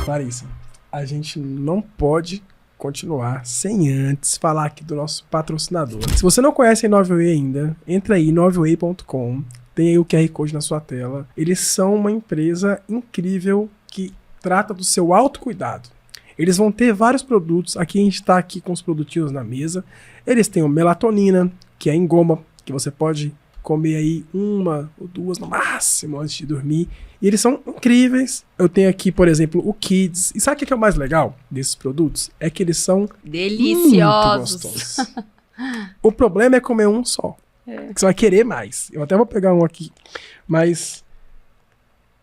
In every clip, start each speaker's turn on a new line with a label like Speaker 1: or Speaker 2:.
Speaker 1: Clarissa, a gente não pode continuar sem antes falar aqui do nosso patrocinador. Se você não conhece a Innoveway ainda, entra aí, innoveway.com, tem aí o QR Code na sua tela. Eles são uma empresa incrível que trata do seu autocuidado. Eles vão ter vários produtos, aqui a gente está aqui com os produtinhos na mesa. Eles têm o melatonina, que é em goma, que você pode comer aí 1 ou 2 no máximo antes de dormir. E eles são incríveis. Eu tenho aqui, por exemplo, o Kids. E sabe o que é o mais legal desses produtos? É que eles são
Speaker 2: deliciosos.
Speaker 1: muito gostosos. O problema é comer um só. Você vai querer mais. Eu até vou pegar um aqui. Mas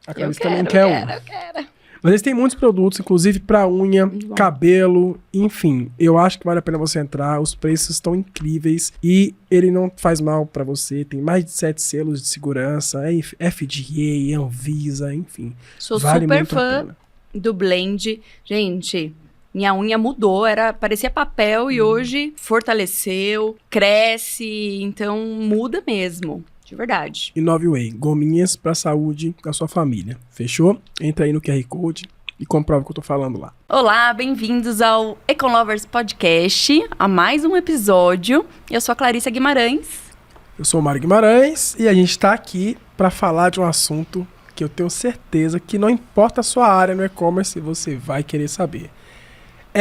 Speaker 1: a Clarice também quer um.
Speaker 2: Eu quero.
Speaker 1: Mas eles têm muitos produtos, inclusive para unha, cabelo, enfim. Eu acho que vale a pena você entrar. Os preços estão incríveis e ele não faz mal para você. Tem mais de 7 selos de segurança, FDA, Anvisa, enfim.
Speaker 2: Sou
Speaker 1: vale
Speaker 2: super
Speaker 1: muito a
Speaker 2: fã
Speaker 1: pena.
Speaker 2: do Blend. Gente, minha unha mudou, parecia papel e hoje fortaleceu, cresce, então muda mesmo. De verdade.
Speaker 1: Innoveway, gominhas pra saúde da sua família. Fechou? Entra aí no QR Code e comprova o que eu tô falando lá.
Speaker 2: Olá, bem-vindos ao Ecolovers Podcast, a mais um episódio. Eu sou a Clarissa Guimarães.
Speaker 1: Eu sou o Mário Guimarães e a gente tá aqui pra falar de um assunto que eu tenho certeza que não importa a sua área no e-commerce, você vai querer saber.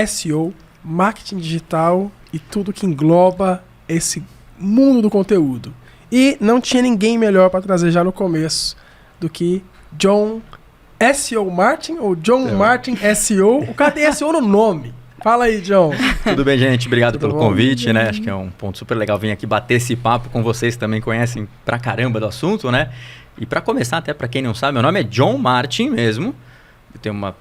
Speaker 1: SEO, marketing digital e tudo que engloba esse mundo do conteúdo. E não tinha ninguém melhor para trazer já no começo do que John SEO Martin ou John Martin SEO. O cara tem SEO no nome. Fala aí, John.
Speaker 3: Tudo bem, gente? Obrigado
Speaker 1: Tudo
Speaker 3: pelo
Speaker 1: bom?
Speaker 3: convite, né? Acho que é um ponto super legal vir aqui bater esse papo com vocês que também conhecem pra caramba do assunto, né? E para começar, até para quem não sabe, meu nome é John Martin mesmo. Eu tenho uma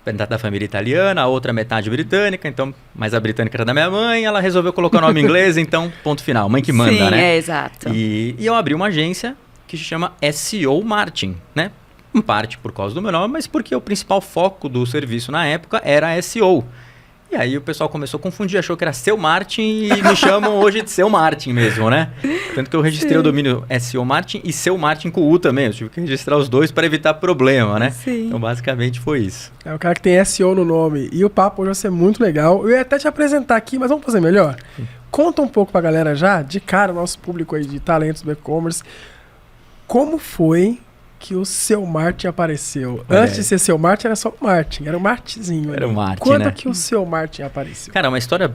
Speaker 3: metade da família italiana, a outra metade britânica, então, mas a britânica era da minha mãe, ela resolveu colocar o nome inglês, então, ponto final, mãe que manda,
Speaker 2: Sim,
Speaker 3: né?
Speaker 2: exato.
Speaker 3: E eu abri uma agência que se chama SEO Martin, né? Em parte por causa do meu nome, mas porque o principal foco do serviço na época era SEO. E aí o pessoal começou a confundir, achou que era Seu Martin e me chamam hoje de Seu Martin mesmo, né? Tanto que eu registrei o domínio SEO Martin e Seu Martin com U também. Eu tive que registrar os dois para evitar problema, né?
Speaker 2: Sim.
Speaker 3: Então basicamente foi isso.
Speaker 1: É o cara que tem SEO no nome. E o papo hoje vai ser muito legal. Eu ia até te apresentar aqui, mas vamos fazer melhor? Conta um pouco pra galera já, de cara, nosso público aí de talentos do e-commerce. Como foi que o Seu Martin apareceu? Antes de ser Seu Martin, era só o Martin. Era o Martinzinho.
Speaker 3: Era o Martin,
Speaker 1: Quando
Speaker 3: né?
Speaker 1: que o Seu Martin apareceu?
Speaker 3: Cara, uma história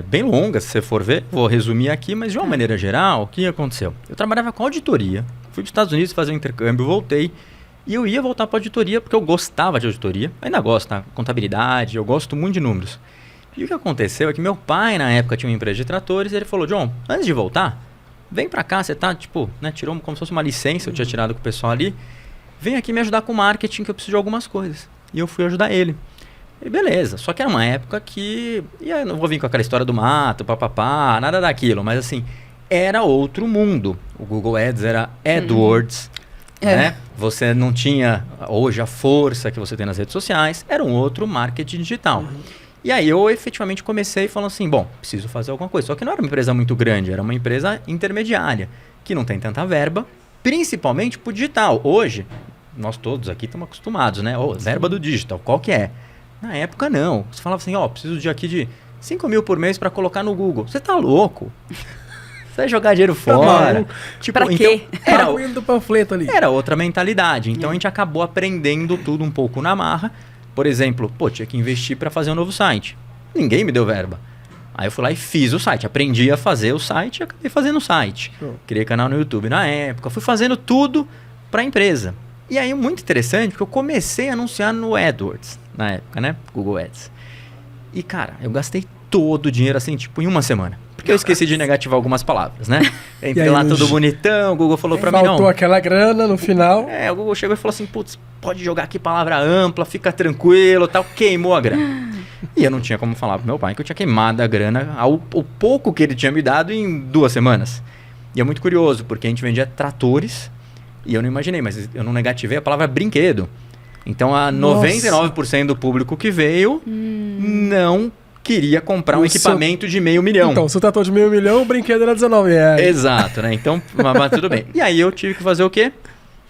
Speaker 3: bem longa, se você for ver. Vou resumir aqui, mas de uma maneira geral, o que aconteceu? Eu trabalhava com auditoria, fui para os Estados Unidos fazer um intercâmbio, voltei. E eu ia voltar para auditoria porque eu gostava de auditoria. Ainda gosto, tá? Contabilidade, eu gosto muito de números. E o que aconteceu é que meu pai, na época, tinha uma empresa de tratores e ele falou, John, antes de voltar, vem pra cá, você tá, tipo, né, tirou como se fosse uma licença, eu tinha tirado com o pessoal ali. Vem aqui me ajudar com marketing que eu preciso de algumas coisas. E eu fui ajudar ele. E beleza, só que era uma época que... E eu não vou vir com aquela história do mato, papapá, nada daquilo. Mas assim, era outro mundo. O Google Ads era AdWords, né? Você não tinha hoje a força que você tem nas redes sociais. Era um outro marketing digital. E aí eu efetivamente comecei falando assim, bom, preciso fazer alguma coisa. Só que não era uma empresa muito grande, era uma empresa intermediária, que não tem tanta verba, principalmente pro digital. Hoje, nós todos aqui estamos acostumados, né? Verba do digital, qual que é? Na época, não. Você falava assim, preciso de aqui de 5 mil por mês para colocar no Google. Você tá louco? Você vai jogar dinheiro fora.
Speaker 2: Tipo, pra quê?
Speaker 1: Era o do panfleto ali.
Speaker 3: Era outra mentalidade. Então, a gente acabou aprendendo tudo um pouco na marra. Por exemplo, tinha que investir para fazer um novo site. Ninguém me deu verba. Aí eu fui lá e fiz o site. Aprendi a fazer o site e acabei fazendo o site. Criei canal no YouTube na época. Fui fazendo tudo para a empresa. E aí, muito interessante, porque eu comecei a anunciar no AdWords, na época, né? Google Ads. E, cara, eu gastei todo o dinheiro, assim, tipo, em uma semana. Porque eu esqueci de negativar algumas palavras, né? Entrei lá todo bonitão, o Google falou pra mim, não...
Speaker 1: Faltou aquela grana no final.
Speaker 3: O Google chegou e falou assim, putz, pode jogar aqui palavra ampla, fica tranquilo, tal. Queimou a grana. E eu não tinha como falar pro meu pai que eu tinha queimado a grana, o pouco que ele tinha me dado em 2 semanas. E é muito curioso, porque a gente vendia tratores... E eu não imaginei, mas eu não negativei a palavra brinquedo. Então, 99% do público que veio não queria comprar um equipamento de $500 mil.
Speaker 1: Então, se o trator de $500 mil, o brinquedo era R$19.
Speaker 3: Exato, né? Então, mas tudo bem. E aí eu tive que fazer o quê?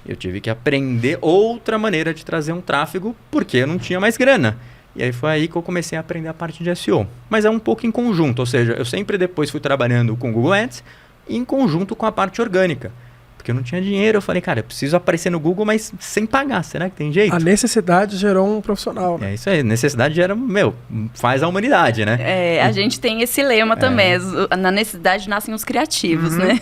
Speaker 3: Eu tive que aprender outra maneira de trazer um tráfego, porque eu não tinha mais grana. E aí foi aí que eu comecei a aprender a parte de SEO. Mas é um pouco em conjunto, ou seja, eu sempre depois fui trabalhando com Google Ads em conjunto com a parte orgânica. Porque eu não tinha dinheiro, eu falei, cara, eu preciso aparecer no Google, mas sem pagar, será que tem jeito?
Speaker 1: A necessidade gerou um profissional, né?
Speaker 3: É isso aí, necessidade gera, faz a humanidade, né?
Speaker 2: A gente tem esse lema também, na necessidade nascem os criativos, né?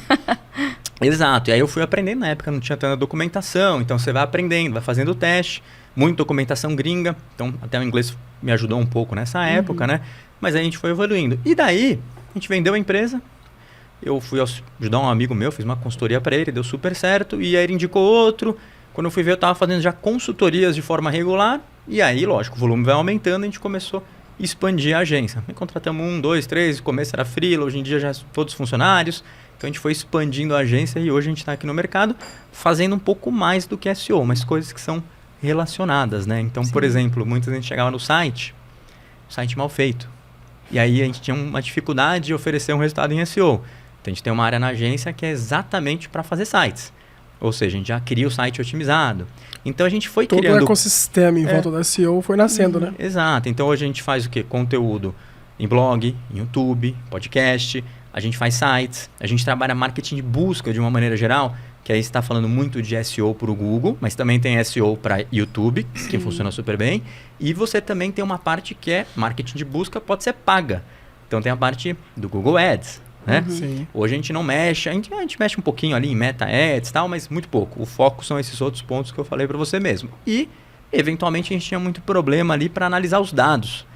Speaker 3: Exato, e aí eu fui aprendendo na época, não tinha tanta documentação, então você vai aprendendo, vai fazendo o teste, muita documentação gringa, então até o inglês me ajudou um pouco nessa época, né? Mas aí a gente foi evoluindo. E daí, a gente vendeu a empresa, eu fui ajudar um amigo meu, fiz uma consultoria para ele, deu super certo, e aí ele indicou outro. Quando eu fui ver, eu estava fazendo já consultorias de forma regular, e aí, lógico, o volume vai aumentando, a gente começou a expandir a agência. Aí contratamos 1, 2, 3, no começo era freela, hoje em dia já todos funcionários. Então a gente foi expandindo a agência e hoje a gente está aqui no mercado fazendo um pouco mais do que SEO, mas coisas que são relacionadas, né? Então, por exemplo, muita gente chegava no site mal feito. E aí a gente tinha uma dificuldade de oferecer um resultado em SEO. Então a gente tem uma área na agência que é exatamente para fazer sites. Ou seja, a gente já cria o site otimizado. Então a gente foi criando...
Speaker 1: Todo o ecossistema em volta da SEO foi nascendo, né?
Speaker 3: Exato. Então hoje a gente faz o quê? Conteúdo em blog, em YouTube, podcast, a gente faz sites, a gente trabalha marketing de busca de uma maneira geral, que aí está falando muito de SEO para o Google, mas também tem SEO para YouTube, que funciona super bem. E você também tem uma parte que é marketing de busca, pode ser paga. Então tem a parte do Google Ads, né?
Speaker 1: Sim.
Speaker 3: Hoje a gente não mexe, a gente mexe um pouquinho ali em Meta Ads e tal, mas muito pouco. O foco são esses outros pontos que eu falei para você mesmo. E, eventualmente, a gente tinha muito problema ali para analisar os dados.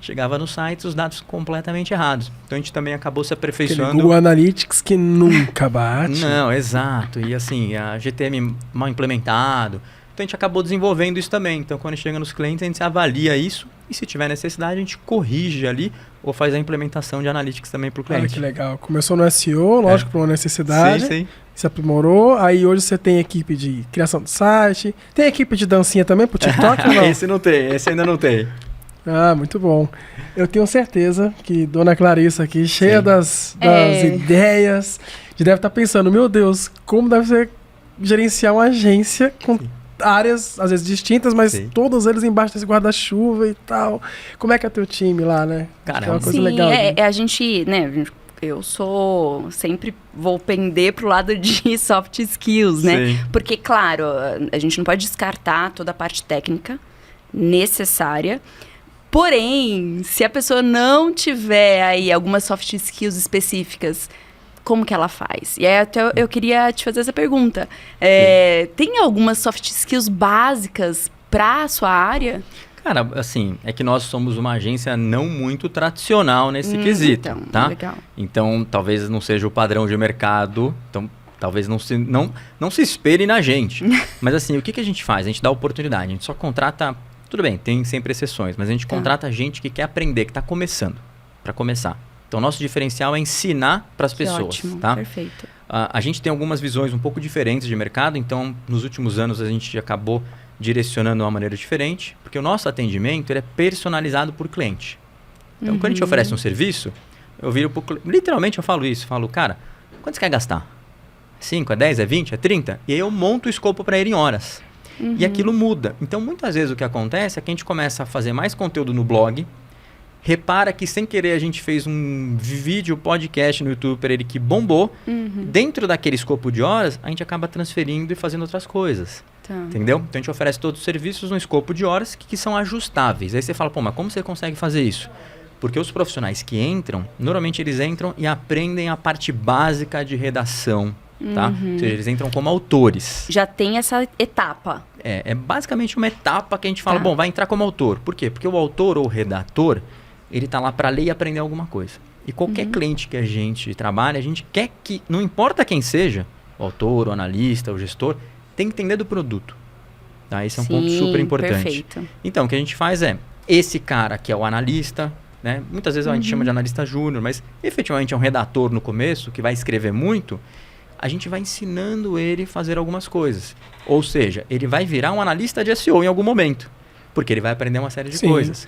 Speaker 3: Chegava no site, os dados completamente errados. Então a gente também acabou se aperfeiçoando.
Speaker 1: Aquele Google Analytics que nunca bate.
Speaker 3: Não, exato. E assim, a GTM mal implementado. Então a gente acabou desenvolvendo isso também. Então quando chega nos clientes, a gente avalia isso. E se tiver necessidade, a gente corrige ali ou faz a implementação de Analytics também para o cliente.
Speaker 1: Olha que legal. Começou no SEO, lógico, por uma necessidade.
Speaker 3: Sim.
Speaker 1: Se aprimorou. Aí hoje você tem equipe de criação de site. Tem equipe de dancinha também pro TikTok ou não?
Speaker 3: Esse não tem, esse ainda não tem.
Speaker 1: Ah, muito bom. Eu tenho certeza que Dona Clarissa aqui, cheia das ideias, já deve estar pensando, meu Deus, como deve ser gerenciar uma agência com áreas, às vezes distintas, mas todos eles embaixo desse guarda-chuva e tal. Como é que é teu time lá, né?
Speaker 3: Cara,
Speaker 1: é uma coisa
Speaker 2: sim,
Speaker 1: legal.
Speaker 2: a gente, né, eu sempre vou pender pro lado de soft skills, né?
Speaker 3: Sim.
Speaker 2: Porque, claro, a gente não pode descartar toda a parte técnica necessária. Porém, se a pessoa não tiver aí algumas soft skills específicas, como que ela faz? E aí até eu queria te fazer essa pergunta. Tem algumas soft skills básicas para a sua área?
Speaker 3: Cara, assim, é que nós somos uma agência não muito tradicional nesse quesito,
Speaker 2: então,
Speaker 3: tá?
Speaker 2: Legal.
Speaker 3: Então, talvez não seja o padrão de mercado, então talvez não se espere na gente. Mas assim, o que a gente faz? A gente dá oportunidade, a gente só contrata... Tudo bem, tem sempre exceções, mas a gente contrata gente que quer aprender, que está começando, para começar. Então, nosso diferencial é ensinar para as pessoas.
Speaker 2: Ótimo,
Speaker 3: tá?
Speaker 2: Perfeito.
Speaker 3: A gente tem algumas visões um pouco diferentes de mercado, então, nos últimos anos, a gente acabou direcionando de uma maneira diferente, porque o nosso atendimento ele é personalizado por cliente. Então, quando a gente oferece um serviço, eu viro pro literalmente eu falo isso, cara, quanto você quer gastar? 5, é 10, é 20, é 30? E aí eu monto o escopo para ele em horas. E aquilo muda. Então, muitas vezes o que acontece é que a gente começa a fazer mais conteúdo no blog, repara que sem querer a gente fez um vídeo, podcast no YouTube para ele que bombou. Dentro daquele escopo de horas, a gente acaba transferindo e fazendo outras coisas.
Speaker 2: Tá.
Speaker 3: Entendeu? Então, a gente oferece todos os serviços no escopo de horas que são ajustáveis. Aí você fala, mas como você consegue fazer isso? Porque os profissionais que entram, normalmente eles entram e aprendem a parte básica de redação. Tá? Ou seja, eles entram como autores.
Speaker 2: Já tem essa etapa.
Speaker 3: É basicamente uma etapa que a gente fala, vai entrar como autor. Por quê? Porque o autor ou o redator, ele tá lá para ler e aprender alguma coisa. E qualquer cliente que a gente trabalha, a gente quer que, não importa quem seja, o autor, o analista, o gestor, tem que entender do produto. Tá? Esse é um ponto super importante.
Speaker 2: Perfeito.
Speaker 3: Então, o que a gente faz é, esse cara que é o analista, né? Muitas vezes a gente chama de analista júnior, mas efetivamente é um redator no começo, que vai escrever muito, a gente vai ensinando ele a fazer algumas coisas. Ou seja, ele vai virar um analista de SEO em algum momento, porque ele vai aprender uma série de coisas.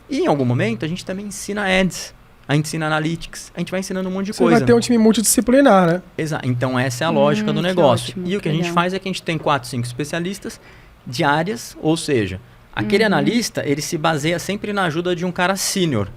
Speaker 3: E em algum momento a gente também ensina ads. a gente ensina analytics, a gente vai ensinando um monte de
Speaker 1: Você
Speaker 3: coisa.
Speaker 1: vai ter um time multidisciplinar, né?
Speaker 3: Exato. Então essa é a lógica do
Speaker 2: que
Speaker 3: negócio.
Speaker 2: ótimo,
Speaker 3: E o que a gente
Speaker 2: legal.
Speaker 3: faz é que a gente tem 4, 5 especialistas de áreas, ou seja, aquele analista, ele se baseia sempre na ajuda de um cara sênior.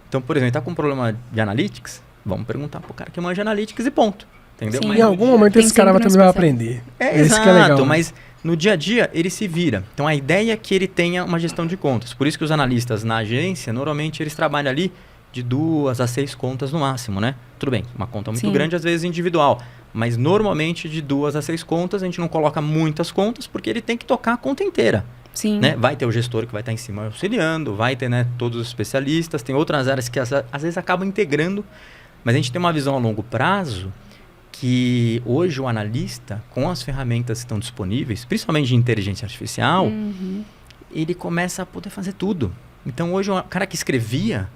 Speaker 3: Então, por exemplo, tá com um problema de analytics, vamos perguntar pro cara que manja analytics e ponto. Entendeu?
Speaker 2: Sim.
Speaker 3: Mas
Speaker 1: Em algum momento
Speaker 2: Tem
Speaker 1: esse cara
Speaker 2: sempre
Speaker 1: também
Speaker 2: um
Speaker 1: vai
Speaker 2: especialista.
Speaker 1: aprender.
Speaker 3: é,
Speaker 1: Esse
Speaker 3: exato,
Speaker 1: que é legal, né?
Speaker 3: mas no dia a dia ele se vira. Então a ideia é que ele tenha uma gestão de contas. Por isso que os analistas na agência, normalmente eles trabalham ali de 2 a 6 contas no máximo, né? Tudo bem, uma conta muito
Speaker 2: Sim.
Speaker 3: grande, às vezes individual. Mas normalmente de 2 a 6 contas, a gente não coloca muitas contas, porque ele tem que tocar a conta inteira.
Speaker 2: Sim.
Speaker 3: Né? Vai ter o gestor que vai estar em cima auxiliando, vai ter, né, todos os especialistas, tem outras áreas que às vezes acabam integrando, mas a gente tem uma visão a longo prazo que hoje o analista, com as ferramentas que estão disponíveis, principalmente de inteligência artificial, ele começa a poder fazer tudo. Então hoje o cara que escrevia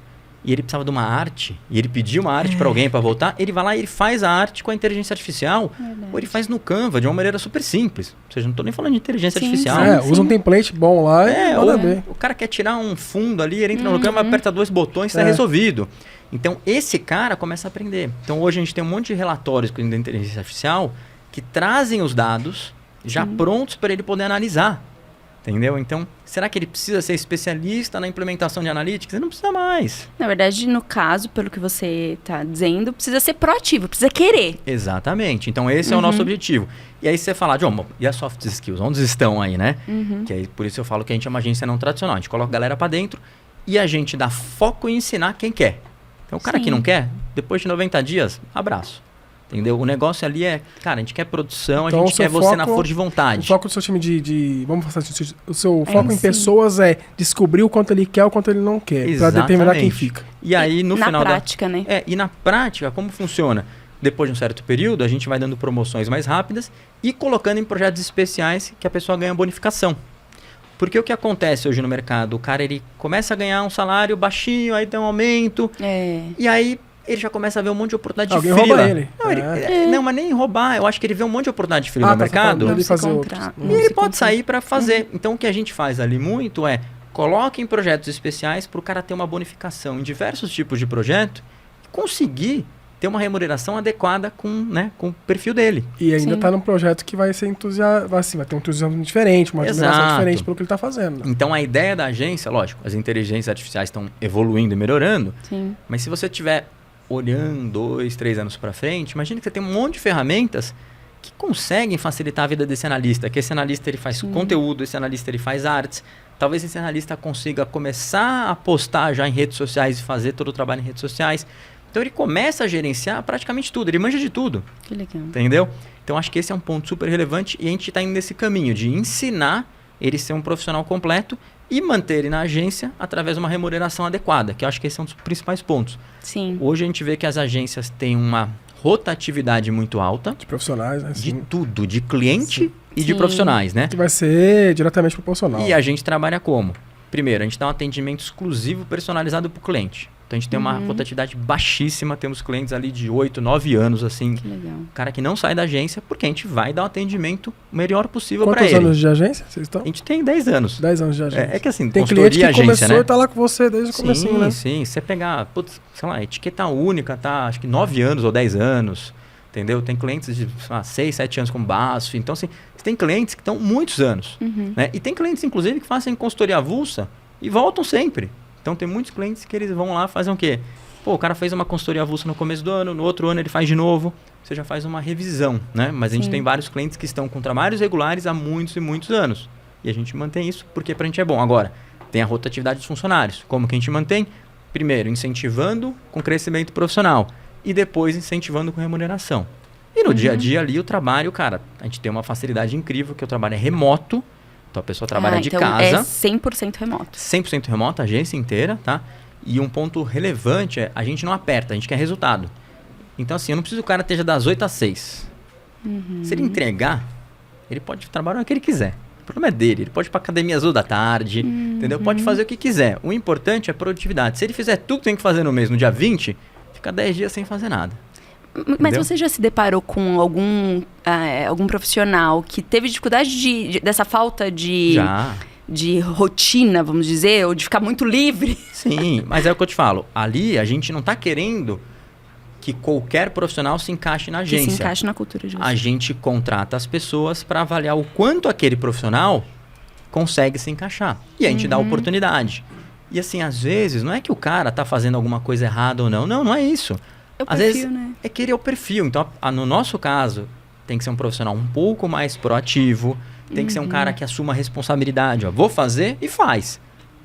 Speaker 3: e ele precisava de uma arte, e ele pedia uma arte para alguém para voltar, ele vai lá e ele faz a arte com a inteligência artificial, ou ele faz no Canva de uma maneira super simples. Ou seja, não estou nem falando de inteligência
Speaker 2: Sim,
Speaker 3: artificial.
Speaker 1: É, usa um template bom lá e manda ver.
Speaker 3: O cara quer tirar um fundo ali, ele entra no Canva, aperta 2 botões e está resolvido. Então, esse cara começa a aprender. Então, hoje a gente tem um monte de relatórios com a inteligência artificial que trazem os dados já prontos para ele poder analisar. Entendeu? Então, será que ele precisa ser especialista na implementação de analytics? Ele não precisa mais.
Speaker 2: Na verdade, no caso, pelo que você está dizendo, precisa ser proativo, precisa querer.
Speaker 3: Exatamente. Então, esse é o nosso objetivo. E aí você fala, John, e as soft skills? Onde estão aí, né? Que aí, por isso eu falo que a gente é uma agência não tradicional. A gente coloca a galera para dentro e a gente dá foco em ensinar quem quer. Então, o cara que não quer, depois de 90 dias, abraço. Entendeu? O negócio ali é, cara, a gente quer produção,
Speaker 1: Então,
Speaker 3: a gente quer você na força de
Speaker 1: O
Speaker 3: vontade.
Speaker 1: foco do seu time vamos fazer assim, o seu foco em
Speaker 2: sim.
Speaker 1: pessoas é descobrir o quanto ele quer ou o quanto ele não quer. Pra
Speaker 3: Exatamente.
Speaker 1: determinar quem fica.
Speaker 3: E aí, no
Speaker 2: na
Speaker 3: final
Speaker 2: prática, né?
Speaker 3: E na prática, como funciona? Depois de um certo período, a gente vai dando promoções mais rápidas e colocando em projetos especiais que a pessoa ganha bonificação. Porque o que acontece hoje no mercado? O cara, ele começa a ganhar um salário baixinho, aí tem um aumento, e aí ele já começa a ver um monte de oportunidade
Speaker 1: Alguém
Speaker 3: de frila.
Speaker 1: rouba ele.
Speaker 3: Não, não, mas nem roubar. Eu acho que ele vê um monte de oportunidade de frila no
Speaker 1: tá
Speaker 3: mercado.
Speaker 1: falando
Speaker 2: Não
Speaker 1: de
Speaker 2: se
Speaker 1: fazer
Speaker 2: comprar,
Speaker 1: outros.
Speaker 2: não
Speaker 3: E ele
Speaker 2: se
Speaker 3: pode
Speaker 2: comprar.
Speaker 3: sair para fazer. Então, o que a gente faz ali muito é coloque em projetos especiais para o cara ter uma bonificação em diversos tipos de projeto e conseguir ter uma remuneração adequada com o perfil dele.
Speaker 1: E ainda
Speaker 2: Sim.
Speaker 1: tá num projeto que vai ser vai ter um entusiasmo diferente, uma admiração
Speaker 3: Exato.
Speaker 1: diferente pelo que ele tá fazendo. Né?
Speaker 3: Então, a ideia da agência, lógico, as inteligências artificiais estão evoluindo e melhorando,
Speaker 2: Sim.
Speaker 3: mas se você estiver olhando 2, 3 anos para frente, imagina que você tem um monte de ferramentas que conseguem facilitar a vida desse analista, que esse analista ele faz conteúdo, esse analista ele faz artes, talvez esse analista consiga começar a postar já em redes sociais e fazer todo o trabalho em redes sociais. Então ele começa a gerenciar praticamente tudo, ele manja de tudo,
Speaker 2: Que legal.
Speaker 3: entendeu? Então acho que esse é um ponto super relevante e a gente está indo nesse caminho de ensinar ele ser um profissional completo e manter ele na agência através de uma remuneração adequada, que eu acho que esse é um dos principais pontos.
Speaker 2: Sim.
Speaker 3: Hoje a gente vê que as agências têm uma rotatividade muito alta
Speaker 1: De profissionais, né?
Speaker 3: de
Speaker 1: Assim,
Speaker 3: tudo, de cliente e de
Speaker 2: Sim.
Speaker 3: profissionais, né?
Speaker 1: que vai ser diretamente proporcional.
Speaker 3: E a gente trabalha como? Primeiro, a gente dá um atendimento exclusivo personalizado para o cliente. Então a gente tem uma rotatividade baixíssima, temos clientes ali de 8, 9 anos, assim,
Speaker 2: Que legal.
Speaker 3: cara que não sai da agência, porque a gente vai dar um atendimento o melhor possível para
Speaker 1: Quantos
Speaker 3: ele.
Speaker 1: anos de agência vocês estão?
Speaker 3: A gente tem 10 anos.
Speaker 1: 10 anos de agência.
Speaker 3: É que assim,
Speaker 1: Tem
Speaker 3: consultoria
Speaker 1: cliente que
Speaker 3: e agência,
Speaker 1: começou
Speaker 3: né?
Speaker 1: e tá lá com você desde o comecinho, né?
Speaker 3: Sim. Você pegar, putz, sei lá, etiqueta única, tá, acho que 9 anos ou 10 anos, entendeu? Tem clientes de 6, 7 anos com BASF. Então, assim, você tem clientes que estão muitos anos, né? E tem clientes, inclusive, que fazem consultoria avulsa e voltam sempre. Então, tem muitos clientes que eles vão lá fazer o quê? Pô, o cara fez uma consultoria avulsa no começo do ano, no outro ano ele faz de novo. Você já faz uma revisão, né? Mas a gente tem vários clientes que estão com trabalhos regulares há muitos e muitos anos. E a gente mantém isso porque pra gente é bom. Agora, tem a rotatividade dos funcionários. Como que a gente mantém? Primeiro, incentivando com crescimento profissional. E depois, incentivando com remuneração. E no dia a dia ali, o trabalho, cara, a gente tem uma facilidade incrível, que o trabalho é remoto. Então, a pessoa trabalha de
Speaker 2: então
Speaker 3: casa.
Speaker 2: é 100% remoto.
Speaker 3: 100% remoto, a agência inteira, tá? E um ponto relevante é, a gente não aperta, a gente quer resultado. Então, assim, eu não preciso que o cara esteja das 8 às 6. Se ele entregar, ele pode trabalhar o que ele quiser. O problema é dele. Ele pode ir pra academia às 2 da tarde, entendeu? Pode fazer o que quiser. O importante é a produtividade. Se ele fizer tudo que tem que fazer no mês, no dia 20, fica 10 dias sem fazer nada.
Speaker 2: Mas
Speaker 3: Entendeu?
Speaker 2: você já se deparou com algum profissional que teve dificuldade dessa falta de...
Speaker 3: Já.
Speaker 2: de rotina, vamos dizer, ou de ficar muito livre.
Speaker 3: Sim, mas é o que eu te falo. Ali a gente não está querendo que qualquer profissional se encaixe na
Speaker 2: Que
Speaker 3: agência.
Speaker 2: se encaixe na cultura de
Speaker 3: A
Speaker 2: vocês.
Speaker 3: gente contrata as pessoas para avaliar o quanto aquele profissional consegue se encaixar. E a gente dá oportunidade. E assim, às vezes, não é que o cara tá fazendo alguma coisa errada ou não. Não, não é isso.
Speaker 2: É o
Speaker 3: Às
Speaker 2: perfil,
Speaker 3: vezes,
Speaker 2: né?
Speaker 3: é querer o perfil. Então, no nosso caso, tem que ser um profissional um pouco mais proativo. Tem que ser um cara que assuma a responsabilidade. Ó, vou fazer e faz.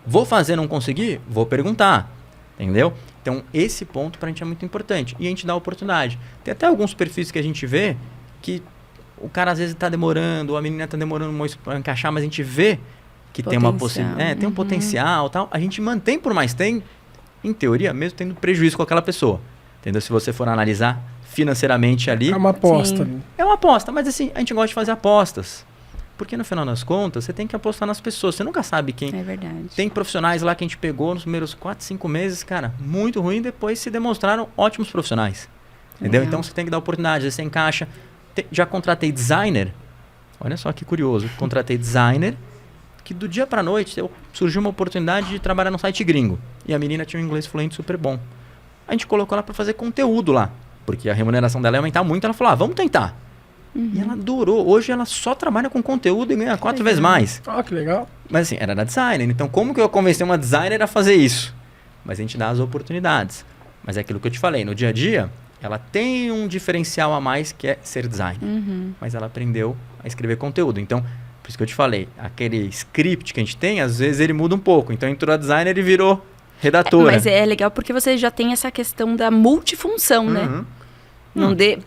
Speaker 3: Vou fazer, não conseguir? Vou perguntar. Entendeu? Então, esse ponto pra gente é muito importante. E a gente dá oportunidade. Tem até alguns perfis que a gente vê que o cara às vezes tá demorando, ou a menina tá demorando muito pra encaixar, mas a gente vê que tem uma possibilidade. Tem um potencial e tal. A gente mantém por mais tempo, em teoria, mesmo tendo prejuízo com aquela pessoa. Entendeu? Se você for analisar financeiramente ali.
Speaker 1: É uma aposta.
Speaker 2: Sim.
Speaker 3: É uma aposta, mas assim, a gente gosta de fazer apostas. Porque no final das contas, você tem que apostar nas pessoas. Você nunca sabe quem.
Speaker 2: É verdade.
Speaker 3: Tem profissionais lá que a gente pegou nos primeiros 4, 5 meses, cara, muito ruim, depois se demonstraram ótimos profissionais. Entendeu?
Speaker 2: Legal.
Speaker 3: Então você tem que dar oportunidade, às vezes você encaixa. Já contratei designer. Olha só que curioso. Contratei designer que do dia pra noite surgiu uma oportunidade de trabalhar num site gringo. E a menina tinha um inglês fluente super bom. A gente colocou ela pra fazer conteúdo lá. Porque a remuneração dela ia aumentar muito. Ela falou, vamos tentar. E ela adorou. Hoje ela só trabalha com conteúdo e ganha 4 vezes mais.
Speaker 1: Ó, que legal.
Speaker 3: Mas assim, era da designer. Então como que eu convenci uma designer a fazer isso? Mas a gente dá as oportunidades. Mas é aquilo que eu te falei. No dia a dia, ela tem um diferencial a mais que é ser designer. Mas ela aprendeu a escrever conteúdo. Então, por isso que eu te falei. Aquele script que a gente tem, às vezes ele muda um pouco. Então entrou a designer e virou redatora.
Speaker 2: Mas é legal porque você já tem essa questão da multifunção, né?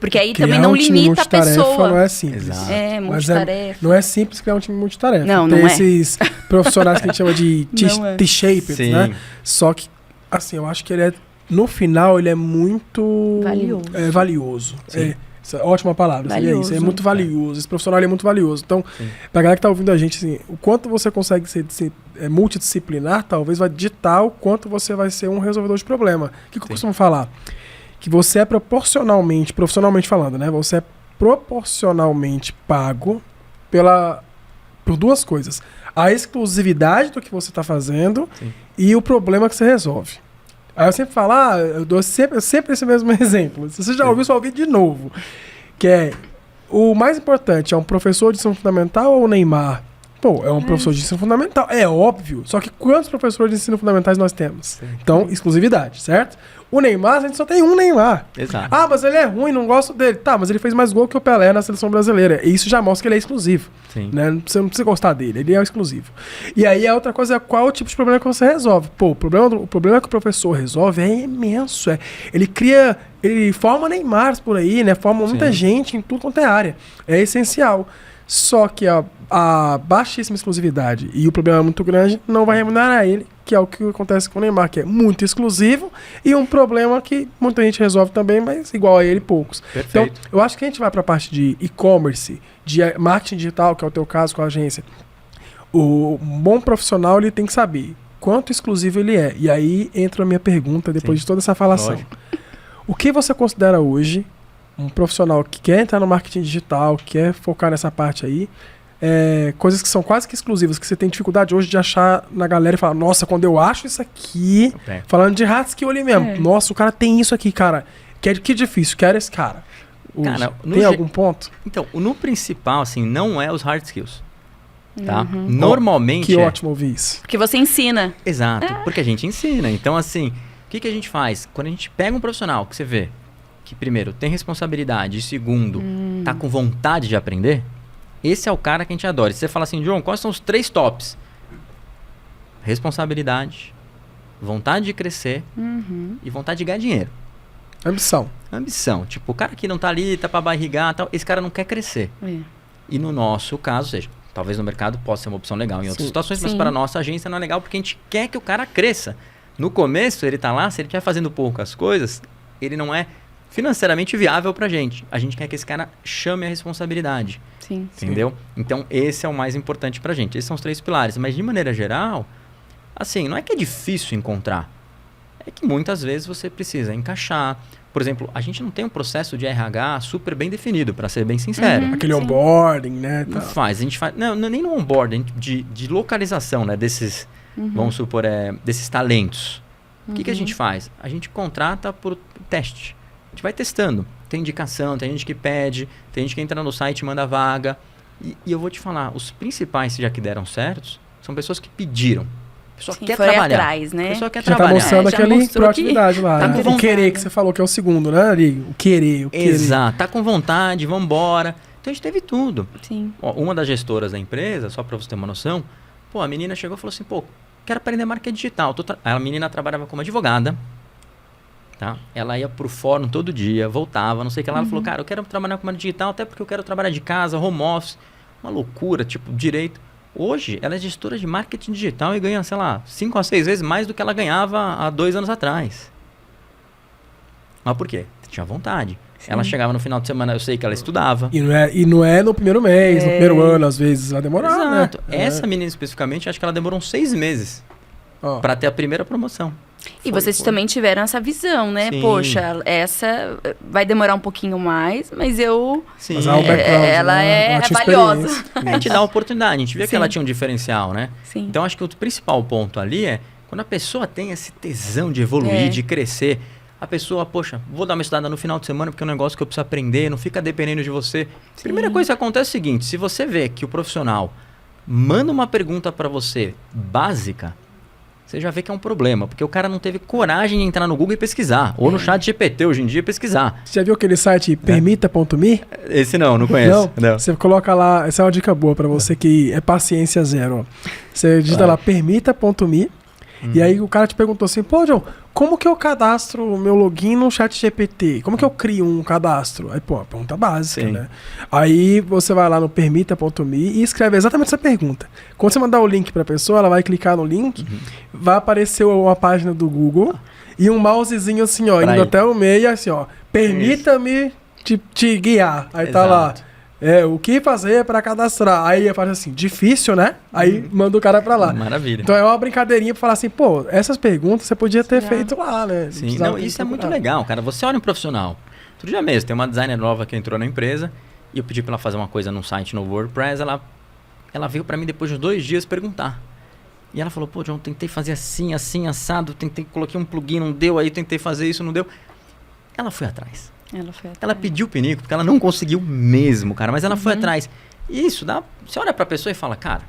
Speaker 2: Porque aí
Speaker 1: Criar
Speaker 2: também não
Speaker 1: um time
Speaker 2: limita a
Speaker 1: multitarefa
Speaker 2: pessoa.
Speaker 1: não é simples.
Speaker 3: Exato.
Speaker 2: É,
Speaker 1: Mas
Speaker 2: multitarefa.
Speaker 1: não é simples criar um time multitarefa.
Speaker 2: Não,
Speaker 1: Tem
Speaker 2: não é.
Speaker 1: esses profissionais que a gente chama de
Speaker 2: Não é.
Speaker 1: T-shaped,
Speaker 3: Sim.
Speaker 1: né? Só que, assim, eu acho que ele é, no final, ele é muito
Speaker 2: Valioso.
Speaker 1: valioso.
Speaker 3: Sim.
Speaker 1: Essa é ótima palavra. Seria
Speaker 2: Valioso.
Speaker 1: isso. É muito valioso. Esse profissional ele é muito valioso. Então, pra galera que tá ouvindo a gente, assim, o quanto você consegue ser multidisciplinar, talvez vai ditar o quanto você vai ser um resolvedor de problema. O que eu costumo falar? Que você é proporcionalmente, profissionalmente falando, né? Você é proporcionalmente pago por duas coisas. A exclusividade do que você está fazendo e o problema que você resolve. Aí eu sempre falo, eu dou sempre esse mesmo exemplo. Se você já ouviu, só ouvir de novo. Que é, o mais importante é um professor de ensino fundamental ou o Neymar? Pô, é um professor de ensino fundamental. É óbvio. Só que quantos professores de ensino fundamentais nós temos? Então, exclusividade, certo? O Neymar, a gente só tem um Neymar.
Speaker 3: Exato.
Speaker 1: Ah, mas ele é ruim, não gosto dele. Tá, mas ele fez mais gol que o Pelé na seleção brasileira. E isso já mostra que ele é exclusivo.
Speaker 3: Sim.
Speaker 1: Né? Você não precisa gostar dele, ele é exclusivo. E aí a outra coisa é qual o tipo de problema que você resolve. Pô, o problema que o professor resolve é imenso. Ele forma Neymars por aí, né? Forma muita gente em tudo quanto é área. É essencial. Só que a baixíssima exclusividade e o problema é muito grande não vai remunerar ele, que é o que acontece com o Neymar, que é muito exclusivo e um problema que muita gente resolve também, mas igual a ele, poucos.
Speaker 3: Perfeito.
Speaker 1: Então, eu acho que a gente vai para a parte de e-commerce, de marketing digital, que é o teu caso com a agência. O bom profissional ele tem que saber quanto exclusivo ele é. E aí entra a minha pergunta, depois de toda essa falação.
Speaker 3: Lógico.
Speaker 1: O que você considera hoje um profissional que quer entrar no marketing digital, quer focar nessa parte aí, coisas que são quase que exclusivas, que você tem dificuldade hoje de achar na galera e falar, nossa, quando eu acho isso aqui, falando de hard skill ali mesmo, nossa, o cara tem isso aqui, cara, que difícil, quero esse cara. Hoje.
Speaker 3: Cara,
Speaker 1: tem algum ponto?
Speaker 3: Então, no principal, assim, não é os hard skills. Tá? Normalmente.
Speaker 1: Que ótimo ouvir isso.
Speaker 2: Porque você ensina.
Speaker 3: Exato, porque a gente ensina. Então, assim, o que a gente faz? Quando a gente pega um profissional que você vê que, primeiro, tem responsabilidade e, segundo, tá com vontade de aprender, esse é o cara que a gente adora. E você fala assim, João, quais são os 3 tops? Responsabilidade, vontade de crescer e vontade de ganhar dinheiro. Ambição. Tipo, o cara que não tá ali, tá pra barrigar, tal, esse cara não quer crescer. E no nosso caso, ou seja, talvez no mercado possa ser uma opção legal em outras situações, mas para a nossa agência não é legal porque a gente quer que o cara cresça. No começo, ele tá lá, se ele estiver fazendo poucas coisas, ele não é financeiramente viável pra gente. A gente quer que esse cara chame a responsabilidade.
Speaker 2: Sim.
Speaker 3: Entendeu? Então, esse é o mais importante pra gente. Esses são os 3 pilares. Mas, de maneira geral, assim, não é que é difícil encontrar. É que muitas vezes você precisa encaixar. Por exemplo, a gente não tem um processo de RH super bem definido, para ser bem sincero.
Speaker 1: Aquele
Speaker 2: Sim.
Speaker 1: onboarding, né?
Speaker 3: Não
Speaker 1: tal.
Speaker 3: faz, a gente faz... Não, nem no onboarding, de localização, né? Desses, vamos supor, desses talentos. O que a gente faz? A gente contrata por teste. A gente vai testando. Tem indicação, tem gente que pede, tem gente que entra no site e manda vaga. E eu vou te falar, os principais, já que deram certos, são pessoas que pediram. A pessoa
Speaker 2: Sim,
Speaker 3: quer
Speaker 2: foi
Speaker 3: trabalhar.
Speaker 2: atrás, né?
Speaker 3: A pessoa quer
Speaker 1: Já tá
Speaker 3: trabalhar.
Speaker 1: mostrando
Speaker 2: já
Speaker 1: aquele
Speaker 2: mostrou
Speaker 1: proatividade lá.
Speaker 3: tá
Speaker 1: né?
Speaker 3: com
Speaker 1: O
Speaker 3: vontade.
Speaker 1: querer que você falou que é o segundo, né, Ari? O querer.
Speaker 3: Exato, tá com vontade, vambora. Então a gente teve tudo.
Speaker 2: Sim.
Speaker 3: Ó, uma das gestoras da empresa, só para você ter uma noção, pô, a menina chegou e falou assim, pô, quero aprender marketing digital. A menina trabalhava como advogada, tá? Ela ia pro fórum todo dia, voltava, não sei o que lá. Ela falou, cara, eu quero trabalhar com marketing digital, até porque eu quero trabalhar de casa, home office. Uma loucura, tipo, direito. Hoje, ela é gestora de marketing digital e ganha, sei lá, 5 a 6 vezes mais do que ela ganhava há 2 anos atrás. Mas por quê? Tinha vontade. Ela chegava no final de semana, eu sei que ela estudava.
Speaker 1: E não é no primeiro mês, no primeiro ano, às vezes. Vai demorar,
Speaker 3: Exato.
Speaker 1: né?
Speaker 3: Essa menina especificamente, acho que ela demorou uns 6 meses
Speaker 1: Ó,
Speaker 3: para ter a primeira promoção.
Speaker 2: E vocês também tiveram essa visão, né?
Speaker 3: Sim.
Speaker 2: Poxa, essa vai demorar um pouquinho mais, mas eu...
Speaker 3: Sim.
Speaker 1: mas há o background,
Speaker 2: ela
Speaker 1: né?
Speaker 2: é
Speaker 1: Ela tinha
Speaker 2: valiosa.
Speaker 1: experiência.
Speaker 3: A gente dá a oportunidade, a gente vê que
Speaker 2: Sim.
Speaker 3: ela tinha um diferencial, né?
Speaker 2: Sim.
Speaker 3: Então acho que o principal ponto ali é quando a pessoa tem esse tesão de evoluir,
Speaker 2: É.
Speaker 3: de crescer, a pessoa, poxa, vou dar uma estudada no final de semana porque é um negócio que eu preciso aprender, não fica dependendo de você. Primeira coisa que acontece é o seguinte, se você vê que o profissional manda uma pergunta para você básica, você já vê que é um problema, porque o cara não teve coragem de entrar no Google e pesquisar, ou no chat GPT hoje em dia pesquisar.
Speaker 1: Você já viu aquele site permita.me?
Speaker 3: Esse não conheço.
Speaker 1: Não, você coloca lá, essa é uma dica boa pra você que é paciência zero. Ó. Você digita lá permita.me e aí o cara te perguntou assim, pô, John, como que eu cadastro o meu login no chat GPT? Como que eu crio um cadastro? Aí, pô, pergunta básica,
Speaker 3: Sim.
Speaker 1: né? Aí você vai lá no permita.me e escreve exatamente essa pergunta. Quando você mandar o link pra pessoa, ela vai clicar no link, vai aparecer uma página do Google e um mousezinho assim, ó,
Speaker 3: Pra
Speaker 1: indo
Speaker 3: ir.
Speaker 1: até o meio, assim, ó, permita-me te guiar. Aí tá lá.
Speaker 3: Exato.
Speaker 1: O que fazer pra cadastrar? Aí faz assim, difícil, né? Aí manda o cara pra lá.
Speaker 3: Maravilha.
Speaker 1: Então é uma brincadeirinha pra falar assim, pô, essas perguntas você podia ter
Speaker 2: Sim.
Speaker 1: feito lá, né?
Speaker 3: Sim,
Speaker 1: precisava
Speaker 3: não,
Speaker 1: ter
Speaker 3: isso é muito
Speaker 1: procurado.
Speaker 3: legal, cara. Você olha um profissional. Outro dia mesmo, tem uma designer nova que entrou na empresa e eu pedi pra ela fazer uma coisa num site no WordPress. Ela veio pra mim depois de 2 dias perguntar. E ela falou, pô, John, tentei fazer assim, assim, assado, coloquei um plugin, não deu, aí tentei fazer isso, não deu. Ela foi atrás.
Speaker 2: Ela foi
Speaker 3: Ela pediu o pinico, porque ela não conseguiu mesmo, cara, mas ela foi atrás. E isso, você olha pra pessoa e fala, cara,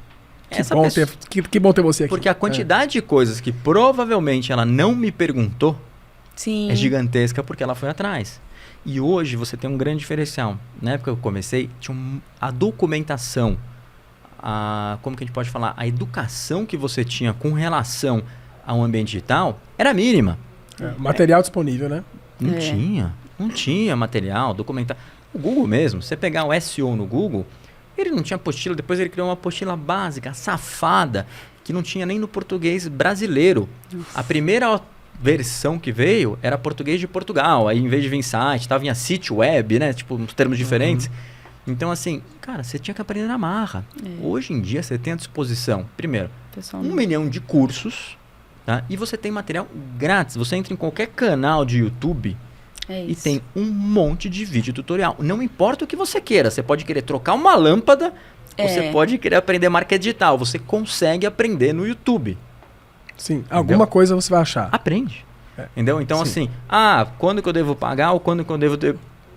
Speaker 3: essa
Speaker 1: bom
Speaker 3: pessoa...
Speaker 1: que bom ter você aqui.
Speaker 3: Porque a quantidade de coisas que provavelmente ela não me perguntou
Speaker 2: Sim.
Speaker 3: é gigantesca porque ela foi atrás. E hoje você tem um grande diferencial. Na época que eu comecei, tinha a documentação, como que a gente pode falar? A educação que você tinha com relação ao ambiente digital era mínima.
Speaker 1: Material disponível, né?
Speaker 3: Não tinha material, documentar. O Google mesmo, você pegar o SEO no Google, ele não tinha apostila, depois ele criou uma apostila básica, safada, que não tinha nem no português brasileiro. A primeira versão que veio era português de Portugal, aí em vez de vir site, vinha sítio web, né? Tipo, uns termos diferentes. Então, assim, cara, você tinha que aprender na marra. Hoje em dia, você tem à disposição, primeiro,
Speaker 2: Pessoal,
Speaker 3: 1 milhão de cursos, tá? E você tem material grátis. Você entra em qualquer canal de YouTube e
Speaker 2: isso.
Speaker 3: tem um monte de vídeo tutorial. Não importa o que você queira. Você pode querer trocar uma lâmpada, você pode querer aprender marketing digital. Você consegue aprender no YouTube.
Speaker 1: Sim, alguma coisa você vai achar.
Speaker 3: Aprende. Entendeu? Então,
Speaker 1: Sim.
Speaker 3: assim, quando que eu devo pagar ou quando que eu devo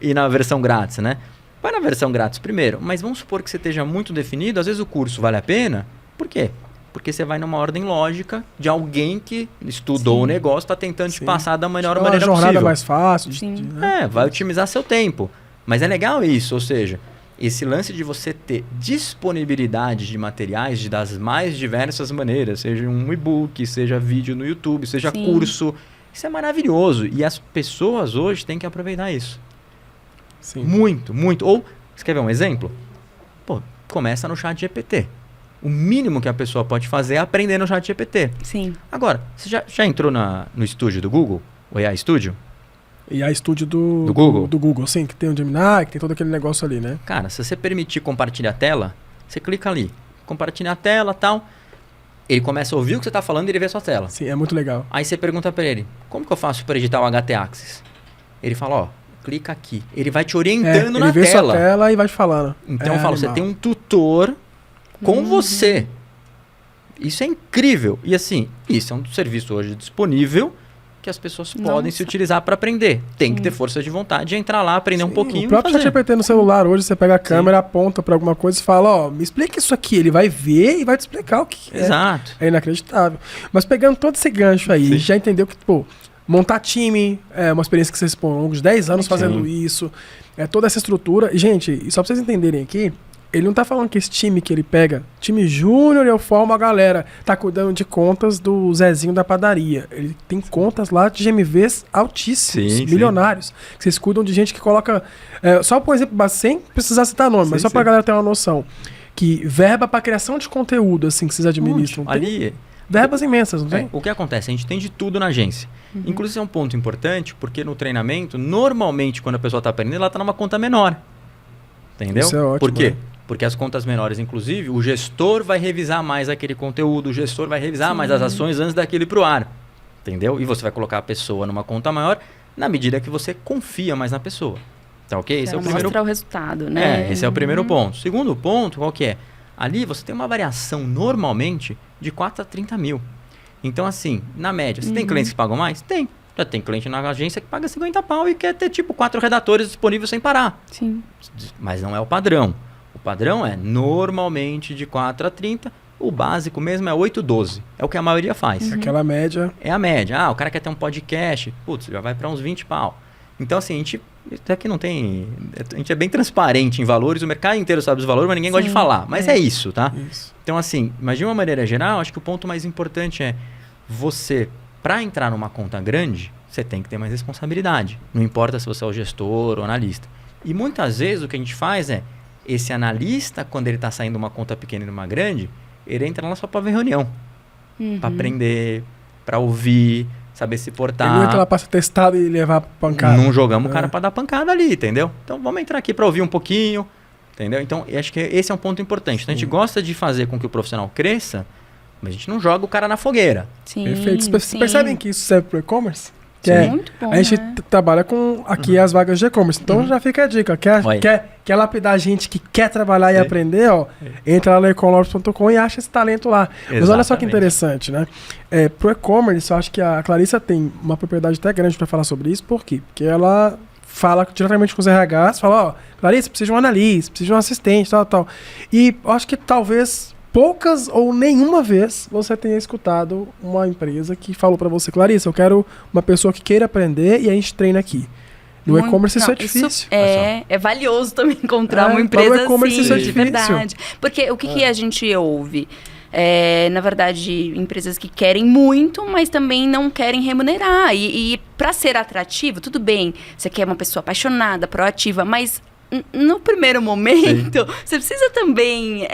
Speaker 3: ir na versão grátis, né? Vai na versão grátis primeiro, mas vamos supor que você esteja muito definido, às vezes o curso vale a pena. Por quê? Porque você vai numa ordem lógica de alguém que estudou o negócio, está tentando te passar da melhor
Speaker 1: Uma
Speaker 3: maneira
Speaker 1: jornada
Speaker 3: possível.
Speaker 1: mais fácil.
Speaker 2: Sim.
Speaker 1: Né?
Speaker 3: Vai otimizar seu tempo. Mas é legal isso, ou seja, esse lance de você ter disponibilidade de materiais das mais diversas maneiras, seja um e-book, seja vídeo no YouTube, seja
Speaker 2: Sim.
Speaker 3: curso, isso é maravilhoso. E as pessoas hoje têm que aproveitar isso.
Speaker 1: Sim.
Speaker 3: Muito, muito. Ou, você quer ver um exemplo? Pô, começa no chat GPT. O mínimo que a pessoa pode fazer é aprender no chat GPT.
Speaker 2: Sim.
Speaker 3: Agora, você já entrou no estúdio do Google? O AI Studio?
Speaker 1: E a estúdio do
Speaker 3: Google?
Speaker 1: Do Google, sim, que tem o Gemini, que tem todo aquele negócio ali, né?
Speaker 3: Cara, se você permitir compartilhar a tela, você clica ali. Compartilhar a tela e tal. Ele começa a ouvir o que você está falando e ele vê a sua tela.
Speaker 1: Sim, é muito legal.
Speaker 3: Aí você pergunta para ele, como que eu faço para editar o HT Axis? Ele fala, ó, clica aqui. Ele vai te orientando na
Speaker 1: ele vê
Speaker 3: tela.
Speaker 1: sua tela e vai te falando.
Speaker 3: Então eu falo, você tem um tutor com você. Isso é incrível. E assim, isso é um serviço hoje disponível que as pessoas podem se utilizar para aprender. Tem que ter força de vontade de entrar lá, aprender um pouquinho
Speaker 1: O próprio ChatGPT no celular hoje, você pega a câmera, aponta para alguma coisa e fala, ó, me explica isso aqui. Ele vai ver e vai te explicar o que é.
Speaker 3: Exato.
Speaker 1: É inacreditável. Mas pegando todo esse gancho aí, a gente já entendeu que, pô, montar time é uma experiência que vocês, pô, ao longo de 10 anos fazendo isso, toda essa estrutura. E, gente, e só pra vocês entenderem aqui, ele não tá falando que esse time que ele pega, time júnior, eu formo a galera, tá cuidando de contas do Zezinho da padaria. Ele tem contas lá de GMVs altíssimos, milionários. Que vocês cuidam de gente que coloca... só por exemplo, sem precisar citar nome, mas só pra galera ter uma noção. Que verba pra criação de conteúdo, assim, que vocês administram.
Speaker 3: Ali...
Speaker 1: Verbas imensas, não tem?
Speaker 3: O que acontece? A gente tem de tudo na agência. Inclusive, é um ponto importante, porque no treinamento, normalmente, quando a pessoa está aprendendo, ela está numa conta menor. Entendeu?
Speaker 1: Isso é ótimo.
Speaker 3: Por quê? Porque as contas menores, inclusive, o gestor vai revisar mais aquele conteúdo, o gestor vai revisar mais as ações antes daquele pro ar. Entendeu? E você vai colocar a pessoa numa conta maior na medida que você confia mais na pessoa. Tá ok? Esse é o primeiro...
Speaker 2: mostrar o resultado, né?
Speaker 3: Esse é o primeiro ponto. Segundo ponto, qual que é? Ali você tem uma variação, normalmente, de 4 a 30 mil. Então, assim, na média, você tem clientes que pagam mais? Tem. Já tem cliente na agência que paga 50 pau e quer ter, tipo, 4 redatores disponíveis sem parar.
Speaker 2: Sim.
Speaker 3: Mas não é o padrão. O padrão é, normalmente, de 4 a 30. O básico mesmo é 8, 12. É o que a maioria faz.
Speaker 1: Aquela média.
Speaker 3: É a média. O cara quer ter um podcast. Putz, já vai para uns 20 pau. Então, assim, a gente até que não tem... A gente é bem transparente em valores. O mercado inteiro sabe os valores, mas ninguém gosta de falar. Mas é isso, tá?
Speaker 1: Isso.
Speaker 3: Então, assim, mas de uma maneira geral, acho que o ponto mais importante é você, para entrar numa conta grande, você tem que ter mais responsabilidade. Não importa se você é o gestor ou analista. E muitas vezes o que a gente faz é, esse analista, quando ele está saindo de uma conta pequena e de uma grande, ele entra lá só para ver reunião. Para aprender, para ouvir, saber se portar.
Speaker 1: Ele não entra lá para ser testado e levar pancada.
Speaker 3: Não jogamos o cara para dar pancada ali, entendeu? Então vamos entrar aqui para ouvir um pouquinho, entendeu? Então acho que esse é um ponto importante. Então a gente gosta de fazer com que o profissional cresça, mas a gente não joga o cara na fogueira.
Speaker 2: Sim,
Speaker 1: perfeito. Vocês percebem que isso serve para o e-commerce?
Speaker 2: Muito bom,
Speaker 1: a gente trabalha com aqui as vagas de e-commerce. Então já fica a dica. Quer lapidar gente que quer trabalhar e aprender, ó, entra lá no econlopes.com e acha esse talento lá. Mas olha só que interessante, né? Pro e-commerce, eu acho que a Clarissa tem uma propriedade até grande para falar sobre isso. Por quê? Porque ela fala diretamente com os RHs, fala, ó, Clarissa, precisa de um analista, precisa de um assistente, tal. E eu acho que talvez poucas ou nenhuma vez você tenha escutado uma empresa que falou para você, Clarissa, eu quero uma pessoa que queira aprender e a gente treina aqui. No e-commerce isso é difícil.
Speaker 2: É valioso também encontrar uma empresa assim, isso é de verdade. Porque o que a gente ouve? Na verdade, empresas que querem muito, mas também não querem remunerar. E para ser atrativo, tudo bem, você quer uma pessoa apaixonada, proativa, mas no primeiro momento, você precisa também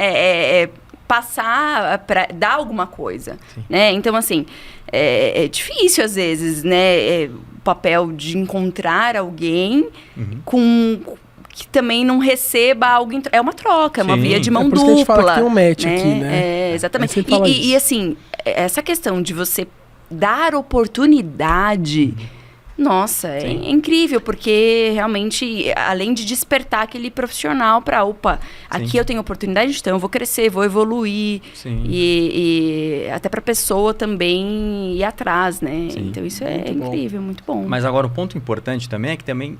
Speaker 2: passar para dar alguma coisa, né? Então, assim, é difícil às vezes, né? O papel de encontrar alguém que também não receba algo... É uma troca, é uma via de mão dupla.
Speaker 1: Por isso que a gente fala que tem um match aqui, né?
Speaker 2: Exatamente. E, assim, essa questão de você dar oportunidade... Nossa, é incrível, porque realmente, além de despertar aquele profissional para, aqui eu tenho oportunidade, então eu vou crescer, vou evoluir. E até para a pessoa também ir atrás, né? Então isso é incrível, muito bom.
Speaker 3: Mas agora o ponto importante também é que também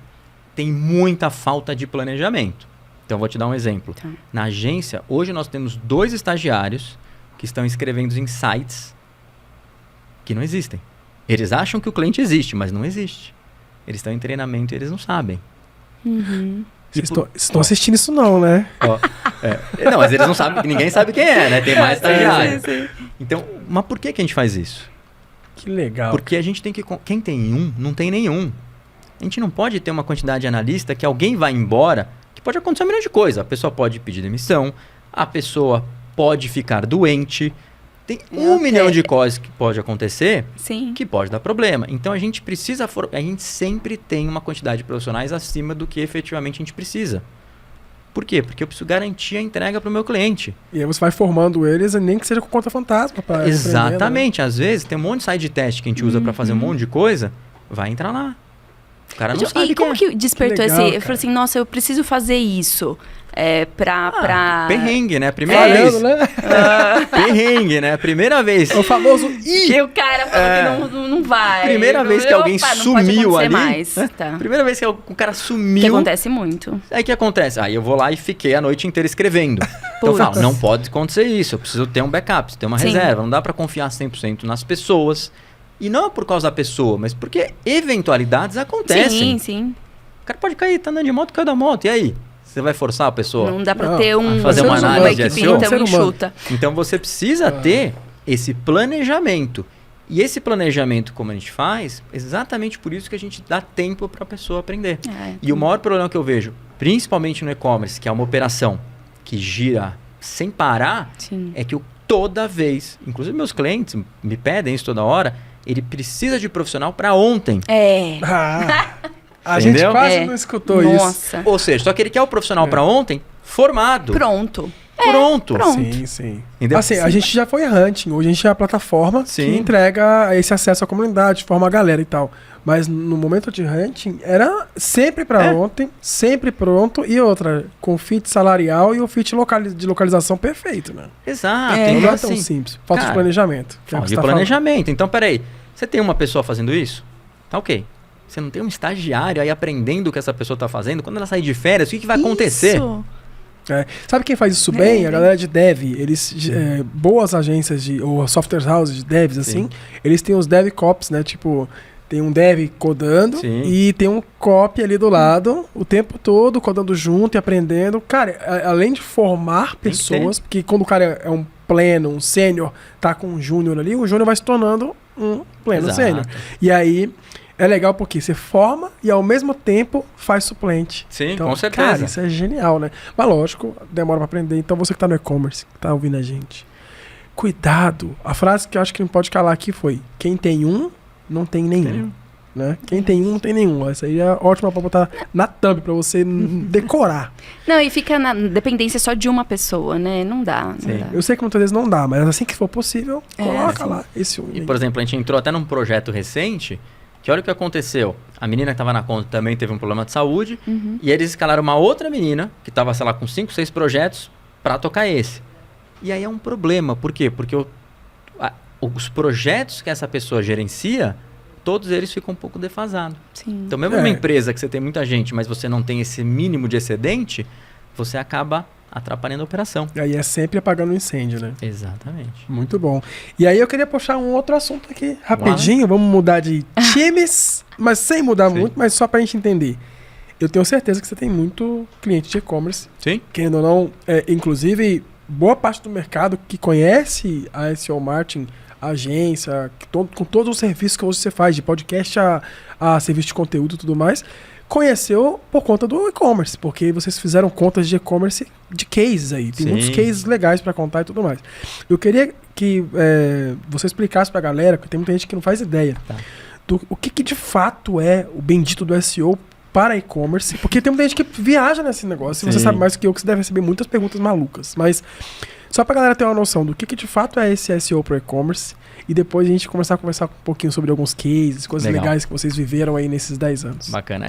Speaker 3: tem muita falta de planejamento. Então eu vou te dar um exemplo. Tá. Na agência, hoje nós temos 2 estagiários que estão escrevendo em sites que não existem. Eles acham que o cliente existe, mas não existe. Eles estão em treinamento e eles não sabem.
Speaker 1: Vocês estão assistindo isso não, né?
Speaker 3: Não, mas eles não sabem, ninguém sabe quem é, né? Tem mais estagiário. Então, mas por que a gente faz isso?
Speaker 1: Que legal.
Speaker 3: Porque a gente tem que... Quem tem um, não tem nenhum. A gente não pode ter uma quantidade de analista que alguém vai embora, que pode acontecer um milhão de coisas. A pessoa pode pedir demissão, a pessoa pode ficar doente... Tem 1 milhão de coisas que pode acontecer, que pode dar problema. Então, a gente precisa... A gente sempre tem uma quantidade de profissionais acima do que efetivamente a gente precisa. Por quê? Porque eu preciso garantir a entrega para o meu cliente.
Speaker 1: E aí você vai formando eles, nem que seja com conta fantasma.
Speaker 3: Exatamente. Às vezes, tem um monte de site de teste que a gente usa para fazer um monte de coisa. Vai entrar lá. O cara não sabe
Speaker 2: E como que despertou
Speaker 1: Que legal,
Speaker 2: esse... Eu
Speaker 1: cara.
Speaker 2: falei assim, nossa, eu preciso fazer isso. Pra...
Speaker 3: Perrengue, né? Primeira
Speaker 1: Falhando,
Speaker 3: vez.
Speaker 1: né?
Speaker 3: Perrengue, né? Primeira vez.
Speaker 1: O famoso I.
Speaker 2: Que o cara falou que não vai.
Speaker 3: Primeira vez que alguém
Speaker 2: Opa, não
Speaker 3: sumiu
Speaker 2: pode
Speaker 3: ali.
Speaker 2: acontecer mais. Tá.
Speaker 3: Primeira vez que o cara
Speaker 2: Que
Speaker 3: sumiu.
Speaker 2: acontece muito.
Speaker 3: Aí o que acontece? Aí eu vou lá e fiquei a noite inteira escrevendo. Então eu
Speaker 2: Putz.
Speaker 3: falo, não pode acontecer isso. Eu preciso ter um backup, preciso ter uma
Speaker 2: Sim.
Speaker 3: reserva. Não dá pra confiar 100% nas pessoas. E não é por causa da pessoa, mas porque eventualidades acontecem.
Speaker 2: Sim.
Speaker 3: O cara pode cair, tá andando de moto, caiu da moto. E aí? Você vai forçar a pessoa?
Speaker 2: Não dá pra
Speaker 1: Não,
Speaker 2: ter
Speaker 3: fazer
Speaker 1: uma
Speaker 2: uma
Speaker 1: análise
Speaker 2: equipe
Speaker 3: de SEO?
Speaker 2: tão
Speaker 1: Ser humano.
Speaker 2: enxuta.
Speaker 3: Então você precisa ter esse planejamento. E esse planejamento, como a gente faz, exatamente por isso que a gente dá tempo para a pessoa aprender. E o maior problema que eu vejo, principalmente no e-commerce, que é uma operação que gira sem parar,
Speaker 2: Sim.
Speaker 3: é que eu toda vez, inclusive meus clientes me pedem isso toda hora, ele precisa de profissional para ontem.
Speaker 2: É.
Speaker 1: A gente
Speaker 3: Entendeu?
Speaker 1: quase não escutou isso.
Speaker 2: Nossa.
Speaker 3: Ou seja, só que ele quer o profissional para ontem formado.
Speaker 2: Pronto.
Speaker 3: Pronto.
Speaker 2: pronto.
Speaker 1: Sim.
Speaker 3: Entendeu?
Speaker 1: Assim, a gente já foi hunting. Hoje a gente é a plataforma que
Speaker 3: Sim.
Speaker 1: entrega esse acesso à comunidade, forma a galera e tal. Mas no momento de hunting, era sempre pra ontem, sempre pronto. E outra, com fit salarial e o fit de localização perfeito, né?
Speaker 3: Exato.
Speaker 2: É.
Speaker 1: Não
Speaker 3: Então,
Speaker 1: é tão
Speaker 3: assim,
Speaker 1: simples. Falta de
Speaker 3: cara,
Speaker 1: planejamento. Que é o
Speaker 3: falta
Speaker 1: que
Speaker 3: de
Speaker 1: você tá falando.
Speaker 3: planejamento. Então, peraí. Você tem uma pessoa fazendo isso? Tá ok. Você não tem um estagiário aí aprendendo o que essa pessoa tá fazendo? Quando ela sair de férias, o que vai acontecer?
Speaker 2: Isso.
Speaker 1: É. Sabe quem faz isso bem?
Speaker 2: É,
Speaker 1: A galera de dev. Eles, boas agências ou software houses de devs, assim, eles têm os dev cops, né? Tipo, tem um dev codando
Speaker 3: Sim.
Speaker 1: e tem um copy ali do lado o tempo todo, codando junto e aprendendo. Cara, além de formar
Speaker 3: Tem que
Speaker 1: pessoas, porque quando o cara é um pleno, um sênior, tá com um júnior ali, o júnior vai se tornando um pleno
Speaker 3: Exato.
Speaker 1: sênior. E aí é legal porque você forma e ao mesmo tempo faz suplente.
Speaker 3: Sim,
Speaker 1: Então,
Speaker 3: com certeza.
Speaker 1: cara, isso é genial, né? Mas lógico, demora pra aprender. Então você que tá no e-commerce, que tá ouvindo a gente, cuidado. A frase que eu acho que não pode calar aqui foi: quem tem um, não tem nenhum. Né? Quem tem um, não tem nenhum. Essa aí é ótima pra botar na thumb, pra você decorar.
Speaker 2: Não, e fica na dependência só de uma pessoa, né? Não dá, não
Speaker 3: Sim.
Speaker 2: dá.
Speaker 1: Eu sei que muitas vezes não dá, mas assim que for possível,
Speaker 2: É,
Speaker 1: coloca
Speaker 2: sim.
Speaker 1: lá esse um.
Speaker 3: E,
Speaker 1: aí.
Speaker 3: por exemplo, a gente entrou até num projeto recente, que olha o que aconteceu. A menina que estava na conta também teve um problema de saúde, e eles escalaram uma outra menina, que estava, sei lá, com 5, 6 projetos, para tocar esse. E aí é um problema. Por quê? Porque os projetos que essa pessoa gerencia, todos eles ficam um pouco defasados.
Speaker 2: Sim.
Speaker 3: Então, mesmo numa empresa que você tem muita gente, mas você não tem esse mínimo de excedente, você acaba atrapalhando a operação.
Speaker 1: E aí é sempre apagando o incêndio, né?
Speaker 3: Exatamente.
Speaker 1: Muito bom. E aí eu queria puxar um outro assunto aqui, rapidinho. Vamos mudar de times, mas sem mudar
Speaker 3: Sim.
Speaker 1: muito, mas só pra gente entender. Eu tenho certeza que você tem muito cliente de e-commerce,
Speaker 3: Sim?
Speaker 1: querendo ou não, inclusive boa parte do mercado que conhece a SEO Marketing, a agência, com todos os serviços que hoje você faz, de podcast a serviço de conteúdo e tudo mais, conheceu por conta do e-commerce, porque vocês fizeram contas de e-commerce de cases aí. Tem
Speaker 3: Sim.
Speaker 1: muitos cases legais para contar e tudo mais. Eu queria que você explicasse pra galera, porque tem muita gente que não faz ideia,
Speaker 3: Tá.
Speaker 1: do o que de fato é o bendito do SEO para e-commerce, porque tem muita gente que viaja nesse negócio, e você
Speaker 3: Sim.
Speaker 1: sabe mais que eu, que você deve receber muitas perguntas malucas, mas só pra galera ter uma noção do que de fato é esse SEO para e-commerce, e depois a gente começar a conversar um pouquinho sobre alguns cases, coisas
Speaker 3: Legal.
Speaker 1: legais que vocês viveram aí nesses 10 anos.
Speaker 3: Bacana.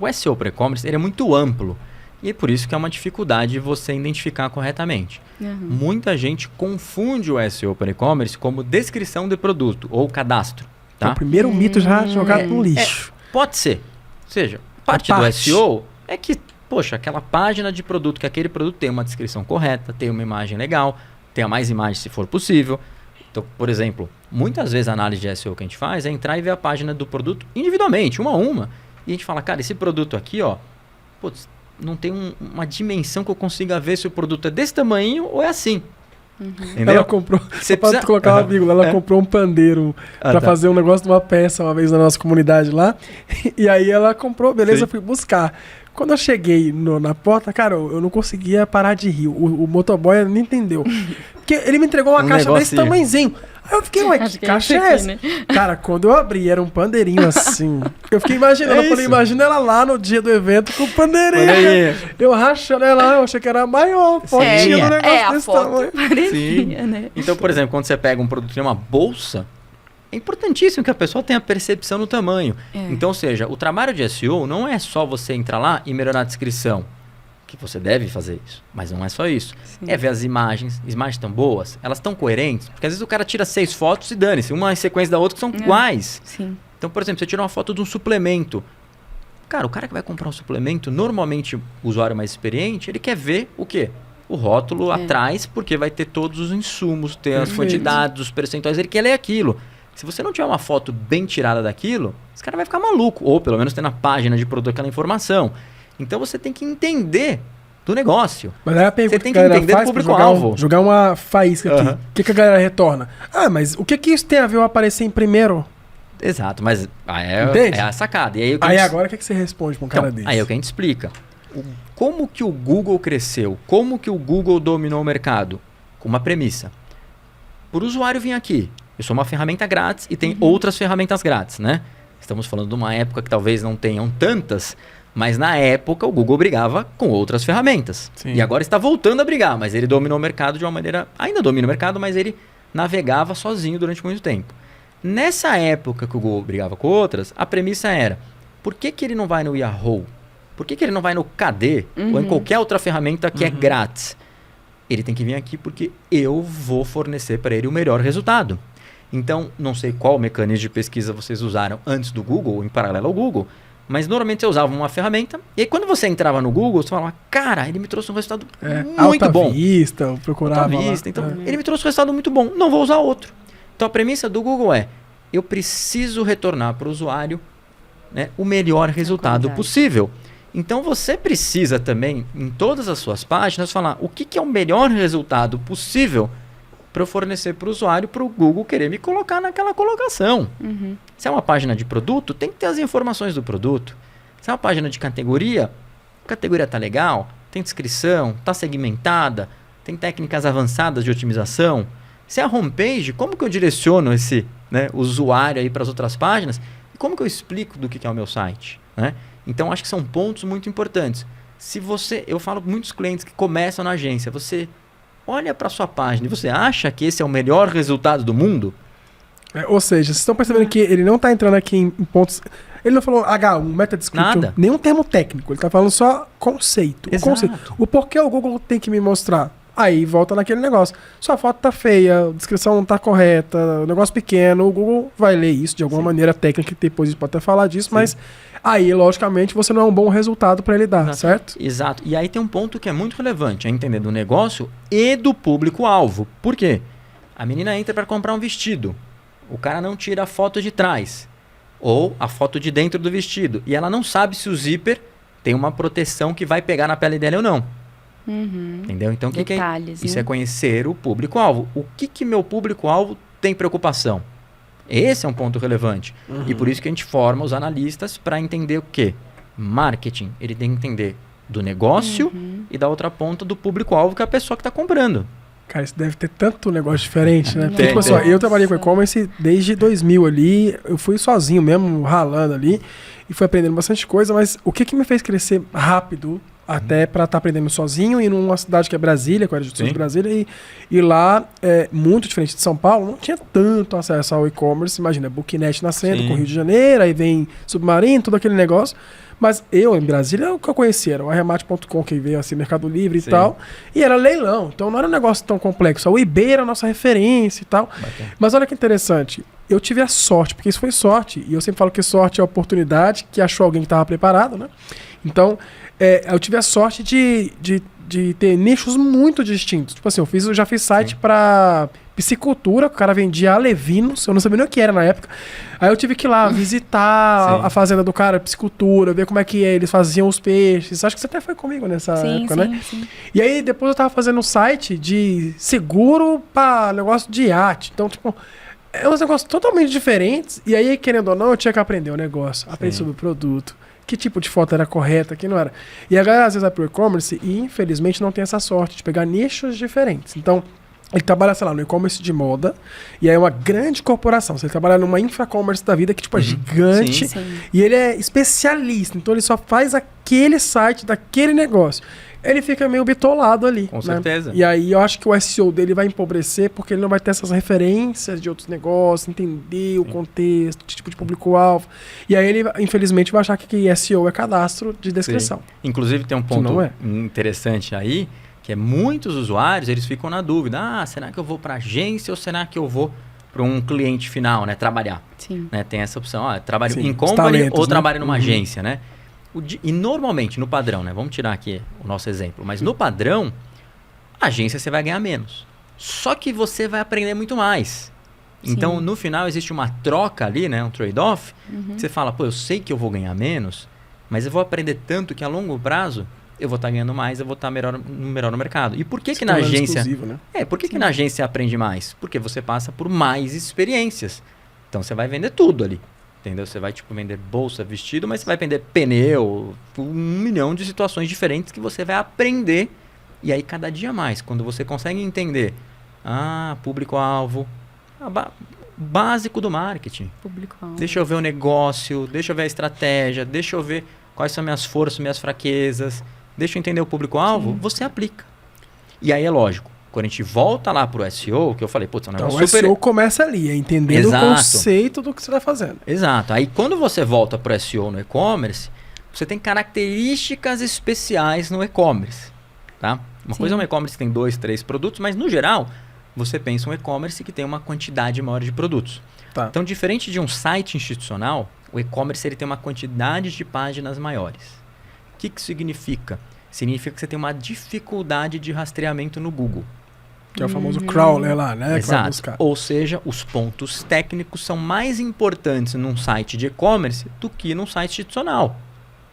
Speaker 3: O SEO para e-commerce ele é muito amplo. E é por isso que é uma dificuldade você identificar corretamente. Muita gente confunde o SEO para e-commerce como descrição de produto ou cadastro.
Speaker 1: É o
Speaker 3: Tá?
Speaker 1: primeiro mito já jogado no lixo.
Speaker 3: Pode ser. Ou seja, parte do SEO é que, poxa, aquela página de produto, que aquele produto tem uma descrição correta, tem uma imagem legal, tenha mais imagens se for possível. Então, por exemplo, muitas vezes a análise de SEO que a gente faz é entrar e ver a página do produto individualmente, uma a uma. E a gente fala, cara, esse produto aqui, ó, putz, não tem uma dimensão que eu consiga ver se o produto é desse tamanho ou é assim. Entendeu?
Speaker 1: Ela comprou,
Speaker 3: Você
Speaker 1: só pra
Speaker 3: precisa-
Speaker 1: colocar uma vírgula, ela comprou um pandeiro pra
Speaker 3: tá.
Speaker 1: fazer um negócio de uma peça uma vez na nossa comunidade lá. E aí ela comprou, beleza,
Speaker 3: Sim.
Speaker 1: eu fui buscar. Quando eu cheguei na porta, cara, eu não conseguia parar de rir. O motoboy não entendeu. Porque ele me entregou uma caixa desse
Speaker 3: negocinho.
Speaker 1: tamanhozinho. Aí eu fiquei, ué, que
Speaker 2: Acho que
Speaker 1: caixa
Speaker 2: esse
Speaker 1: é
Speaker 2: aqui,
Speaker 1: essa?
Speaker 2: né?
Speaker 1: Cara, quando eu abri, era um pandeirinho assim. Eu fiquei imaginando,
Speaker 3: É
Speaker 1: eu falei,
Speaker 3: isso.
Speaker 1: imagina ela lá no dia do evento com o pandeirinho.
Speaker 3: Pandeirinho.
Speaker 1: Eu rachando ela, eu achei que era maior, fotinha do negócio
Speaker 2: a
Speaker 1: desse
Speaker 2: foto
Speaker 1: tamanho.
Speaker 2: parecia, né?
Speaker 3: Então, por exemplo, quando você pega um produto que é uma bolsa, É importantíssimo que a pessoa tenha percepção no tamanho. Então, ou seja, o trabalho de SEO não é só você entrar lá e melhorar a descrição, que você deve fazer isso, mas não é só isso.
Speaker 2: Sim.
Speaker 3: É ver as imagens estão boas, elas estão coerentes, porque às vezes o cara tira 6 fotos e dane-se, uma em sequência da outra que são iguais.
Speaker 2: Sim.
Speaker 3: Então, por exemplo, você tira uma foto de um suplemento. Cara, o cara que vai comprar um suplemento, normalmente o usuário mais experiente, ele quer ver o quê? O rótulo atrás, porque vai ter todos os insumos, ter as quantidades, os percentuais, ele quer ler aquilo. Se você não tiver uma foto bem tirada daquilo, esse cara vai ficar maluco. Ou pelo menos ter na página de produto aquela informação. Então você tem que entender do negócio.
Speaker 1: Mas aí a pergunta
Speaker 3: você tem que entender do público-alvo.
Speaker 1: Jogar uma faísca aqui. O que a galera retorna? Ah, mas o que isso tem a ver eu aparecer em primeiro?
Speaker 3: Exato, mas é a sacada. E aí
Speaker 1: agora o que você responde pra um cara desse?
Speaker 3: Aí é o que a gente explica. Como que o Google cresceu? Como que o Google dominou o mercado? Com uma premissa. Por usuário vir aqui, eu sou uma ferramenta grátis e tem outras ferramentas grátis, né? Estamos falando de uma época que talvez não tenham tantas, mas na época o Google brigava com outras ferramentas.
Speaker 1: Sim.
Speaker 3: E agora está voltando a brigar, mas ele dominou o mercado de uma maneira... Ainda domina o mercado, mas ele navegava sozinho durante muito tempo. Nessa época que o Google brigava com outras, a premissa era, por que ele não vai no Yahoo? Por que ele não vai no KD ou em qualquer outra ferramenta que é grátis? Ele tem que vir aqui porque eu vou fornecer para ele o melhor resultado. Então, não sei qual mecanismo de pesquisa vocês usaram antes do Google ou em paralelo ao Google, mas normalmente você usava uma ferramenta e aí quando você entrava no Google, você falava, cara, ele me trouxe um resultado muito bom.
Speaker 1: Vista, eu procurava
Speaker 3: Alta Vista, então ele me trouxe um resultado muito bom, não vou usar outro. Então a premissa do Google é, eu preciso retornar para o usuário, né, o melhor resultado possível. Então você precisa também, em todas as suas páginas, falar o que é o melhor resultado possível para eu fornecer para o usuário, para o Google querer me colocar naquela colocação. Se é uma página de produto, tem que ter as informações do produto. Se é uma página de categoria, a categoria está legal, tem descrição, está segmentada, tem técnicas avançadas de otimização. Se é a homepage, como que eu direciono esse usuário aí para as outras páginas? E como que eu explico do que é o meu site? Né? Então, acho que são pontos muito importantes. Eu falo para muitos clientes que começam na agência, você olha para a sua página e você acha que esse é o melhor resultado do mundo?
Speaker 1: Ou seja, vocês estão percebendo que ele não está entrando aqui em pontos... Ele não falou H1, meta description, nenhum termo técnico. Ele está falando só conceito.
Speaker 3: Exato.
Speaker 1: O conceito. O porquê o Google tem que me mostrar. Aí volta naquele negócio. Sua foto tá feia, a descrição não tá correta, o negócio pequeno, o Google vai ler isso de alguma maneira técnica, que depois a gente pode até falar disso, mas aí, logicamente, você não é um bom resultado para ele dar, certo?
Speaker 3: Exato. E aí tem um ponto que é muito relevante, é entender do negócio e do público-alvo. Por quê? A menina entra para comprar um vestido, o cara não tira a foto de trás, ou a foto de dentro do vestido, e ela não sabe se o zíper tem uma proteção que vai pegar na pele dela ou não. Entendeu? Então,
Speaker 2: Detalhes,
Speaker 3: isso é conhecer o público-alvo. O que meu público-alvo tem preocupação? Esse é um ponto relevante. E por isso que a gente forma os analistas para entender o quê? Marketing. Ele tem que entender do negócio e da outra ponta do público-alvo, que é a pessoa que está comprando.
Speaker 1: Cara, isso deve ter tanto negócio diferente, né? Porque,
Speaker 3: Tem,
Speaker 1: tipo assim, ó, eu trabalhei com e-commerce desde 2000 ali, eu fui sozinho mesmo, ralando ali, e fui aprendendo bastante coisa, mas o que me fez crescer rápido, até para estar aprendendo sozinho, e numa cidade que é Brasília, que era de Brasília, e lá, muito diferente de São Paulo, não tinha tanto acesso ao e-commerce, imagina, Booknet nascendo, com Rio de Janeiro, aí vem Submarino, todo aquele negócio. Mas eu, em Brasília, o que eu conhecia era o Arremate.com, que veio assim, Mercado Livre e tal. E era leilão. Então não era um negócio tão complexo. O eBay era a nossa referência e tal.
Speaker 3: Bacana.
Speaker 1: Mas olha que interessante. Eu tive a sorte, porque isso foi sorte. E eu sempre falo que sorte é oportunidade, que achou alguém que estava preparado, né? Então, eu tive a sorte de ter nichos muito distintos. Tipo assim, eu já fiz site para piscicultura, que o cara vendia alevinos, eu não sabia nem o que era na época. Aí eu tive que ir lá visitar a fazenda do cara, piscicultura, ver como é que eles faziam os peixes. Acho que você até foi comigo nessa época, né? Sim. E aí depois eu tava fazendo um site de seguro para negócio de iate. Então, tipo, é uns negócios totalmente diferentes. E aí, querendo ou não, eu tinha que aprender o negócio, aprender sobre o produto. Que tipo de foto era correta, que não era. E a galera às vezes vai pro e-commerce e infelizmente não tem essa sorte de pegar nichos diferentes. Então, ele trabalha, sei lá, no e-commerce de moda, e aí é uma grande corporação. Ele trabalha numa infra-commerce da vida que, tipo, é gigante, e ele é especialista. Então, ele só faz aquele site daquele negócio. ele fica meio bitolado ali.
Speaker 3: Com
Speaker 1: né?
Speaker 3: certeza.
Speaker 1: E aí eu acho que o SEO dele vai empobrecer porque ele não vai ter essas referências de outros negócios, entender o contexto, que tipo de público-alvo. E aí ele, infelizmente, vai achar que SEO é cadastro de descrição.
Speaker 3: Sim. Inclusive tem um
Speaker 1: Que
Speaker 3: ponto
Speaker 1: não é.
Speaker 3: interessante aí, que é muitos usuários, eles ficam na dúvida. Será que eu vou para agência ou será que eu vou para um cliente final, né? Trabalhar.
Speaker 2: Sim.
Speaker 3: Né? Tem essa opção. Trabalho
Speaker 1: Sim,
Speaker 3: em
Speaker 1: os
Speaker 3: company
Speaker 1: talentos,
Speaker 3: ou
Speaker 1: né?
Speaker 3: trabalho numa
Speaker 1: Uhum.
Speaker 3: agência, né? E normalmente, no padrão, né? Vamos tirar aqui o nosso exemplo. Mas no padrão, a agência você vai ganhar menos. Só que você vai aprender muito mais. Então,
Speaker 2: Sim.
Speaker 3: no final, existe uma troca ali, né? Um trade-off. Que você fala, pô, eu sei que eu vou ganhar menos, mas eu vou aprender tanto que a longo prazo eu vou estar ganhando mais, eu vou estar melhor no mercado. E por que
Speaker 1: Se
Speaker 3: que na
Speaker 1: tornando
Speaker 3: agência...
Speaker 1: exclusivo, né?
Speaker 3: Por que na agência aprende mais? Porque você passa por mais experiências. Então, você vai vender tudo ali. Entendeu? Você vai, tipo, vender bolsa, vestido, mas você vai vender pneu, 1 milhão de situações diferentes que você vai aprender. E aí, cada dia mais, quando você consegue entender, público-alvo, básico do marketing.
Speaker 2: Público-alvo.
Speaker 3: Deixa eu ver o negócio, deixa eu ver a estratégia, deixa eu ver quais são minhas forças, minhas fraquezas, deixa eu entender o público-alvo, você aplica. E aí é lógico, quando a gente volta lá pro SEO, que eu falei, putz, é um
Speaker 1: Então
Speaker 3: negócio
Speaker 1: o
Speaker 3: super...
Speaker 1: SEO começa ali, é entendendo
Speaker 3: Exato.
Speaker 1: o conceito do que você está fazendo.
Speaker 3: Exato. Aí quando você volta pro SEO no e-commerce, você tem características especiais no e-commerce, tá? Uma
Speaker 2: Sim.
Speaker 3: coisa é um e-commerce que tem 2, 3 produtos, mas no geral, você pensa um e-commerce que tem uma quantidade maior de produtos.
Speaker 1: Tá.
Speaker 3: Então, diferente de um site institucional, o e-commerce ele tem uma quantidade de páginas maiores. O que significa? Significa que você tem uma dificuldade de rastreamento no Google.
Speaker 1: Que é o famoso crawler lá, né? Que vai
Speaker 3: Exato.
Speaker 1: buscar.
Speaker 3: Ou seja, os pontos técnicos são mais importantes num site de e-commerce do que num site institucional.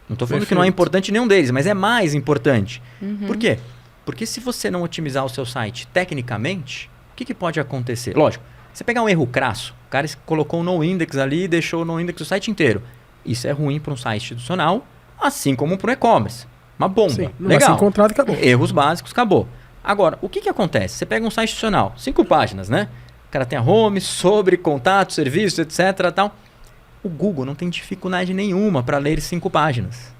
Speaker 3: Não estou falando que não é
Speaker 1: Perfeito.
Speaker 3: importante nenhum deles, mas é mais importante. Por quê? Porque se você não otimizar o seu site tecnicamente, o que pode acontecer? Lógico, você pegar um erro crasso, o cara colocou um no-index ali e deixou o no-index o site inteiro. Isso é ruim para um site institucional, assim como para um e-commerce. Uma bomba.
Speaker 1: Sim, não vai ser
Speaker 3: Legal.
Speaker 1: encontrado e acabou.
Speaker 3: Erros básicos, acabou. Agora, o que acontece? Você pega um site institucional, 5 páginas, né? O cara tem a home, sobre, contato, serviço, etc. Tal. O Google não tem dificuldade nenhuma para ler 5 páginas.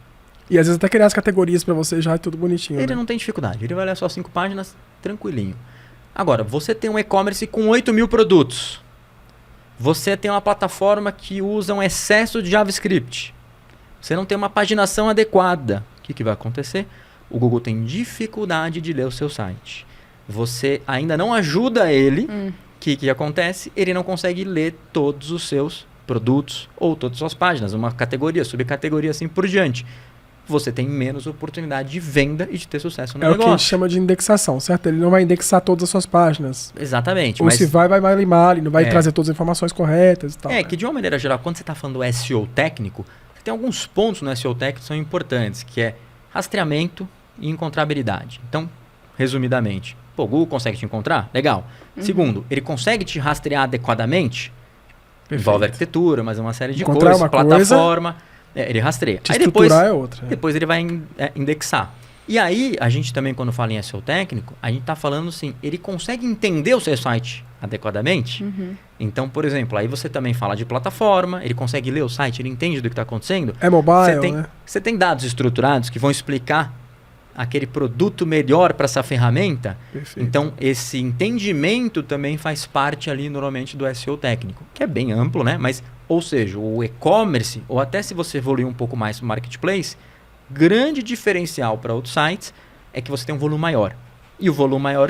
Speaker 1: E às vezes até criar as categorias pra você já é tudo bonitinho.
Speaker 3: Ele
Speaker 1: né?
Speaker 3: não tem dificuldade. Ele vai ler só 5 páginas, tranquilinho. Agora, você tem um e-commerce com 8 mil produtos. Você tem uma plataforma que usa um excesso de JavaScript. Você não tem uma paginação adequada. O que vai acontecer? O Google tem dificuldade de ler o seu site. Você ainda não ajuda ele. O que acontece? Ele não consegue ler todos os seus produtos ou todas as suas páginas. Uma categoria, subcategoria, assim por diante. Você tem menos oportunidade de venda e de ter sucesso no
Speaker 1: É o que a
Speaker 3: negócio.
Speaker 1: gente chama de indexação, certo? Ele não vai indexar todas as suas páginas.
Speaker 3: Exatamente.
Speaker 1: Ou
Speaker 3: mas
Speaker 1: se vai limar, ele não vai
Speaker 3: É.
Speaker 1: trazer todas as informações corretas e tal.
Speaker 3: É
Speaker 1: né?
Speaker 3: que de uma maneira geral, quando você está falando do SEO técnico, tem alguns pontos no SEO técnico que são importantes, que é rastreamento e encontrabilidade. Então, resumidamente, o Google consegue te encontrar? Legal. Segundo, ele consegue te rastrear adequadamente?
Speaker 1: Perfeito.
Speaker 3: Envolve arquitetura, mas uma série de
Speaker 1: Encontrar
Speaker 3: coisas,
Speaker 1: uma
Speaker 3: plataforma. Ele rastreia.
Speaker 1: Te
Speaker 3: Aí depois,
Speaker 1: estruturar é outra.
Speaker 3: depois ele vai indexar. E aí, a gente também, quando fala em SEO técnico, a gente está falando assim, ele consegue entender o seu site adequadamente? Então, por exemplo, aí você também fala de plataforma, ele consegue ler o site, ele entende do que está acontecendo.
Speaker 1: É mobile, né?
Speaker 3: Você tem dados estruturados que vão explicar aquele produto melhor para essa ferramenta.
Speaker 1: Perfeito.
Speaker 3: Então, esse entendimento também faz parte ali, normalmente, do SEO técnico, que é bem amplo, né? Mas, ou seja, o e-commerce, ou até se você evoluir um pouco mais no marketplace, grande diferencial para outros sites é que você tem um volume maior. E o volume maior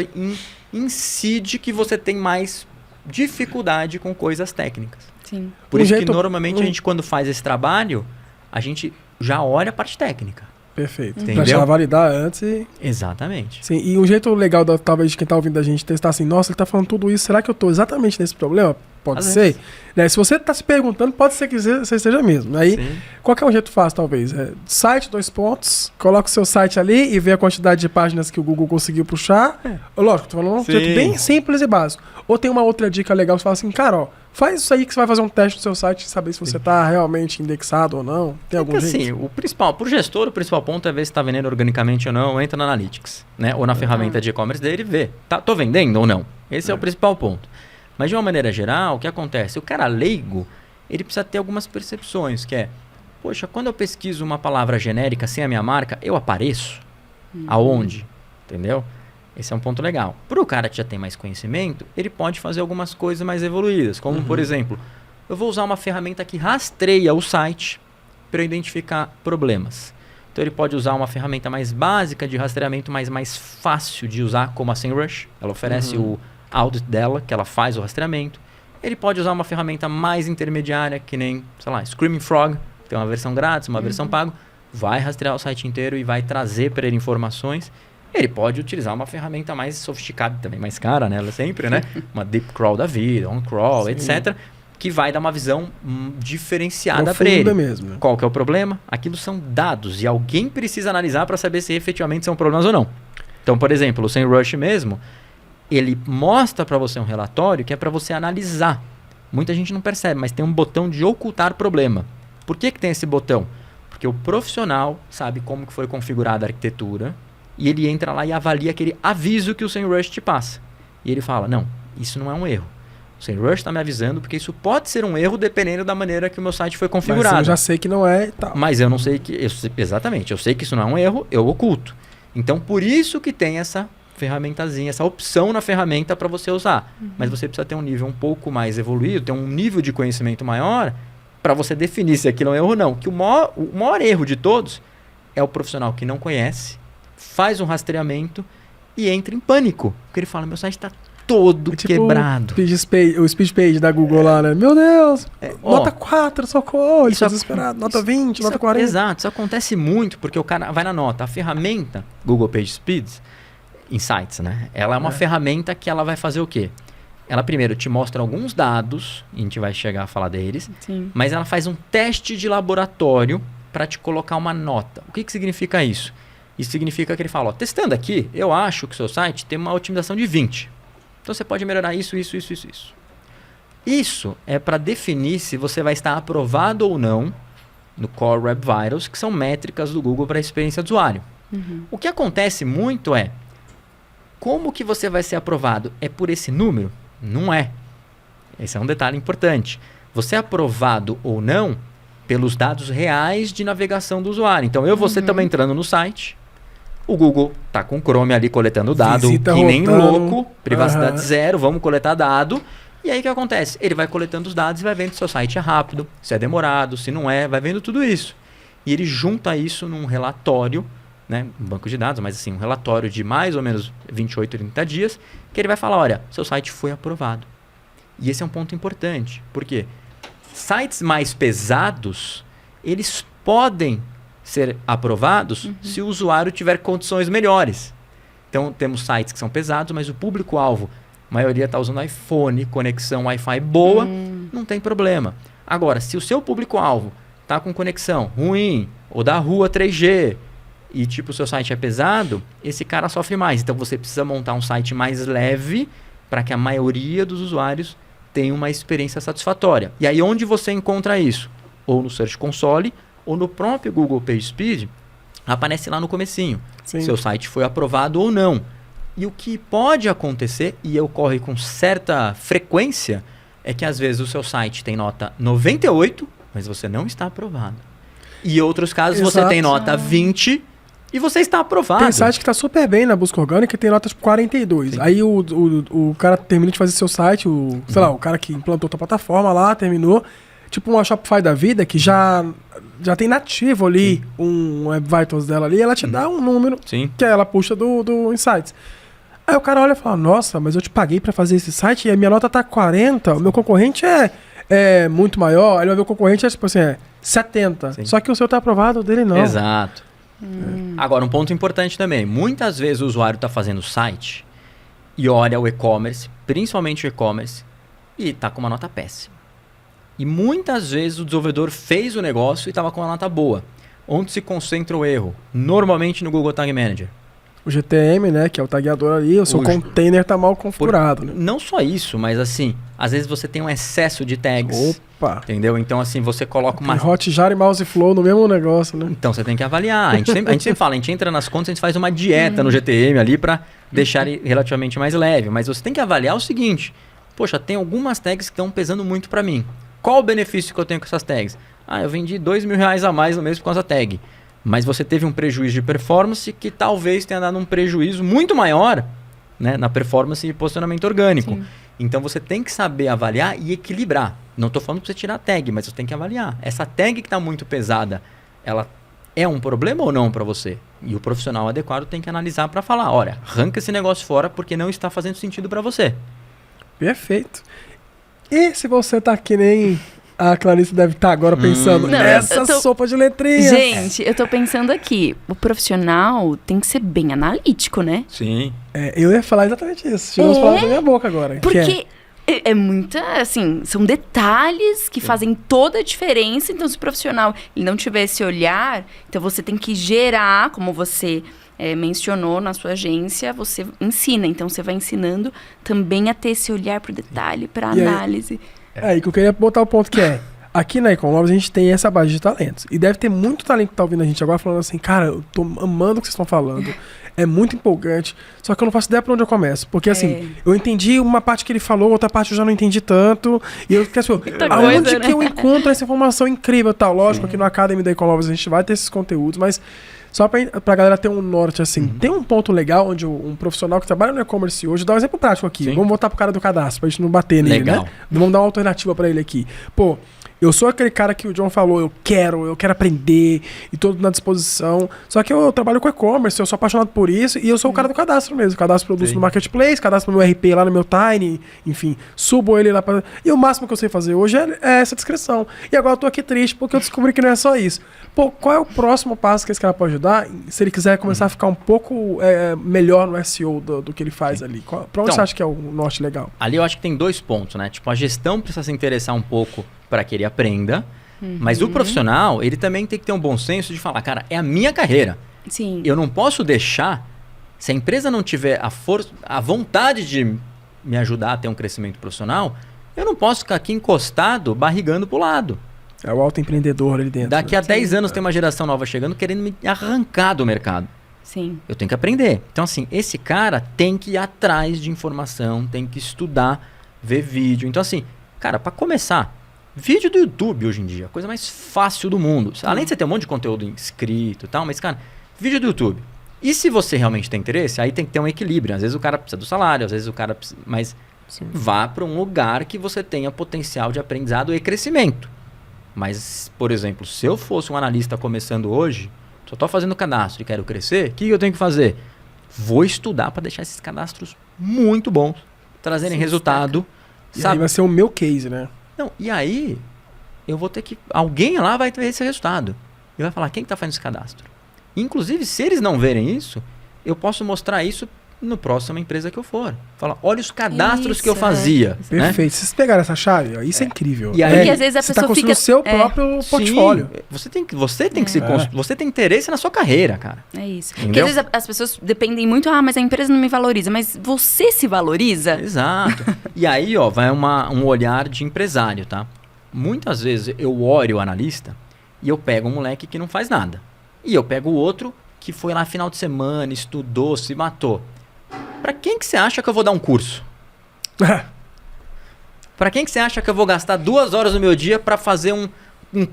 Speaker 3: incide que você tem mais dificuldade com coisas técnicas.
Speaker 2: Sim.
Speaker 3: Por
Speaker 1: Um
Speaker 3: isso
Speaker 1: jeito-
Speaker 3: que normalmente a gente, quando faz esse trabalho, a gente já olha a parte técnica.
Speaker 1: Perfeito.
Speaker 3: Entendeu?
Speaker 1: Pra já validar antes e...
Speaker 3: Exatamente.
Speaker 1: Sim, e um jeito legal, talvez, de quem tá ouvindo a gente testar assim, nossa, ele tá falando tudo isso, será que eu tô exatamente nesse problema? Pode
Speaker 3: Às
Speaker 1: ser.
Speaker 3: vezes.
Speaker 1: Né? Se você tá se perguntando, pode ser que você esteja mesmo. Aí,
Speaker 3: Sim.
Speaker 1: qual que é um jeito fácil, talvez? Site, 2 pontos, coloca o seu site ali e vê a quantidade de páginas que o Google conseguiu puxar. Lógico, tô falando um
Speaker 3: Sim.
Speaker 1: jeito bem simples e básico. Ou tem uma outra dica legal, você fala assim, cara, ó, faz isso aí que você vai fazer um teste no seu site e saber se você tá realmente indexado ou não. Tem algum
Speaker 3: Porque,
Speaker 1: jeito?
Speaker 3: assim, o principal, pro gestor, o principal ponto é ver se está vendendo organicamente ou não, entra na Analytics, né? Ou na ferramenta de e-commerce dele e vê. Tô vendendo ou não? Esse é o principal ponto. Mas de uma maneira geral, o que acontece? O cara leigo, ele precisa ter algumas percepções, que é, poxa, quando eu pesquiso uma palavra genérica sem a minha marca, eu apareço? Aonde? Entendeu? Esse é um ponto legal. Para o cara que já tem mais conhecimento, ele pode fazer algumas coisas mais evoluídas. Como, por exemplo, eu vou usar uma ferramenta que rastreia o site para identificar problemas. Então ele pode usar uma ferramenta mais básica de rastreamento, mas mais fácil de usar, como a SEMrush. Ela oferece o audit dela, que ela faz o rastreamento. Ele pode usar uma ferramenta mais intermediária, que nem, sei lá, Screaming Frog, tem uma versão grátis, uma versão pago, vai rastrear o site inteiro e vai trazer para ele informações. Ele pode utilizar uma ferramenta mais sofisticada, também mais cara, né? Ela sempre, né? Uma Deep Crawl da vida, OnCrawl, etc., que vai dar uma visão diferenciada para ele.
Speaker 1: Mesmo, né?
Speaker 3: Qual que é o problema? Aquilo são dados e alguém precisa analisar para saber se efetivamente são problemas ou não. Então, por exemplo, o SEMrush mesmo, ele mostra para você um relatório que é para você analisar. Muita gente não percebe, mas tem um botão de ocultar problema. Por que tem esse botão? Porque o profissional sabe como que foi configurada a arquitetura e ele entra lá e avalia aquele aviso que o SEMrush te passa. E ele fala, não, isso não é um erro. O SEMrush está me avisando porque isso pode ser um erro dependendo da maneira que o meu site foi configurado.
Speaker 1: Mas eu já sei que não é e tal.
Speaker 3: Mas eu não sei que... exatamente, eu sei que isso não é um erro, eu oculto. Então, por isso que tem essa ferramentazinha, essa opção na ferramenta para você usar. Mas você precisa ter um nível um pouco mais evoluído, ter um nível de conhecimento maior para você definir se aquilo é um erro ou não. Que o maior erro de todos é o profissional que não conhece, faz um rastreamento e entra em pânico. Porque ele fala, meu site está todo quebrado.
Speaker 1: O speed page da Google lá, né? Meu Deus, nota 4, socorro, ele está desesperado. Nota 20, nota 40.
Speaker 3: Exato, isso acontece muito porque o cara vai na nota. A ferramenta Google Page Speed Insights, né? Ela é uma ferramenta que ela vai fazer o quê? Ela primeiro te mostra alguns dados, e a gente vai chegar a falar deles, mas ela faz um teste de laboratório para te colocar uma nota. O que significa isso? Isso significa que ele fala, testando aqui, eu acho que o seu site tem uma otimização de 20. Então você pode melhorar isso. Isso é para definir se você vai estar aprovado ou não no Core Web Vitals, que são métricas do Google para a experiência do usuário. O que acontece muito é, como que você vai ser aprovado? É por esse número? Não é. Esse é um detalhe importante. Você é aprovado ou não pelos dados reais de navegação do usuário. Então, você também entrando no site, o Google tá com o Chrome ali coletando dado,
Speaker 1: Visita
Speaker 3: que nem
Speaker 1: rotando.
Speaker 3: louco, privacidade zero, vamos coletar dado. E aí o que acontece? Ele vai coletando os dados e vai vendo se o seu site é rápido, se é demorado, se não é, vai vendo tudo isso. E ele junta isso num relatório, né, um banco de dados, mas assim, um relatório de mais ou menos 28, 30 dias, que ele vai falar, olha, seu site foi aprovado. E esse é um ponto importante, porque sites mais pesados, eles podem ser aprovados se o usuário tiver condições melhores. Então, temos sites que são pesados, mas o público-alvo, a maioria está usando iPhone, conexão Wi-Fi boa, não tem problema. Agora, se o seu público-alvo está com conexão ruim, ou da rua 3G, e tipo o seu site é pesado, esse cara sofre mais. Então você precisa montar um site mais leve para que a maioria dos usuários tenha uma experiência satisfatória. E aí onde você encontra isso? Ou no Search Console, ou no próprio Google PageSpeed, aparece lá no comecinho. Seu site foi aprovado ou não. E o que pode acontecer, e ocorre com certa frequência, é que às vezes o seu site tem nota 98, mas você não está aprovado. E em outros casos você tem nota 20 e você está aprovado.
Speaker 1: Tem site que está super bem na busca orgânica e tem nota tipo 42. Sim. Aí o cara termina de fazer seu site, sei lá, o cara que implantou a plataforma lá, terminou. Tipo uma Shopify da vida que já tem nativo ali um Web Vitals dela ali, ela te dá um número que ela puxa do Insights. Aí o cara olha e fala, nossa, mas eu te paguei para fazer esse site e a minha nota tá 40, o meu concorrente é muito maior, aí o meu concorrente é tipo assim, 70. Sim. Só que o seu tá aprovado, o dele não.
Speaker 3: Exato. Agora, um ponto importante também. Muitas vezes o usuário está fazendo o site e olha o e-commerce, principalmente o e-commerce, e está com uma nota péssima. E muitas vezes o desenvolvedor fez o negócio e estava com uma nota boa. Onde se concentra o erro? Normalmente no Google Tag Manager.
Speaker 1: O GTM, né, que é o tagueador ali, o seu container tá mal configurado. Né?
Speaker 3: Não só isso, mas assim, às vezes você tem um excesso de tags.
Speaker 1: Opa!
Speaker 3: Entendeu? Então assim, você coloca uma...
Speaker 1: Hotjar e Mouseflow no mesmo negócio, né?
Speaker 3: Então você tem que avaliar. A gente sempre fala, a gente entra nas contas, a gente faz uma dieta no GTM ali para deixar ele relativamente mais leve. Mas você tem que avaliar o seguinte, poxa, tem algumas tags que estão pesando muito para mim. Qual o benefício que eu tenho com essas tags? Eu vendi R$2.000 a mais no mês por causa da tag. mas você teve um prejuízo de performance que talvez tenha dado um prejuízo muito maior, né, na performance e posicionamento orgânico.
Speaker 2: Sim.
Speaker 3: Então você tem que saber avaliar e equilibrar. Não estou falando para você tirar a tag, mas você tem que avaliar. Essa tag que está muito pesada, ela é um problema ou não para você? E o profissional adequado tem que analisar para falar, olha, arranca esse negócio fora porque não está fazendo sentido para você.
Speaker 1: Perfeito. E se você tá que nem a Clarice deve estar agora pensando,
Speaker 2: Não,
Speaker 1: essa
Speaker 2: eu tô-
Speaker 1: sopa de letrinhas.
Speaker 2: Gente, eu tô pensando aqui, o profissional tem que ser bem analítico, né?
Speaker 3: Sim.
Speaker 1: Eu ia falar exatamente isso. Tirou as palavras da minha boca agora. que é-
Speaker 2: Porque é muita, assim, são detalhes que fazem toda a diferença. Então, se o profissional ele não tiver esse olhar, então você tem que gerar, como você mencionou na sua agência, você ensina. Então, você vai ensinando também a ter esse olhar pro detalhe, pra
Speaker 1: E aí-
Speaker 2: análise.
Speaker 1: É aí que eu queria botar o ponto que é. Aqui na Econlabs a gente tem essa base de talentos. E deve ter muito talento que tá ouvindo a gente agora falando assim, cara, eu tô amando o que vocês estão falando. É muito empolgante. Só que eu não faço ideia pra onde eu começo. Porque assim, eu entendi uma parte que ele falou, outra parte eu já não entendi tanto. E eu quero saber, aonde
Speaker 2: coisa,
Speaker 1: que
Speaker 2: né?
Speaker 1: eu encontro essa informação incrível? Tá, lógico, aqui no Academy da Econlabs a gente vai ter esses conteúdos, mas só pra galera ter um norte, assim, tem um ponto legal onde um profissional que trabalha no e-commerce hoje, dá um exemplo prático aqui.
Speaker 3: Sim.
Speaker 1: Vamos voltar pro cara do cadastro, pra gente não bater nele,
Speaker 3: Legal.
Speaker 1: né? Vamos dar uma alternativa pra ele aqui. Pô, eu sou aquele cara que o John falou, eu quero aprender e tô na disposição. Só que eu trabalho com e-commerce, eu sou apaixonado por isso e eu sou o cara do cadastro mesmo. Cadastro produtos
Speaker 3: Sim.
Speaker 1: no Marketplace, cadastro meu RP lá no meu Tiny, enfim, subo ele lá pra... E o máximo que eu sei fazer hoje é essa descrição. E agora eu tô aqui triste porque eu descobri que não é só isso. Pô, qual é o próximo passo que esse cara pode dar se ele quiser começar a ficar um pouco melhor no SEO do que ele faz ali? Pra onde
Speaker 3: Então,
Speaker 1: você acha que é o norte legal?
Speaker 3: Ali eu acho que tem 2 pontos, né? Tipo, a gestão precisa se interessar um pouco para que ele aprenda, mas o profissional, ele também tem que ter um bom senso de falar, cara, é a minha carreira.
Speaker 2: Sim.
Speaker 3: Eu não posso deixar, se a empresa não tiver a força, a vontade de me ajudar a ter um crescimento profissional, eu não posso ficar aqui encostado, barrigando pro lado.
Speaker 1: É o autoempreendedor ali dentro.
Speaker 3: Daqui
Speaker 1: né?
Speaker 3: a 10 anos tem uma geração nova chegando querendo me arrancar do mercado.
Speaker 2: Sim.
Speaker 3: Eu tenho que aprender. Então, assim, esse cara tem que ir atrás de informação, tem que estudar, ver vídeo. Então, assim, cara, para começar, vídeo do YouTube hoje em dia, a coisa mais fácil do mundo. Além de você ter um monte de conteúdo inscrito e tal, mas, cara, vídeo do YouTube. E se você realmente tem interesse, aí tem que ter um equilíbrio. Às vezes o cara precisa do salário, às vezes o cara precisa... Mas vá para um lugar que você tenha potencial de aprendizado e crescimento. Mas, por exemplo, se eu fosse um analista começando hoje, só estou fazendo cadastro e quero crescer, o que eu tenho que fazer? Vou estudar para deixar esses cadastros muito bons, trazerem resultado.
Speaker 1: E aí vai ser o meu case, né?
Speaker 3: Não, e aí eu vou ter que... Alguém lá vai ter esse resultado. E vai falar, quem está fazendo esse cadastro? Inclusive, se eles não verem isso, eu posso mostrar isso no próximo empresa que eu for. Fala, olha os cadastros que eu
Speaker 2: Isso,
Speaker 3: fazia. Né?
Speaker 1: Perfeito. Vocês pegaram essa chave? Ó, isso é incrível.
Speaker 3: E aí-
Speaker 2: Porque às vezes a
Speaker 1: você tá
Speaker 2: pessoa
Speaker 1: construindo
Speaker 2: fica...
Speaker 1: o seu próprio portfólio.
Speaker 3: Sim, você tem que se você tem interesse na sua carreira, cara.
Speaker 2: É isso. Porque
Speaker 3: Entendeu?
Speaker 2: às vezes as pessoas dependem muito, mas a empresa não me valoriza. Mas você se valoriza?
Speaker 3: Exato. E aí, ó, vai um olhar de empresário, tá? Muitas vezes eu olho o analista e eu pego um moleque que não faz nada. E eu pego o outro que foi lá final de semana, estudou, se matou. Pra quem que você acha que eu vou dar um curso? Pra quem que você acha que eu vou gastar 2 horas do meu dia pra fazer um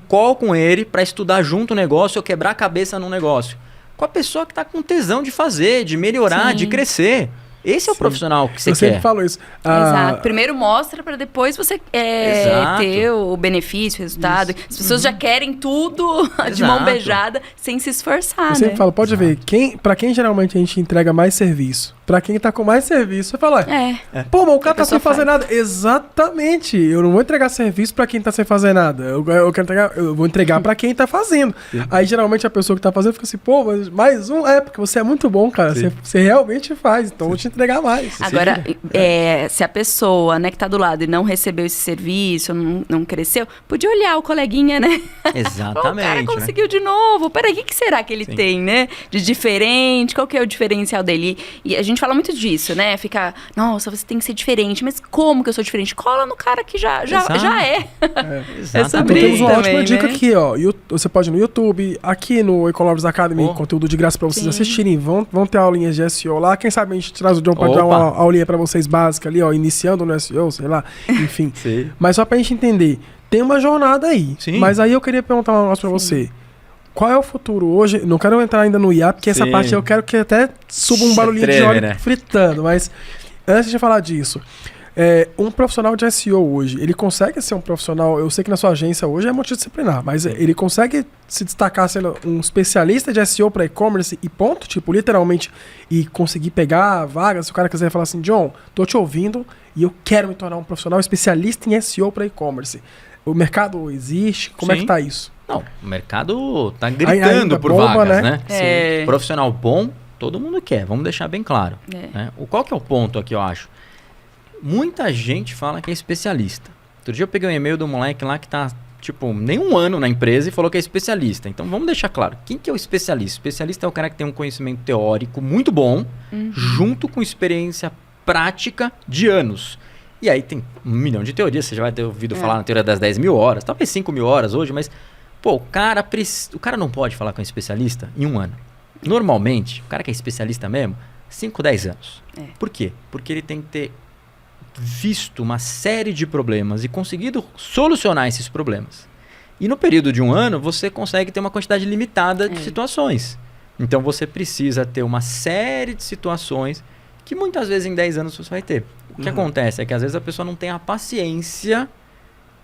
Speaker 3: call com ele, pra estudar junto o negócio, ou quebrar a cabeça num negócio? Com a pessoa que tá com tesão de fazer, de melhorar,
Speaker 2: Sim.
Speaker 3: de crescer. Esse é o profissional que você
Speaker 1: Eu sempre
Speaker 3: quer.
Speaker 1: falo isso.
Speaker 2: Exato. Primeiro mostra pra depois você
Speaker 3: Exato.
Speaker 2: ter o benefício, o resultado. As pessoas já querem tudo de mão
Speaker 3: Exato.
Speaker 2: beijada sem se esforçar,
Speaker 1: Eu sempre
Speaker 2: né?
Speaker 1: falo, pode ver, pra quem geralmente a gente entrega mais serviço, pra quem tá com mais serviço, você fala, pô, mas o cara tá sem fazer nada. Exatamente. Eu não vou entregar serviço pra quem tá sem fazer nada. Eu vou entregar pra quem tá fazendo. Aí geralmente a pessoa que tá fazendo fica assim, pô, mas mais um? Porque você é muito bom, cara. Você realmente faz, então eu vou te entregar mais.
Speaker 2: Agora, se a pessoa, né, que tá do lado e não recebeu esse serviço, não cresceu, podia olhar o coleguinha, né?
Speaker 3: Exatamente.
Speaker 2: O cara
Speaker 3: né?
Speaker 2: conseguiu de novo. Peraí, o que será que ele tem, né? De diferente? Qual que é o diferencial dele? E a gente fala muito disso, né? Fica, nossa, você tem que ser diferente. Mas como que eu sou diferente? Cola no cara que já é.
Speaker 3: Exatamente.
Speaker 2: sobre
Speaker 1: Então temos uma
Speaker 2: também,
Speaker 1: ótima dica
Speaker 2: né?
Speaker 1: aqui, ó. Você pode ir no YouTube, aqui no Econlabs Academy,
Speaker 3: Oh.
Speaker 1: conteúdo de graça pra vocês
Speaker 2: Sim.
Speaker 1: assistirem. Vão ter aulinhas de SEO lá. Quem sabe a gente traz o John pra dar
Speaker 3: Opa.
Speaker 1: uma aulinha pra vocês básica ali, ó, iniciando no SEO, sei lá, enfim.
Speaker 3: Sim.
Speaker 1: Mas só pra gente entender, tem uma jornada aí.
Speaker 3: Sim.
Speaker 1: Mas aí eu queria perguntar um negócio pra você. Qual é o futuro hoje? Não quero entrar ainda no IA, porque essa
Speaker 3: Sim.
Speaker 1: parte eu quero que até suba um barulhinho de
Speaker 3: treme,
Speaker 1: óleo
Speaker 3: né?
Speaker 1: fritando. Mas antes de falar disso, um profissional de SEO hoje, ele consegue ser um profissional... Eu sei que na sua agência hoje é multidisciplinar, mas ele consegue se destacar sendo um especialista de SEO para e-commerce e ponto? Tipo, literalmente, e conseguir pegar vagas, se o cara quiser falar assim, John, tô te ouvindo e eu quero me tornar um profissional especialista em SEO para e-commerce. O mercado existe? Como é
Speaker 3: Sim.
Speaker 1: que tá isso?
Speaker 3: Não, o mercado tá
Speaker 1: Ainda
Speaker 3: gritando por
Speaker 1: bomba,
Speaker 3: vagas,
Speaker 1: né?
Speaker 3: né?
Speaker 2: É.
Speaker 3: Profissional bom, todo mundo quer. Vamos deixar bem claro. Né? Qual que é o ponto aqui, eu acho? Muita gente fala que é especialista. Outro dia eu peguei um e-mail do moleque lá que tá, tipo, nem um ano na empresa e falou que é especialista. Então vamos deixar claro. Quem que é o especialista? O especialista é o cara que tem um conhecimento teórico muito bom, junto com experiência prática de anos. E aí tem 1 milhão de teorias, você já vai ter ouvido falar na teoria das 10 mil horas, talvez 5 mil horas hoje, mas, pô, o cara não pode falar com um especialista em 1 ano. Normalmente, o cara que é especialista mesmo, 5, 10 anos. Por quê? Porque ele tem que ter visto uma série de problemas e conseguido solucionar esses problemas. E no período de 1 ano, você consegue ter uma quantidade limitada de situações. Então, você precisa ter uma série de situações que muitas vezes em 10 anos você vai ter. O que acontece é que às vezes a pessoa não tem a paciência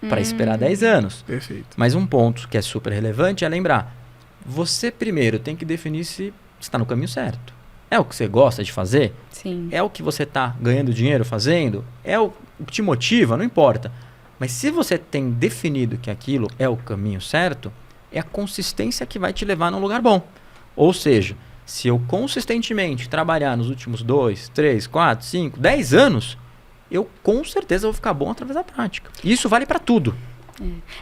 Speaker 3: para esperar 10 anos.
Speaker 1: Perfeito.
Speaker 3: Mas um ponto que é super relevante é lembrar, você primeiro tem que definir se está no caminho certo. É o que você gosta de fazer?
Speaker 2: Sim.
Speaker 3: É o que você está ganhando dinheiro fazendo? É o que te motiva? Não importa. Mas se você tem definido que aquilo é o caminho certo, é a consistência que vai te levar num lugar bom. Ou seja, se eu consistentemente trabalhar nos últimos 2, 3, 4, 5, 10 anos, eu com certeza vou ficar bom através da prática. E isso vale para tudo.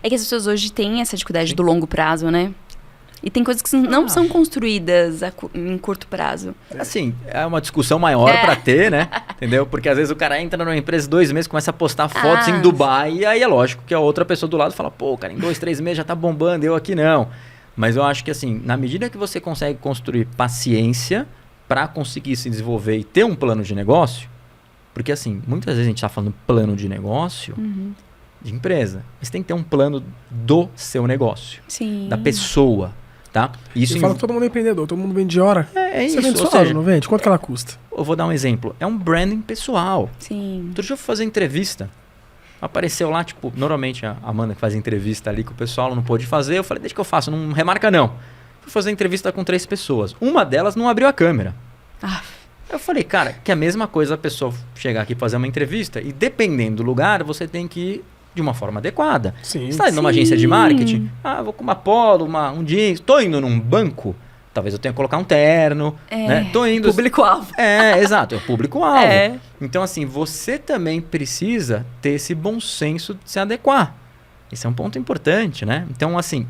Speaker 2: É que as pessoas hoje têm essa dificuldade do longo prazo, né? E tem coisas que não são construídas em curto prazo.
Speaker 3: Assim, é uma discussão maior para ter, né? Entendeu? Porque às vezes o cara entra numa empresa 2 meses, começa a postar fotos em Dubai, e aí é lógico que a outra pessoa do lado fala, pô, cara, em 2, 3 meses já tá bombando, eu aqui não. Mas eu acho que assim, na medida que você consegue construir paciência para conseguir se desenvolver e ter um plano de negócio, porque assim, muitas vezes a gente está falando plano de negócio de empresa, mas tem que ter um plano do seu negócio,
Speaker 2: Sim.
Speaker 3: da pessoa, tá? Isso
Speaker 1: Eu falo que todo mundo é empreendedor, todo mundo vende hora.
Speaker 3: é
Speaker 1: Você
Speaker 3: isso,
Speaker 1: vende
Speaker 3: ou
Speaker 1: sua hora,
Speaker 3: seja,
Speaker 1: não vende? Quanto que ela custa?
Speaker 3: eu vou dar um exemplo, é um branding pessoal.
Speaker 2: Sim.
Speaker 3: Outro dia eu fui fazer entrevista, apareceu lá, tipo, normalmente a Amanda que faz entrevista ali com o pessoal, ela não pôde fazer, eu falei, deixa que eu faço, não remarca não. Fui fazer entrevista com 3 pessoas, uma delas não abriu a câmera. Eu falei, cara, que é a mesma coisa a pessoa chegar aqui e fazer uma entrevista e dependendo do lugar, você tem que ir de uma forma adequada.
Speaker 1: Sim.
Speaker 3: Você está indo numa agência de marketing, vou com uma polo, um jeans, tô indo num banco, talvez eu tenha que colocar um terno, né? Tô indo...
Speaker 2: Público-alvo.
Speaker 3: Exato, é o público-alvo.
Speaker 2: É.
Speaker 3: Então, assim, você também precisa ter esse bom senso de se adequar. Esse é um ponto importante, né? Então, assim,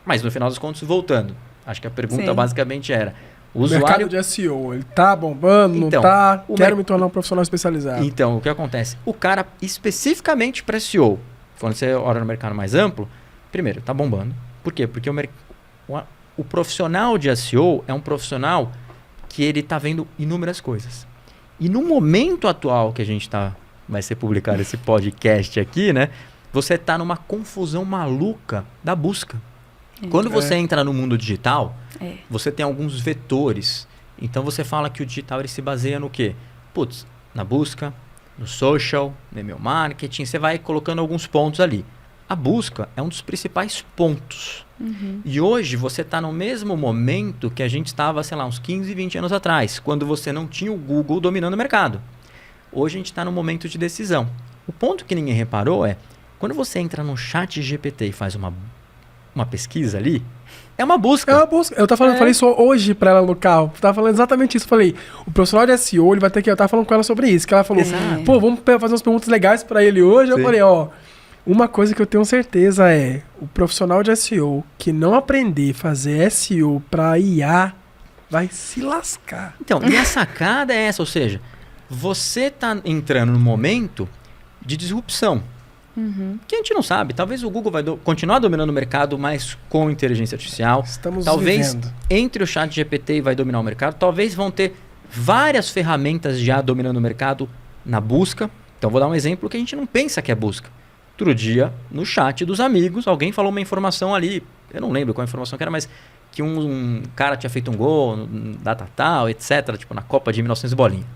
Speaker 3: mas no final dos contos, voltando, acho que a pergunta
Speaker 2: Sim.
Speaker 3: basicamente era, o
Speaker 1: O mercado
Speaker 3: usuário...
Speaker 1: de SEO, ele tá bombando,
Speaker 3: Então,
Speaker 1: não tá?
Speaker 3: o
Speaker 1: Quero
Speaker 3: mer-
Speaker 1: me tornar um profissional especializado.
Speaker 3: Então, o que acontece? O cara especificamente para SEO, quando você olha no mercado mais amplo, primeiro, tá bombando. Por quê? Porque o profissional de SEO é um profissional que ele tá vendo inúmeras coisas. E no momento atual que a gente vai ser publicado esse podcast aqui, né? Você tá numa confusão maluca da busca. Quando você entra no mundo digital, você tem alguns vetores. Então você fala que o digital ele se baseia no quê? Putz, na busca, no social, no e-mail marketing, você vai colocando alguns pontos ali. A busca é um dos principais pontos. E hoje você está no mesmo momento que a gente estava, sei lá, uns 15, 20 anos atrás, quando você não tinha o Google dominando o mercado. Hoje a gente está no momento de decisão. O ponto que ninguém reparou é, quando você entra no chat GPT e faz uma pesquisa ali, é uma busca.
Speaker 1: É uma busca. Eu falei isso hoje pra ela no carro. Eu tava falando exatamente isso. Falei, o profissional de SEO, ele vai ter que... Eu tava falando com ela sobre isso. Que ela falou,
Speaker 3: Exato.
Speaker 1: pô, vamos fazer umas perguntas legais pra ele hoje.
Speaker 3: Sim.
Speaker 1: Eu falei, ó, uma coisa que eu tenho certeza é, o profissional de SEO que não aprender a fazer SEO pra IA, vai se lascar.
Speaker 3: Então, e a sacada é essa, ou seja, você está entrando num momento de disrupção. Que a gente não sabe, talvez o Google vai continuar dominando o mercado, mas com inteligência artificial.
Speaker 1: Estamos
Speaker 3: Talvez
Speaker 1: vivendo.
Speaker 3: entre o chat GPT vai dominar o mercado, talvez vão ter várias ferramentas já dominando o mercado na busca. Então vou dar um exemplo que a gente não pensa que é busca. Outro dia, no chat dos amigos, alguém falou uma informação ali eu não lembro qual a informação que era, mas que um cara tinha feito um gol, data tal, etc., tipo na Copa de 1900 bolinha.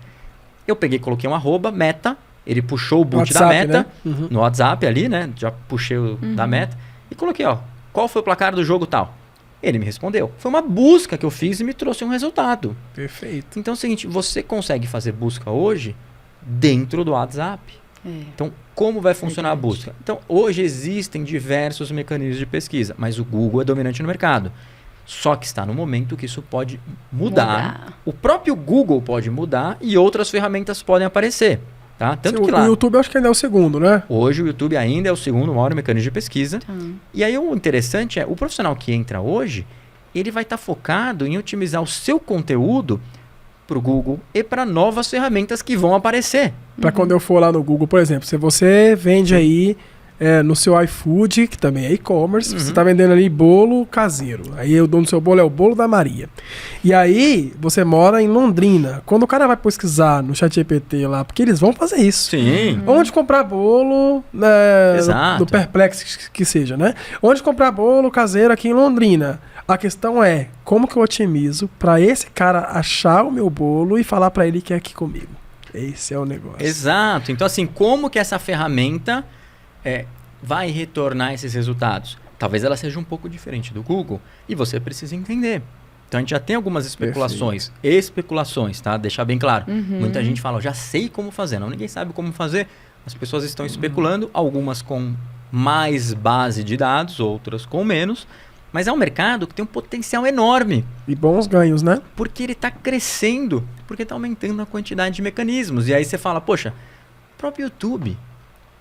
Speaker 3: Eu peguei, coloquei um @ meta, ele puxou o boot da meta,
Speaker 1: né?
Speaker 3: no WhatsApp ali, né? Já puxei o da meta e coloquei, ó, qual foi o placar do jogo tal? Ele me respondeu. Foi uma busca que eu fiz e me trouxe um resultado.
Speaker 1: Perfeito.
Speaker 3: Então é o seguinte, você consegue fazer busca hoje dentro do WhatsApp. Então, como vai funcionar a busca? Então, hoje existem diversos mecanismos de pesquisa, mas o Google é dominante no mercado. Só que está no momento que isso pode mudar. O próprio Google pode mudar e outras ferramentas podem aparecer. Tá? Tanto que lá,
Speaker 1: o YouTube eu acho que ainda é o segundo, né?
Speaker 3: hoje o YouTube ainda é o segundo maior mecanismo de pesquisa. E aí o interessante é, o profissional que entra hoje, ele vai estar focado em otimizar o seu conteúdo para o Google e para novas ferramentas que vão aparecer.
Speaker 1: Para quando eu for lá no Google, por exemplo, se você vende aí no seu iFood, que também é e-commerce, você está vendendo ali bolo caseiro. Aí o dono do seu bolo é o Bolo da Maria. E aí você mora em Londrina. Quando o cara vai pesquisar no ChatGPT lá, porque eles vão fazer isso.
Speaker 3: Sim.
Speaker 1: Onde comprar bolo, do Perplex que seja, né? Onde comprar bolo caseiro aqui em Londrina. A questão é, como que eu otimizo para esse cara achar o meu bolo e falar para ele que é aqui comigo? Esse é o negócio.
Speaker 3: Exato. Então, assim, como que essa ferramenta vai retornar esses resultados? Talvez ela seja um pouco diferente do Google e você precisa entender. Então, a gente já tem algumas especulações, tá? Deixar bem claro. Muita gente fala, já sei como fazer. Não, ninguém sabe como fazer. As pessoas estão especulando, algumas com mais base de dados, outras com menos. Mas é um mercado que tem um potencial enorme.
Speaker 1: E bons ganhos, né?
Speaker 3: Porque ele está crescendo, porque está aumentando a quantidade de mecanismos. E aí você fala, poxa, o próprio YouTube.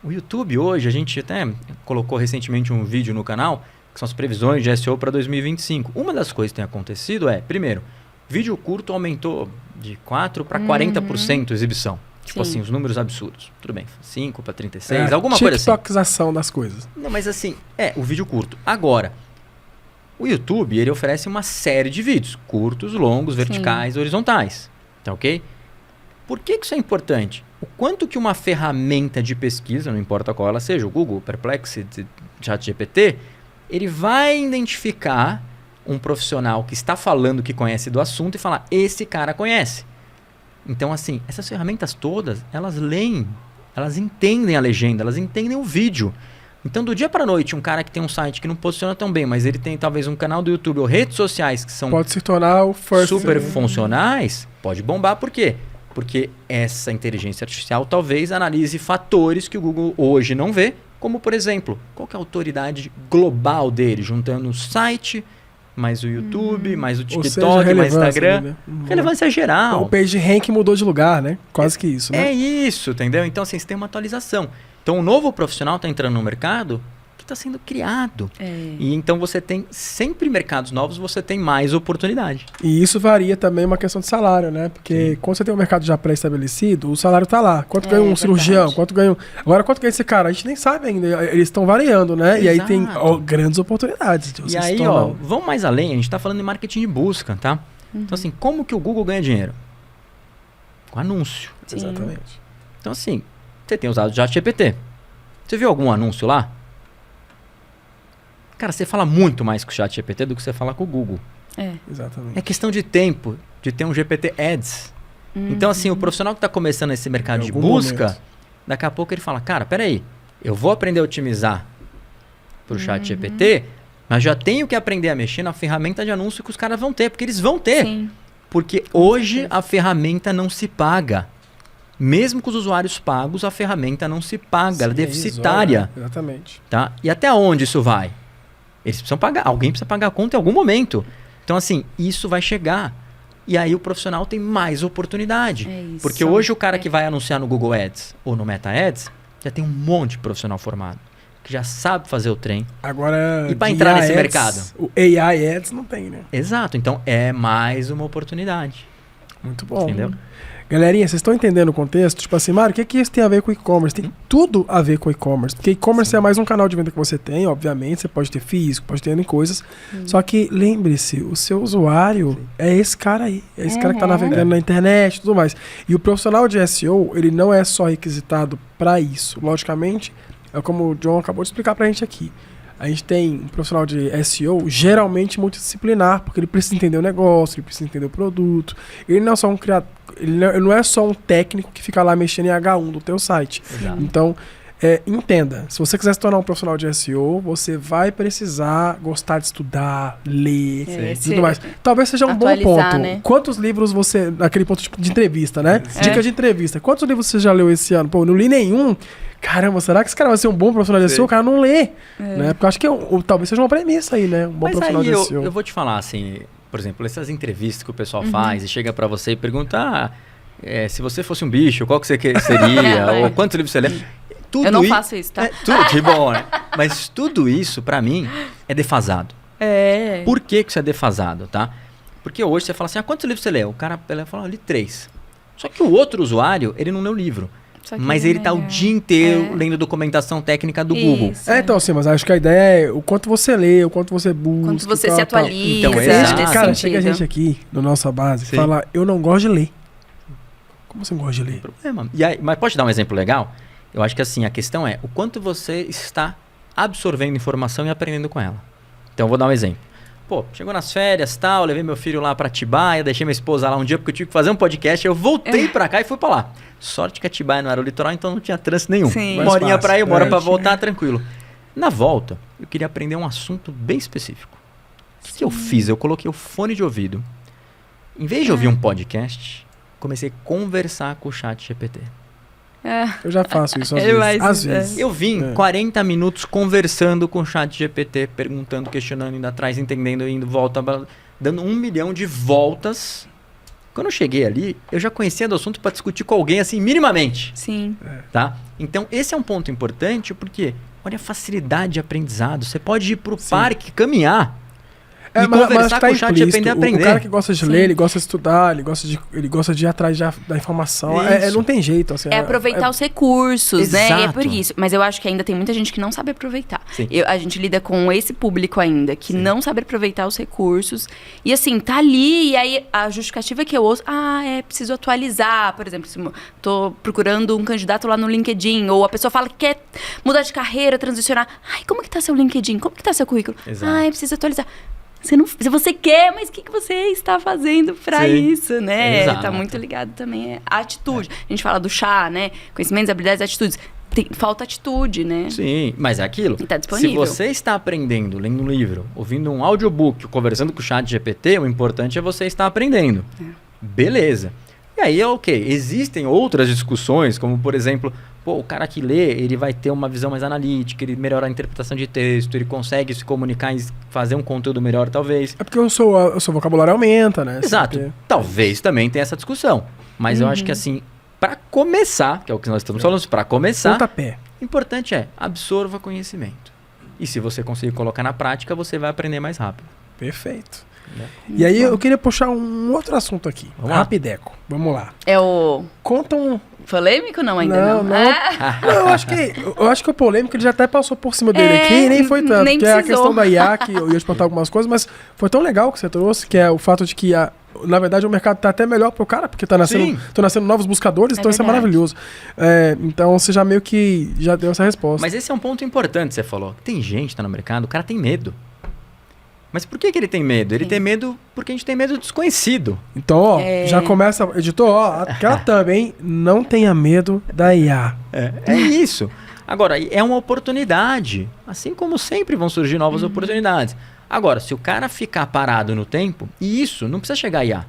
Speaker 3: O YouTube hoje, a gente até colocou recentemente um vídeo no canal, que são as previsões de SEO para 2025. Uma das coisas que tem acontecido é, primeiro, vídeo curto aumentou de 4% para 40% exibição. Tipo assim, os números absurdos. Tudo bem, 5 para 36, alguma coisa assim.
Speaker 1: TikTokização das coisas.
Speaker 3: Não, mas assim, o vídeo curto. Agora, o YouTube, ele oferece uma série de vídeos, curtos, longos, verticais, horizontais, tá ok? Por que isso é importante? O quanto que uma ferramenta de pesquisa, não importa qual ela seja, o Google, Perplexity, ChatGPT, ele vai identificar um profissional que está falando que conhece do assunto e falar, esse cara conhece. Então, assim, essas ferramentas todas, elas leem, elas entendem a legenda, elas entendem o vídeo. Então, do dia para noite, um cara que tem um site que não posiciona tão bem, mas ele tem talvez um canal do YouTube ou redes sociais que são
Speaker 1: pode se tornar o first
Speaker 3: super funcionais, pode bombar. Por quê? Porque essa inteligência artificial talvez analise fatores que o Google hoje não vê, como, por exemplo, qual que é a autoridade global dele, juntando o site, mais o YouTube, mais o TikTok, mais o Instagram.
Speaker 1: Ali, né?
Speaker 3: Relevância geral.
Speaker 1: O PageRank mudou de lugar, né? Quase que isso, né?
Speaker 3: É isso, entendeu? Então, assim, você tem uma atualização. Então, o novo profissional está entrando no mercado que está sendo criado. E então, você tem sempre mercados novos, você tem mais oportunidade.
Speaker 1: E isso varia também uma questão de salário, né? Porque quando você tem um mercado já pré-estabelecido, o salário está lá. Quanto ganha um cirurgião? Quanto ganha Agora, quanto ganha esse cara? A gente nem sabe ainda. Eles estão variando, né?
Speaker 3: Exato.
Speaker 1: E aí tem grandes oportunidades. De você
Speaker 3: e aí, vamos mais além. A gente está falando de marketing de busca, tá? Então, assim, como que o Google ganha dinheiro? Com anúncio.
Speaker 1: Sim. Exatamente.
Speaker 3: Então, assim, você tem usado o ChatGPT. Você viu algum anúncio lá? Cara, você fala muito mais com o ChatGPT do que você fala com o Google.
Speaker 1: Exatamente.
Speaker 3: É questão de tempo de ter um GPT Ads. Então, assim, o profissional que está começando esse mercado de busca, daqui a pouco ele fala, cara, peraí, eu vou aprender a otimizar para o ChatGPT, mas já tenho que aprender a mexer na ferramenta de anúncio que os caras vão ter, porque eles vão ter.
Speaker 2: Sim.
Speaker 3: Porque hoje a ferramenta não se paga. Mesmo com os usuários pagos, a ferramenta não se paga, ela é deficitária.
Speaker 1: Exatamente.
Speaker 3: Tá? E até onde isso vai? Eles precisam pagar, alguém precisa pagar a conta em algum momento. Então, assim, isso vai chegar. E aí o profissional tem mais oportunidade. Porque hoje o cara que vai anunciar no Google Ads ou no Meta Ads, já tem um monte de profissional formado, que já sabe fazer o trem.
Speaker 1: Agora,
Speaker 3: e para entrar nesse mercado?
Speaker 1: O AI Ads não tem, né?
Speaker 3: Exato, então é mais uma oportunidade.
Speaker 1: Muito bom.
Speaker 3: Entendeu?
Speaker 1: Galerinha, vocês estão entendendo o contexto? Tipo assim, Mário, o que isso tem a ver com e-commerce? Tem tudo a ver com e-commerce. Porque e-commerce é mais um canal de venda que você tem, obviamente. Você pode ter físico, pode ter N coisas. Só que lembre-se, o seu usuário é esse cara aí. É esse cara que está navegando na internet e tudo mais. E o profissional de SEO, ele não é só requisitado para isso. Logicamente, é como o John acabou de explicar pra gente aqui. a gente tem um profissional de SEO geralmente multidisciplinar, porque ele precisa entender o negócio, ele precisa entender o produto. Ele não é só um criador, ele não é só um técnico que fica lá mexendo em H1 do teu site.
Speaker 3: Exato.
Speaker 1: Então, entenda, se você quiser se tornar um profissional de SEO, você vai precisar gostar de estudar, ler e tudo mais. Talvez seja um bom ponto.
Speaker 2: Né?
Speaker 1: Quantos livros você... Naquele ponto de entrevista, né? Dica de entrevista. Quantos livros você já leu esse ano? Pô, não li nenhum. Caramba, será que esse cara vai ser um bom profissional de SEO? O cara não lê. Né? Porque eu acho que talvez seja uma premissa aí, né? Um bom profissional de SEO.
Speaker 3: Eu vou te falar, assim... Por exemplo, essas entrevistas que o pessoal faz e chega pra você e pergunta... se você fosse um bicho, qual que você seria? Ou quantos livros você lê?
Speaker 2: Eu não faço isso, tá?
Speaker 3: Tudo de bom, né? Mas tudo isso, pra mim, é defasado. Por que isso é defasado, tá? Porque hoje você fala assim, quantos livros você lê? O cara fala, eu li 3. Só que o outro usuário, ele não lê o livro. Mas ele tá o dia inteiro lendo documentação técnica do Google.
Speaker 1: Então, sim, mas acho que a ideia é o quanto você lê, o quanto você busca.
Speaker 2: Quanto você se atualiza.
Speaker 3: Então, exato.
Speaker 1: Cara, chega a gente aqui, na nossa base, e fala, eu não gosto de ler. Como você não gosta de ler?
Speaker 3: Problema. E aí, mas pode dar um exemplo legal? Eu acho que assim, a questão é o quanto você está absorvendo informação e aprendendo com ela. Então, eu vou dar um exemplo. Pô, chegou nas férias, tal, levei meu filho lá pra Atibaia, deixei minha esposa lá um dia porque eu tive que fazer um podcast, eu voltei pra cá e fui pra lá. Sorte que Atibaia não era o litoral, então não tinha trânsito nenhum.
Speaker 2: Sim.
Speaker 3: Uma horinha pra ir, uma hora pra voltar, tranquilo. Na volta, eu queria aprender um assunto bem específico. O que eu fiz? Eu coloquei o fone de ouvido. Em vez de ouvir um podcast, comecei a conversar com o chat GPT.
Speaker 1: Eu já faço isso às vezes.
Speaker 3: Eu vim 40 minutos conversando com o chat GPT, perguntando, questionando, indo atrás, entendendo, indo, volta, dando 1 milhão de voltas. Quando eu cheguei ali, eu já conhecia do assunto para discutir com alguém assim, minimamente.
Speaker 2: Sim.
Speaker 3: Tá? Então, esse é um ponto importante, porque olha a facilidade de aprendizado. Você pode ir pro parque, caminhar. E conversar com o chat e aprender a aprender.
Speaker 1: O cara que gosta de ler, ele gosta de estudar, ele gosta de ir atrás da informação. Não tem jeito. Assim,
Speaker 2: aproveitar os recursos, né?
Speaker 3: Exato.
Speaker 2: E é por isso. Mas eu acho que ainda tem muita gente que não sabe aproveitar. A gente lida com esse público ainda, que não sabe aproveitar os recursos. E assim, tá ali, e aí a justificativa que eu ouço, preciso atualizar. Por exemplo, se tô procurando um candidato lá no LinkedIn, ou a pessoa fala que quer mudar de carreira, transicionar. Como que tá seu LinkedIn? Como que tá seu currículo? Preciso atualizar. Se você quer, mas o que você está fazendo para isso, né?
Speaker 3: Exato.
Speaker 2: Tá muito ligado também à atitude. A gente fala do chá, né? Conhecimentos, habilidades, atitudes. Falta atitude, né?
Speaker 3: Sim, mas é aquilo.
Speaker 2: E tá disponível.
Speaker 3: Se você está aprendendo, lendo um livro, ouvindo um audiobook, conversando com o chat GPT, o importante é você estar aprendendo. Beleza. E aí é ok. Existem outras discussões, como por exemplo... o cara que lê, ele vai ter uma visão mais analítica, ele melhora a interpretação de texto, ele consegue se comunicar e fazer um conteúdo melhor, talvez.
Speaker 1: É porque o seu vocabulário aumenta, né?
Speaker 3: Exato. Talvez também tenha essa discussão. Mas eu acho que assim, para começar, que é o que nós estamos falando, para começar,
Speaker 1: pontapé.
Speaker 3: O importante é absorva conhecimento. E se você conseguir colocar na prática, você vai aprender mais rápido.
Speaker 1: Perfeito. E aí eu queria puxar um outro assunto aqui. Rapideco. Vamos lá. Conta um...
Speaker 2: Polêmico não, ainda não.
Speaker 1: Eu acho que o polêmico ele já até passou por cima dele aqui e nem foi tanto.
Speaker 2: Nem
Speaker 1: que
Speaker 2: precisou.
Speaker 1: é a questão da IA, que eu ia te contar algumas coisas, mas foi tão legal que você trouxe, que é o fato de que, na verdade, o mercado tá até melhor pro cara, porque estão nascendo novos buscadores, então isso é maravilhoso. Então você já meio que já deu essa resposta.
Speaker 3: Mas esse é um ponto importante, você falou. Tem gente que tá no mercado, o cara tem medo. Mas por que ele tem medo? Ele tem medo porque a gente tem medo do desconhecido.
Speaker 1: Então, já começa... Editor, aquela também, não tenha medo da IA.
Speaker 3: É isso. Agora, é uma oportunidade. Assim como sempre vão surgir novas oportunidades. Agora, se o cara ficar parado no tempo, e isso não precisa chegar a IA.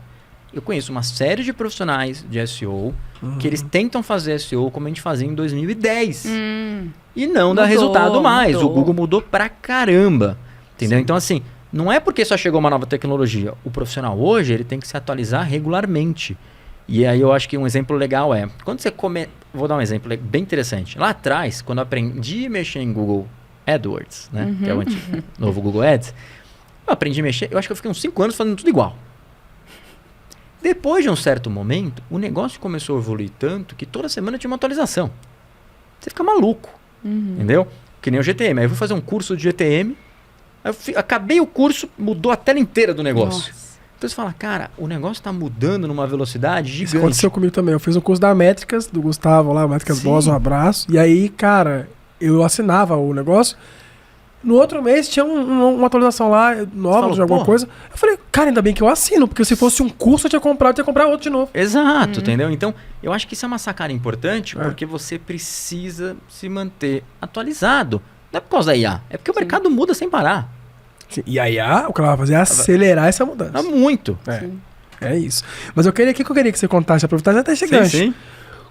Speaker 3: Eu conheço uma série de profissionais de SEO que eles tentam fazer SEO como a gente fazia em 2010. E não dá resultado mais. O Google mudou pra caramba. Entendeu? Então, assim... Não é porque só chegou uma nova tecnologia. O profissional hoje, ele tem que se atualizar regularmente. E aí eu acho que um exemplo legal é... Quando você Vou dar um exemplo bem interessante. Lá atrás, quando eu aprendi a mexer em Google AdWords, né? Que é o novo Google Ads. Eu aprendi a mexer... Eu acho que eu fiquei uns 5 anos fazendo tudo igual. Depois de um certo momento, o negócio começou a evoluir tanto que toda semana tinha uma atualização. Você fica maluco. Entendeu? Que nem o GTM. Aí eu fui fazer um curso de GTM... Acabei o curso, mudou a tela inteira do negócio. Então você fala, cara, o negócio tá mudando numa velocidade gigante.
Speaker 1: Isso aconteceu comigo também. Eu fiz um curso da Métricas, do Gustavo lá, Métricas Boas, um abraço. E aí, cara, eu assinava o negócio. No outro mês tinha uma atualização lá nova
Speaker 3: Falou,
Speaker 1: de alguma
Speaker 3: "Pô."
Speaker 1: coisa. Eu falei, cara, ainda bem que eu assino, porque se fosse um curso eu tinha que comprar outro de novo.
Speaker 3: Exato, entendeu? Então, eu acho que isso é uma sacada importante
Speaker 1: É.
Speaker 3: porque você precisa se manter atualizado. Não é por causa da IA, é porque o mercado muda sem parar.
Speaker 1: Sim, e aí, o que ela vai fazer é acelerar essa mudança.
Speaker 3: Dá muito.
Speaker 1: É isso. Mas eu queria que você contasse, aproveitar até esse gancho.
Speaker 3: Sim.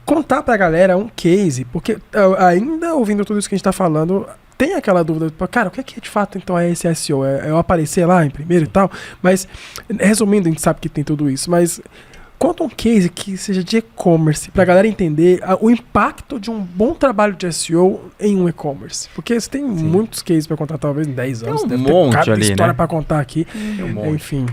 Speaker 1: Contar pra galera um case, porque ainda ouvindo tudo isso que a gente tá falando, tem aquela dúvida, cara, o que é de fato então é esse SEO? É eu aparecer lá em primeiro e tal? Mas, resumindo, a gente sabe que tem tudo isso, mas conta um case que seja de e-commerce, pra galera entender o impacto de um bom trabalho de SEO em um e-commerce. Porque você tem muitos cases pra contar, talvez em 10 anos.
Speaker 3: Tem um
Speaker 1: deve ter
Speaker 3: monte
Speaker 1: cada
Speaker 3: ali,
Speaker 1: história
Speaker 3: né?
Speaker 1: pra contar aqui.
Speaker 3: Tem um monte.
Speaker 1: Enfim,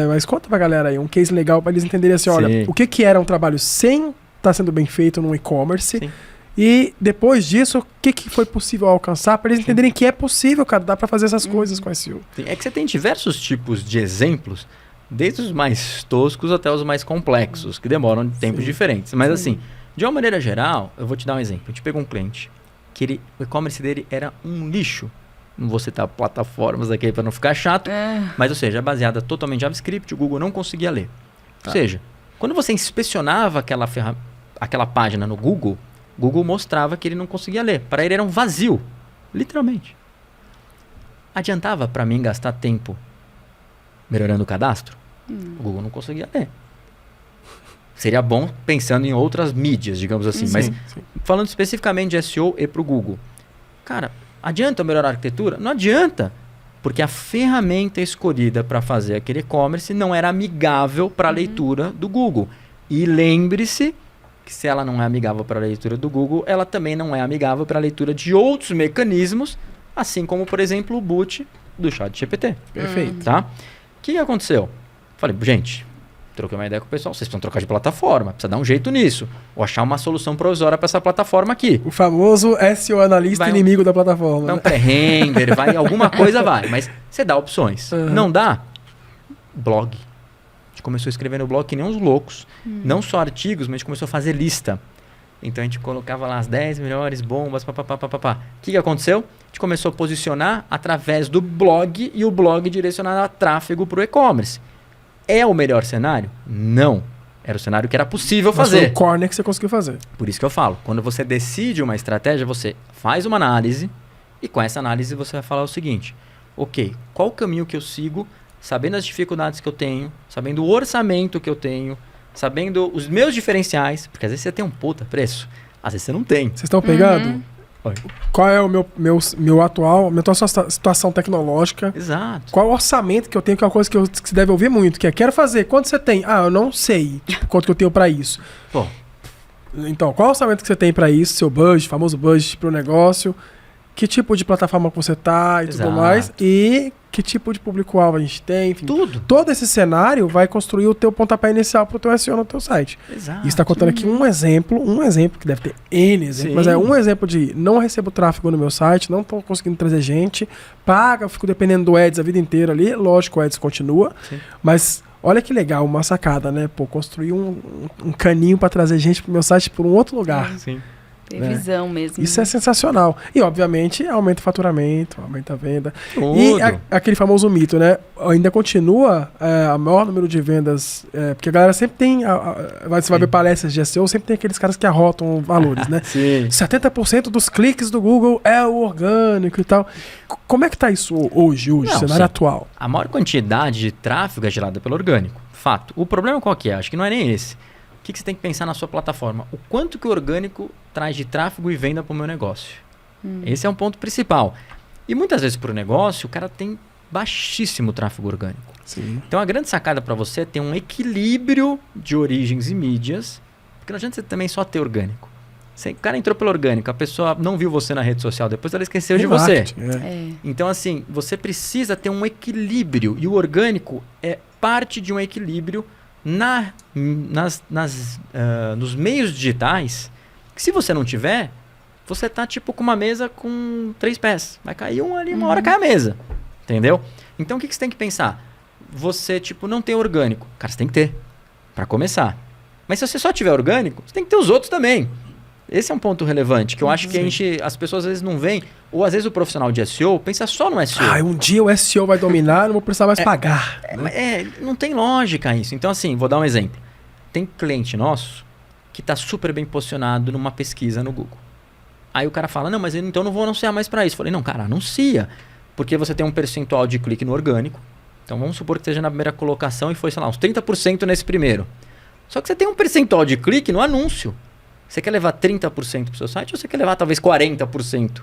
Speaker 1: mas conta pra galera aí um case legal pra eles entenderem assim, olha,
Speaker 3: Sim.
Speaker 1: o que era um trabalho sem estar sendo bem feito num e-commerce
Speaker 3: Sim.
Speaker 1: e depois disso, o que foi possível alcançar pra eles entenderem que é possível, cara, dá pra fazer essas coisas com SEO.
Speaker 3: É que você tem diversos tipos de exemplos, desde os mais toscos até os mais complexos, que demoram tempos diferentes. Mas assim, de uma maneira geral, eu vou te dar um exemplo. A gente pegou um cliente que o e-commerce dele era um lixo. Não vou citar plataformas aqui para não ficar chato, mas ou seja, é baseada totalmente em JavaScript, o Google não conseguia ler. Ou seja, quando você inspecionava aquela página no Google, o Google mostrava que ele não conseguia ler. Para ele era um vazio, literalmente. Adiantava para mim gastar tempo melhorando o cadastro? O Google não conseguia ler. Seria bom pensando em outras mídias, digamos assim. Mas falando especificamente de SEO e para o Google. Cara, adianta eu melhorar a arquitetura? Não adianta. Porque a ferramenta escolhida para fazer aquele e-commerce não era amigável para a leitura do Google. E lembre-se que se ela não é amigável para a leitura do Google, ela também não é amigável para a leitura de outros mecanismos, assim como, por exemplo, o boot do ChatGPT.
Speaker 1: Perfeito.
Speaker 3: Tá? O que aconteceu? Falei, gente, troquei uma ideia com o pessoal, vocês precisam trocar de plataforma, precisa dar um jeito nisso. Ou achar uma solução provisória para essa plataforma aqui.
Speaker 1: O famoso SEO analista inimigo da plataforma.
Speaker 3: Vai um pré-render, vai alguma coisa vai, mas você dá opções. Não dá? Blog. A gente começou a escrever no blog que nem uns loucos. Não só artigos, mas a gente começou a fazer lista. Então a gente colocava lá as 10 melhores bombas, papapá. O que aconteceu? A gente começou a posicionar através do blog e o blog direcionado a tráfego para o e-commerce. É o melhor cenário? Não. Era o cenário que era possível fazer.
Speaker 1: Mas foi o corner que você conseguiu fazer.
Speaker 3: Por isso que eu falo, quando você decide uma estratégia, você faz uma análise e com essa análise você vai falar o seguinte: ok, qual o caminho que eu sigo, sabendo as dificuldades que eu tenho, sabendo o orçamento que eu tenho, sabendo os meus diferenciais, porque às vezes você tem um puta preço, às vezes você não tem.
Speaker 1: Vocês estão pegando?
Speaker 3: Oi.
Speaker 1: Qual é minha atual situação tecnológica?
Speaker 3: Exato.
Speaker 1: Qual o orçamento que eu tenho, que é uma coisa que se deve ouvir muito, que é, quero fazer, quanto você tem? Eu não sei, tipo, quanto que eu tenho pra isso.
Speaker 3: Pô.
Speaker 1: Então, qual o orçamento que você tem pra isso, seu budget, famoso budget pro negócio, que tipo de plataforma que você tá e tudo mais, e que tipo de público-alvo a gente tem, enfim.
Speaker 3: Tudo.
Speaker 1: Todo esse cenário vai construir o teu pontapé inicial pro teu SEO no teu site.
Speaker 3: Exato.
Speaker 1: E está contando aqui um exemplo, que deve ter N exemplos, mas é um exemplo de não recebo tráfego no meu site, não estou conseguindo trazer gente, paga, eu fico dependendo do Ads a vida inteira ali, lógico, o Ads continua, mas olha que legal, uma sacada, né? Pô, construir um caninho para trazer gente pro meu site por um outro lugar.
Speaker 3: Sim.
Speaker 2: Ter visão mesmo.
Speaker 1: Isso é sensacional. E, obviamente, aumenta o faturamento, aumenta a venda.
Speaker 3: Tudo.
Speaker 1: E aquele famoso mito, né? Ainda continua o maior número de vendas, porque a galera sempre tem, você vai ver palestras de SEO, sempre tem aqueles caras que arrotam valores, né?
Speaker 3: Sim.
Speaker 1: 70% dos cliques do Google é o orgânico e tal. Como é que tá isso hoje, cenário atual?
Speaker 3: A maior quantidade de tráfego é gerada pelo orgânico. Fato. O problema qual que é? Acho que não é nem esse. O que você tem que pensar na sua plataforma? O quanto que o orgânico traz de tráfego e venda para o meu negócio? Esse é um ponto principal. E muitas vezes para o negócio, o cara tem baixíssimo tráfego orgânico.
Speaker 1: Sim.
Speaker 3: Então a grande sacada para você é ter um equilíbrio de origens e mídias, porque não adianta você também só ter orgânico. O cara entrou pelo orgânico, a pessoa não viu você na rede social, depois ela esqueceu de você. Então assim, você precisa ter um equilíbrio, e o orgânico é parte de um equilíbrio nos meios digitais, que se você não tiver, você tá tipo com uma mesa com 3 pés. Vai cair um ali, uma hora cai a mesa. Entendeu? Então o que você tem que pensar? Você tipo não tem orgânico. Cara, você tem que ter, para começar. Mas se você só tiver orgânico, você tem que ter os outros também. Esse é um ponto relevante, que eu acho que as pessoas às vezes não veem, ou às vezes o profissional de SEO pensa só no SEO.
Speaker 1: Um dia o SEO vai dominar, não vou precisar mais pagar.
Speaker 3: Não tem lógica isso. Então assim, vou dar um exemplo. Tem cliente nosso que está super bem posicionado numa pesquisa no Google. Aí o cara fala, não, mas então não vou anunciar mais para isso. Eu falei, não, cara, anuncia. Porque você tem um percentual de clique no orgânico. Então vamos supor que esteja na primeira colocação e foi, sei lá, uns 30% nesse primeiro. Só que você tem um percentual de clique no anúncio. Você quer levar 30% para o seu site ou você quer levar talvez 40%?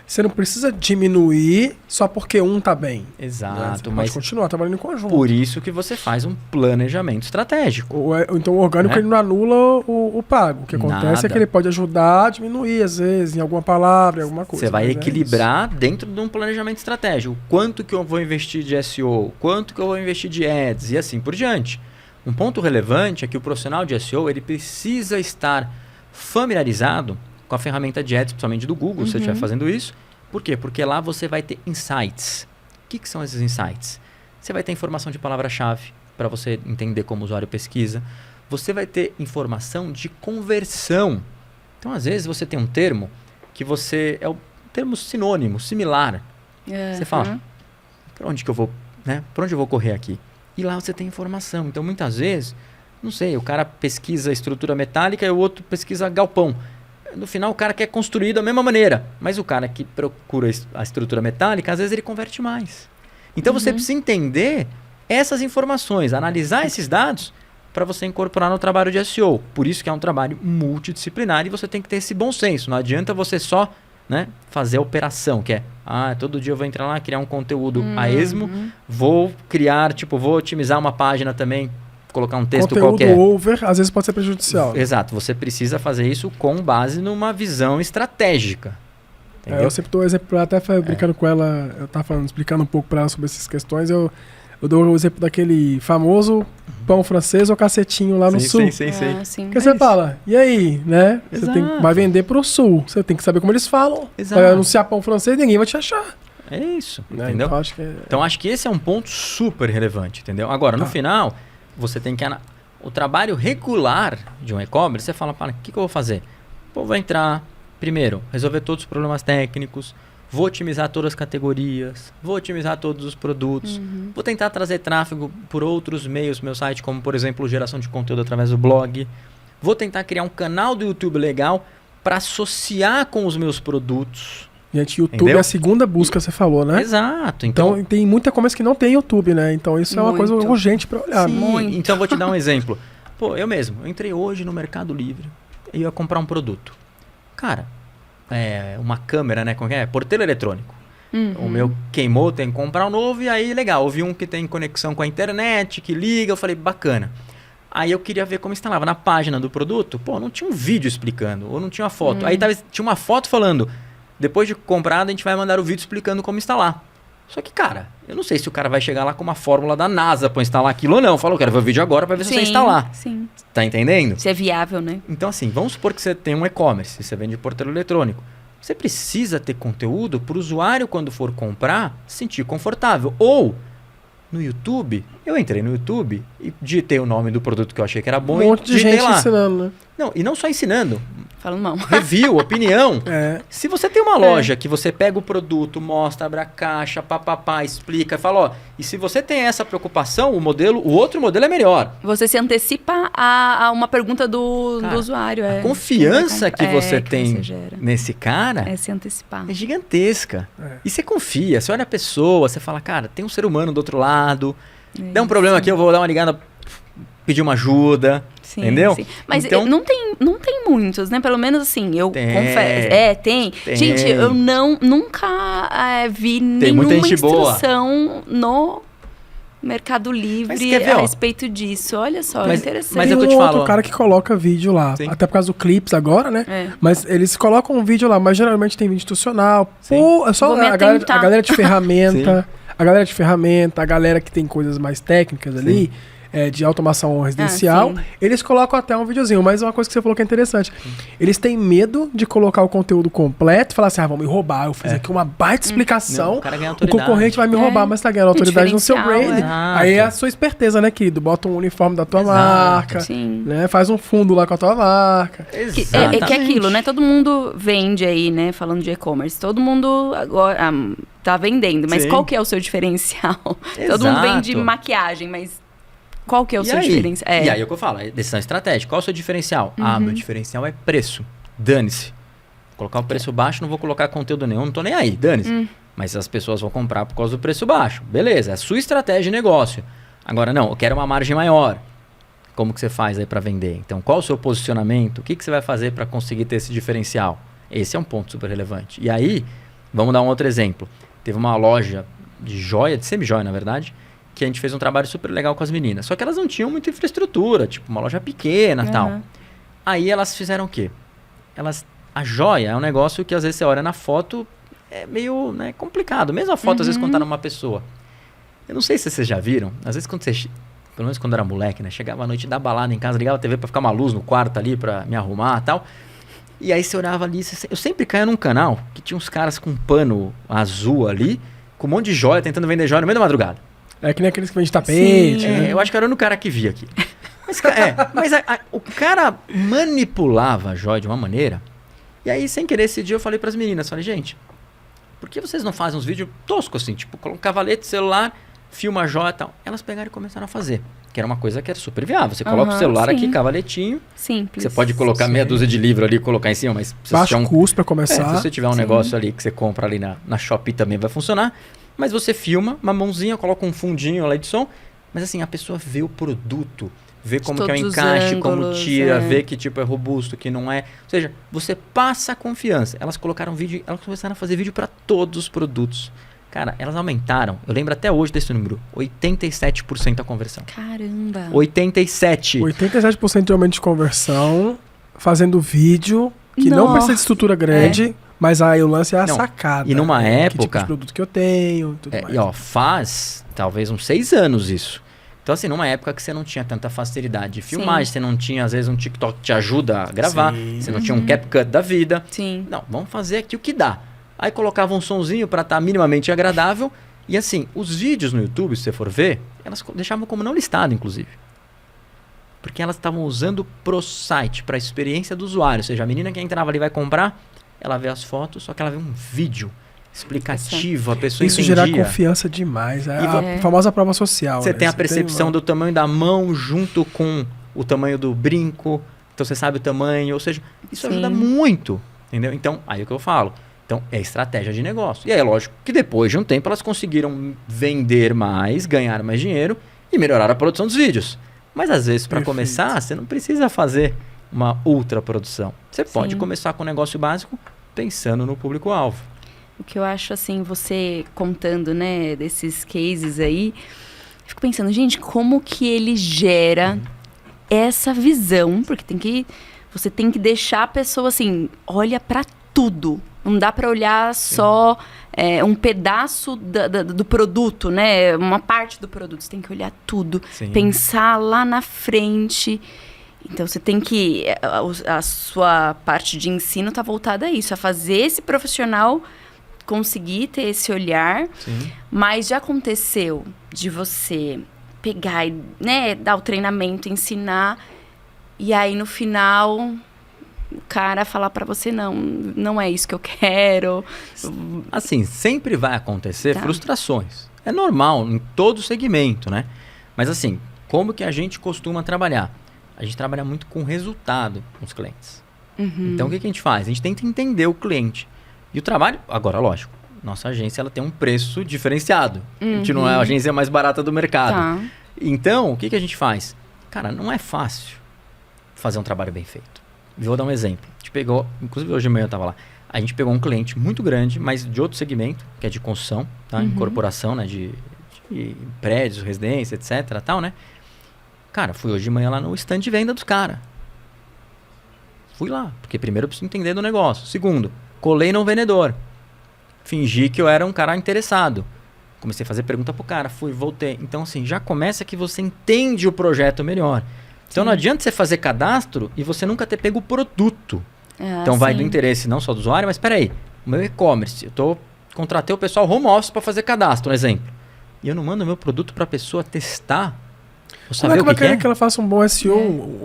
Speaker 1: Você não precisa diminuir só porque um tá bem.
Speaker 3: Exato.
Speaker 1: Você
Speaker 3: mas
Speaker 1: pode continuar trabalhando em conjunto.
Speaker 3: por isso que você faz um planejamento estratégico.
Speaker 1: Ou então o orgânico ele não anula o pago. O que acontece é que ele pode ajudar a diminuir, às vezes, em alguma palavra, em alguma coisa.
Speaker 3: Você vai equilibrar dentro de um planejamento estratégico. Quanto que eu vou investir de SEO? Quanto que eu vou investir de ads? E assim por diante. Um ponto relevante é que o profissional de SEO ele precisa estar familiarizado com a ferramenta de ads, principalmente do Google, se você estiver fazendo isso. Por quê? Porque lá você vai ter insights. O que são esses insights? Você vai ter informação de palavra-chave para você entender como o usuário pesquisa. Você vai ter informação de conversão. Então, às vezes, você tem um termo que é o termo sinônimo, similar. Você fala, para onde que eu vou, né? Para onde eu vou correr aqui? E lá você tem informação. Então, muitas vezes, não sei, o cara pesquisa estrutura metálica e o outro pesquisa galpão. No final, o cara quer construir da mesma maneira. Mas o cara que procura a estrutura metálica, às vezes ele converte mais. Então, você precisa entender essas informações, analisar esses dados para você incorporar no trabalho de SEO. Por isso que é um trabalho multidisciplinar e você tem que ter esse bom senso. Não adianta você só, né, fazer a operação, que é, todo dia eu vou entrar lá, criar um conteúdo a esmo, vou criar, vou otimizar uma página também, colocar um texto qualquer.
Speaker 1: Conteúdo over, às vezes pode ser prejudicial.
Speaker 3: Exato, você precisa fazer isso com base numa visão estratégica.
Speaker 1: Eu sempre dou um exemplo, até brincando com ela, eu estava explicando um pouco para ela sobre essas questões, eu dou o exemplo daquele famoso pão francês ou cacetinho lá no sul.
Speaker 2: Sim.
Speaker 1: Porque você fala, e aí, né? Você vai vender pro sul, você tem que saber como eles falam.
Speaker 3: Exato.
Speaker 1: Vai anunciar pão francês, ninguém vai te achar.
Speaker 3: É isso,
Speaker 1: Né?
Speaker 3: entendeu?
Speaker 1: Então
Speaker 3: acho que esse é um ponto super relevante, entendeu? Agora, no final, você tem que... O trabalho regular de um e-commerce, você fala, o que eu vou fazer? Vou entrar, primeiro, resolver todos os problemas técnicos, vou otimizar todas as categorias, vou otimizar todos os produtos, vou tentar trazer tráfego por outros meios no meu site, como, por exemplo, geração de conteúdo através do blog. Vou tentar criar um canal do YouTube legal para associar com os meus produtos.
Speaker 1: Gente, YouTube é a segunda busca, você falou, né?
Speaker 3: Exato.
Speaker 1: Então tem muita coisa que não tem YouTube, né? Então isso é uma coisa urgente para olhar.
Speaker 3: Sim. Então vou te dar um exemplo. Eu entrei hoje no Mercado Livre e ia comprar um produto. Cara, uma câmera, né? Como é? Porteiro eletrônico. O meu queimou, tem que comprar um novo e aí, legal. Eu vi um que tem conexão com a internet, que liga, eu falei, bacana. Aí eu queria ver como instalava. Na página do produto, não tinha um vídeo explicando, ou não tinha uma foto. Aí tinha uma foto falando... Depois de comprado, a gente vai mandar o vídeo explicando como instalar. Só que, cara, eu não sei se o cara vai chegar lá com uma fórmula da NASA para instalar aquilo ou não. Falou, quero ver o vídeo agora para ver se você instalar.
Speaker 2: Sim.
Speaker 3: Tá entendendo?
Speaker 2: Se é viável, né?
Speaker 3: Então, assim, vamos supor que você tem um e-commerce, você vende porteiro eletrônico. Você precisa ter conteúdo para o usuário, quando for comprar, se sentir confortável. Ou, no YouTube, eu entrei no YouTube e digitei o nome do produto que eu achei que era bom
Speaker 1: e digitei gente lá. Ensinando, né?
Speaker 3: Não, e não só ensinando.
Speaker 2: Falando mal.
Speaker 3: Review, opinião. Se você tem uma loja que você pega o produto, mostra, abre a caixa, papapá, explica, fala, e se você tem essa preocupação, o outro modelo é melhor.
Speaker 2: Você se antecipa a uma pergunta do usuário.
Speaker 3: A confiança que você tem nesse cara
Speaker 2: é se antecipar.
Speaker 3: É gigantesca. E você confia, você olha a pessoa, você fala, cara, tem um ser humano do outro lado, dá um problema aqui, eu vou dar uma ligada, pedir uma ajuda.
Speaker 2: Sim,
Speaker 3: entendeu?
Speaker 2: Sim. Mas então, não tem muitos, né? Pelo menos assim, eu confesso. Tem. Gente, eu nunca vi nenhuma instrução no Mercado Livre a respeito disso. Olha só, interessante.
Speaker 1: Mas eu tô te falando. Outro cara que coloca vídeo lá, até por causa do Clips agora, né? Mas eles colocam um vídeo lá, mas geralmente tem vídeo institucional. É só a galera de ferramenta. A galera de ferramenta, a galera que tem coisas mais técnicas ali. de automação residencial,
Speaker 2: sim.
Speaker 1: eles colocam até um videozinho. Mas uma coisa que você falou que é interessante. Eles têm medo de colocar o conteúdo completo e falar assim, vão me roubar. Eu fiz aqui uma baita explicação.
Speaker 3: Não, o cara ganha
Speaker 1: O
Speaker 3: autoridade.
Speaker 1: concorrente vai me roubar, mas tá ganhando autoridade no seu
Speaker 2: diferencial,
Speaker 1: brand. Aí é a sua esperteza, né, querido? Bota um uniforme da tua
Speaker 3: Exato.
Speaker 1: marca,
Speaker 2: Sim.
Speaker 1: né? Faz um fundo lá com a tua marca.
Speaker 2: É que é aquilo, né? Todo mundo vende aí, né? Falando de e-commerce. Todo mundo agora tá vendendo. Mas
Speaker 3: Sim.
Speaker 2: qual que é o seu diferencial? Todo mundo vende maquiagem, mas qual que é o seu diferencial?
Speaker 3: E aí é o que eu falo, é decisão estratégica. Qual é o seu diferencial? Ah, meu diferencial é preço. Dane-se. Vou colocar o preço baixo, não vou colocar conteúdo nenhum, não tô nem aí, dane-se. Mas as pessoas vão comprar por causa do preço baixo. Beleza, é a sua estratégia de negócio. Agora não, eu quero uma margem maior. Como que você faz aí para vender? Então, qual é o seu posicionamento? O que você vai fazer para conseguir ter esse diferencial? Esse é um ponto super relevante. E aí, vamos dar um outro exemplo. Teve uma loja de joia, de semi-joia, na verdade, que a gente fez um trabalho super legal com as meninas. Só que elas não tinham muita infraestrutura, tipo uma loja pequena e tal. Aí elas fizeram o quê? A joia é um negócio que às vezes você olha na foto, é meio, né, complicado. Mesmo a foto, às vezes, quando tá numa pessoa. Eu não sei se vocês já viram. Às vezes, quando você... Pelo menos quando era moleque, né? Chegava à noite da balada em casa, ligava a TV pra ficar uma luz no quarto ali, pra me arrumar e tal. E aí você olhava ali... Eu sempre caía num canal que tinha uns caras com um pano azul ali, com um monte de joia, tentando vender joia no meio da madrugada.
Speaker 1: É que nem aqueles que vendem tapete.
Speaker 2: Sim.
Speaker 1: Né?
Speaker 3: Eu acho que era o único cara que via aqui. Mas, o cara manipulava a joia de uma maneira... E aí, sem querer, esse dia eu falei pras meninas, falei, gente, por que vocês não fazem uns vídeos toscos assim, tipo, coloca um cavalete, celular, filma a joia e tal. Elas pegaram e começaram a fazer, que era uma coisa que era super viável. Você coloca o celular aqui, cavaletinho,
Speaker 2: simples.
Speaker 3: você pode colocar meia dúzia de livro ali e colocar em cima, mas...
Speaker 1: Baixo custo pra começar.
Speaker 3: Se você tiver um negócio ali que você compra ali na Shopee também vai funcionar, mas você filma, uma mãozinha, coloca um fundinho lá de som, mas assim, a pessoa vê o produto, vê como que é o encaixe, como tira, vê que tipo é robusto, que não é. Ou seja, você passa a confiança. Elas colocaram vídeo, elas começaram a fazer vídeo para todos os produtos. Cara, elas aumentaram, eu lembro até hoje desse número, 87% a conversão.
Speaker 2: Caramba!
Speaker 3: 87%.
Speaker 1: 87% de aumento de conversão, fazendo vídeo, que não precisa de estrutura grande, mas aí o lance é a sacada.
Speaker 3: E numa época...
Speaker 1: Que tipo de produto que eu tenho, tudo mais.
Speaker 3: E ó, faz talvez uns 6 anos isso. Então, assim, numa época que você não tinha tanta facilidade de filmagem, você não tinha, às vezes, um TikTok que te ajuda a gravar, você não tinha um CapCut da vida.
Speaker 2: Sim.
Speaker 3: Não, vamos fazer aqui o que dá. Aí colocava um sonzinho pra estar minimamente agradável. E assim, os vídeos no YouTube, se você for ver, elas deixavam como não listado, inclusive. Porque elas estavam usando pro site, pra experiência do usuário. Ou seja, a menina que entrava ali vai comprar, ela vê as fotos, só que ela vê um vídeo explicativo, a pessoa
Speaker 1: isso
Speaker 3: entendia.
Speaker 1: gera confiança demais. A famosa prova social.
Speaker 3: Você
Speaker 1: né?
Speaker 3: tem a percepção do tamanho da mão junto com o tamanho do brinco. Então você sabe o tamanho. Ou seja, isso ajuda muito. Entendeu? Então, aí é o que eu falo. Então, é estratégia de negócio. E aí é lógico que depois de um tempo elas conseguiram vender mais, ganhar mais dinheiro e melhorar a produção dos vídeos. Mas às vezes, para começar, você não precisa fazer uma ultra produção. Você pode começar com um negócio básico pensando no público-alvo.
Speaker 2: O que eu acho, assim, você contando, né, desses cases aí, fico pensando, gente, como que ele gera essa visão? Porque você tem que deixar a pessoa, assim, olha pra tudo. Não dá pra olhar só um pedaço do produto, né? Uma parte do produto. Você tem que olhar tudo.
Speaker 3: Sim.
Speaker 2: Pensar lá na frente. Então, você tem que... A sua parte de ensino tá voltada a isso. A fazer esse profissional conseguir ter esse olhar.
Speaker 3: Sim.
Speaker 2: Mas já aconteceu de você pegar e, né, dar o treinamento, ensinar. E aí, no final... o cara falar pra você, não é isso que eu quero.
Speaker 3: Assim, sempre vai acontecer frustrações. É normal em todo segmento, né? Mas assim, como que a gente costuma trabalhar? A gente trabalha muito com resultado com os clientes. Então, o que a gente faz? A gente tenta entender o cliente. E o trabalho, agora, lógico, nossa agência ela tem um preço diferenciado. A gente não é a agência mais barata do mercado. Então, o que a gente faz? Cara, não é fácil fazer um trabalho bem feito. Vou dar um exemplo. A gente pegou, inclusive hoje de manhã eu estava lá, a gente pegou um cliente muito grande, mas de outro segmento, que é de construção, tá? Incorporação, né? De prédios, residência, etc. Tal, né? Cara, fui hoje de manhã lá no stand de venda dos caras. Fui lá, porque primeiro eu preciso entender do negócio. Segundo, colei no vendedor. Fingi que eu era um cara interessado. Comecei a fazer pergunta pro cara, fui, voltei. Então, assim, já começa que você entende o projeto melhor. Então, não adianta você fazer cadastro e você nunca ter pego o produto. Então, vai do interesse não só do usuário, mas peraí, o meu e-commerce, contratei o pessoal home office para fazer cadastro, um exemplo. E eu não mando o meu produto para a pessoa testar.
Speaker 1: Como é que ela faça um bom SEO?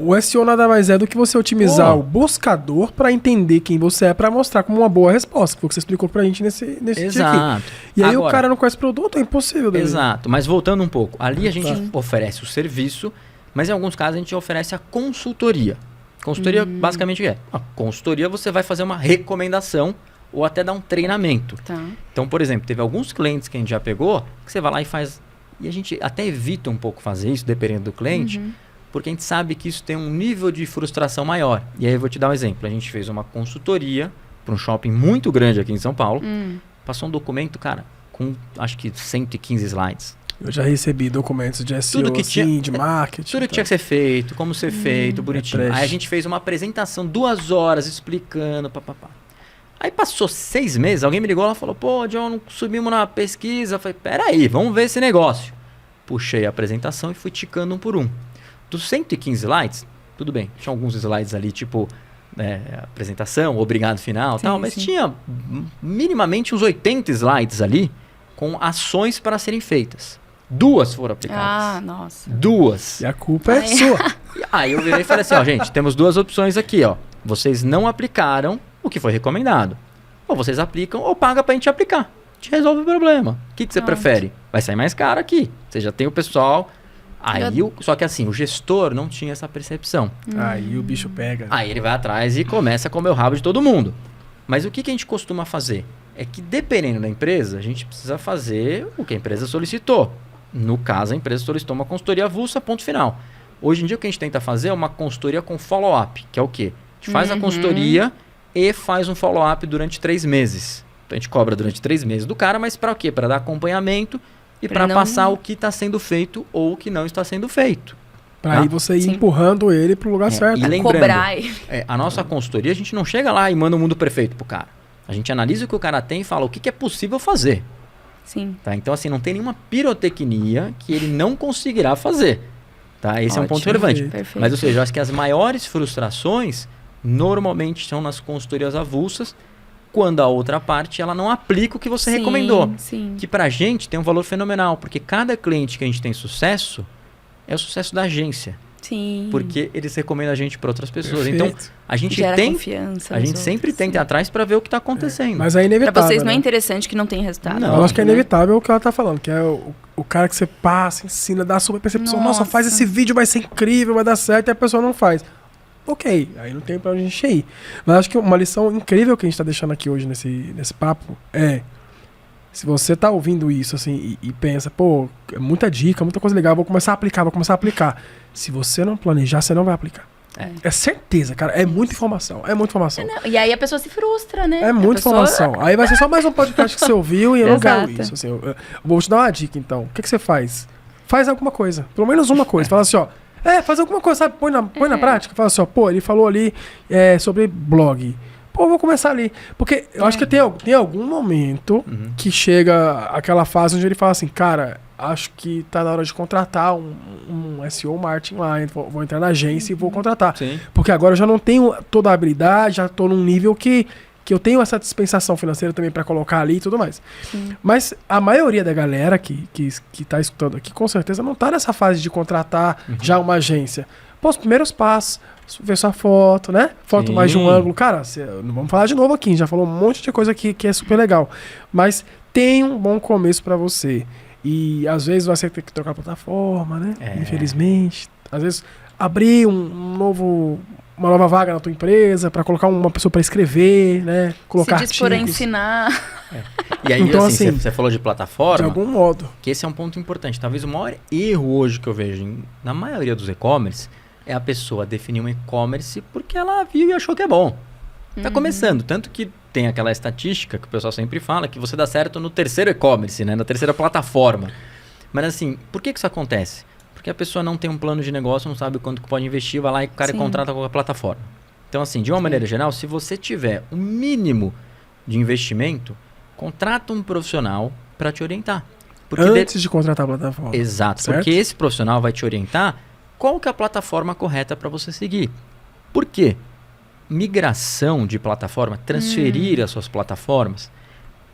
Speaker 1: O SEO nada mais é do que você otimizar o buscador para entender quem você é, para mostrar como uma boa resposta, que foi o que você explicou pra gente nesse dia aqui. E aí agora, o cara não conhece produto, é impossível.
Speaker 3: Exato, mas voltando um pouco, ali a gente oferece o serviço, mas em alguns casos a gente oferece a consultoria. Consultoria basicamente é, a consultoria você vai fazer uma recomendação ou até dar um treinamento. Então, por exemplo, teve alguns clientes que a gente já pegou, que você vai lá e faz... E a gente até evita um pouco fazer isso, dependendo do cliente, porque a gente sabe que isso tem um nível de frustração maior. E aí eu vou te dar um exemplo. A gente fez uma consultoria para um shopping muito grande aqui em São Paulo. Passou um documento, cara, com acho que 115 slides.
Speaker 1: Eu já recebi documentos de SEO,
Speaker 3: tudo que tinha,
Speaker 1: de marketing.
Speaker 3: Tudo que tinha que ser feito, como ser feito, bonitinho. Aí a gente fez uma apresentação, 2 horas, explicando, papapá. Aí passou 6 meses, alguém me ligou lá e falou, pô, John, subimos na pesquisa. Eu falei, peraí, vamos ver esse negócio. Puxei a apresentação e fui ticando um por um. Dos 115 slides, tudo bem, tinha alguns slides ali, tipo, apresentação, obrigado final e tal, mas tinha minimamente uns 80 slides ali com ações para serem feitas. 2 foram aplicadas.
Speaker 2: Nossa.
Speaker 3: 2.
Speaker 1: E a culpa é sua.
Speaker 3: Aí eu virei e falei assim, ó, gente, temos 2 opções aqui, ó. Vocês não aplicaram o que foi recomendado. Ou vocês aplicam ou paga pra gente aplicar. A gente resolve o problema. O que você prefere? Vai sair mais caro aqui. Você já tem o pessoal. Só que assim, o gestor não tinha essa percepção.
Speaker 1: Aí o bicho pega.
Speaker 3: Aí ele vai atrás e começa a comer o rabo de todo mundo. Mas o que a gente costuma fazer? É que dependendo da empresa, a gente precisa fazer o que a empresa solicitou. No caso, a empresa solicitou uma consultoria avulsa, ponto final. Hoje em dia o que a gente tenta fazer é uma consultoria com follow-up, que é o quê? A gente faz a consultoria e faz um follow-up durante 3 meses. Então a gente cobra durante 3 meses do cara, mas para o quê? Para dar acompanhamento e para passar o que está sendo feito ou o que não está sendo feito.
Speaker 1: Para aí você ir empurrando ele para o lugar certo.
Speaker 3: E lembrando, a nossa consultoria, a gente não chega lá e manda o mundo perfeito pro cara. A gente analisa o que o cara tem e fala o que é possível fazer. Tá? Então assim, não tem nenhuma pirotecnia que ele não conseguirá fazer. Tá? Esse é um ponto relevante.
Speaker 2: Perfeito.
Speaker 3: Mas ou seja, eu acho que as maiores frustrações normalmente são nas consultorias avulsas, quando a outra parte ela não aplica o que você recomendou. Que pra gente tem um valor fenomenal, porque cada cliente que a gente tem sucesso é o sucesso da agência. Porque eles recomendam a gente para outras pessoas. Então, a gente sempre tenta ir atrás para ver o que está acontecendo.
Speaker 1: Mas é inevitável.
Speaker 2: Para vocês não é interessante que não tem resultado.
Speaker 1: Não, eu acho que é inevitável o que ela tá falando, que é o cara que você passa, ensina, dá a sua percepção. Nossa, faz esse vídeo, vai ser incrível, vai dar certo, e a pessoa não faz. Ok, aí não tem pra onde a gente ir. Mas acho que uma lição incrível que a gente tá deixando aqui hoje nesse papo é: se você tá ouvindo isso assim e pensa, pô, muita dica, muita coisa legal, vou começar a aplicar. Se você não planejar, você não vai aplicar. É certeza, cara. É muita informação.
Speaker 2: E aí a pessoa se frustra, né?
Speaker 1: É muita informação. Aí vai ser só mais um podcast que você ouviu e eu não quero isso. Assim, eu vou te dar uma dica, então. O que você faz? Faz alguma coisa. Pelo menos uma coisa. Fala assim, ó. Faz alguma coisa, sabe? Põe na prática. Fala assim, ó. Pô, ele falou ali sobre blog. Pô, vou começar ali. Porque eu acho que tem algum momento que chega aquela fase onde ele fala assim, cara, acho que tá na hora de contratar um SEO marketing lá. Vou entrar na agência e vou contratar. Porque agora eu já não tenho toda a habilidade, já tô num nível que eu tenho essa dispensação financeira também para colocar ali e tudo mais. Mas a maioria da galera que tá escutando aqui, com certeza não tá nessa fase de contratar já uma agência. Pô, os primeiros passos, ver sua foto, né? Foto mais de um ângulo. Cara, não vamos falar de novo aqui, já falou um monte de coisa aqui que é super legal. Mas tem um bom começo para você. E às vezes você tem que trocar a plataforma, né? Infelizmente. Às vezes abrir uma nova vaga na tua empresa para colocar uma pessoa para escrever, né? Colocar
Speaker 2: se dispor a ensinar.
Speaker 3: E aí, então, assim, você falou de plataforma.
Speaker 1: De algum modo.
Speaker 3: Que esse é um ponto importante. Talvez o maior erro hoje que eu vejo na maioria dos e-commerce é a pessoa definir um e-commerce porque ela viu e achou que é bom. Tá começando. Tanto que tem aquela estatística que o pessoal sempre fala que você dá certo no 3º e-commerce, né? Na 3ª plataforma. Mas assim, por que isso acontece? Porque a pessoa não tem um plano de negócio, não sabe quanto que pode investir, vai lá e o cara contrata qualquer plataforma. Então assim, de uma maneira geral, se você tiver um mínimo de investimento, contrata um profissional para te orientar. Porque
Speaker 1: Antes de contratar a plataforma.
Speaker 3: Exato,
Speaker 1: certo?
Speaker 3: porque esse profissional vai te orientar qual que é a plataforma correta para você seguir. Por quê? Migração de plataforma, transferir as suas plataformas,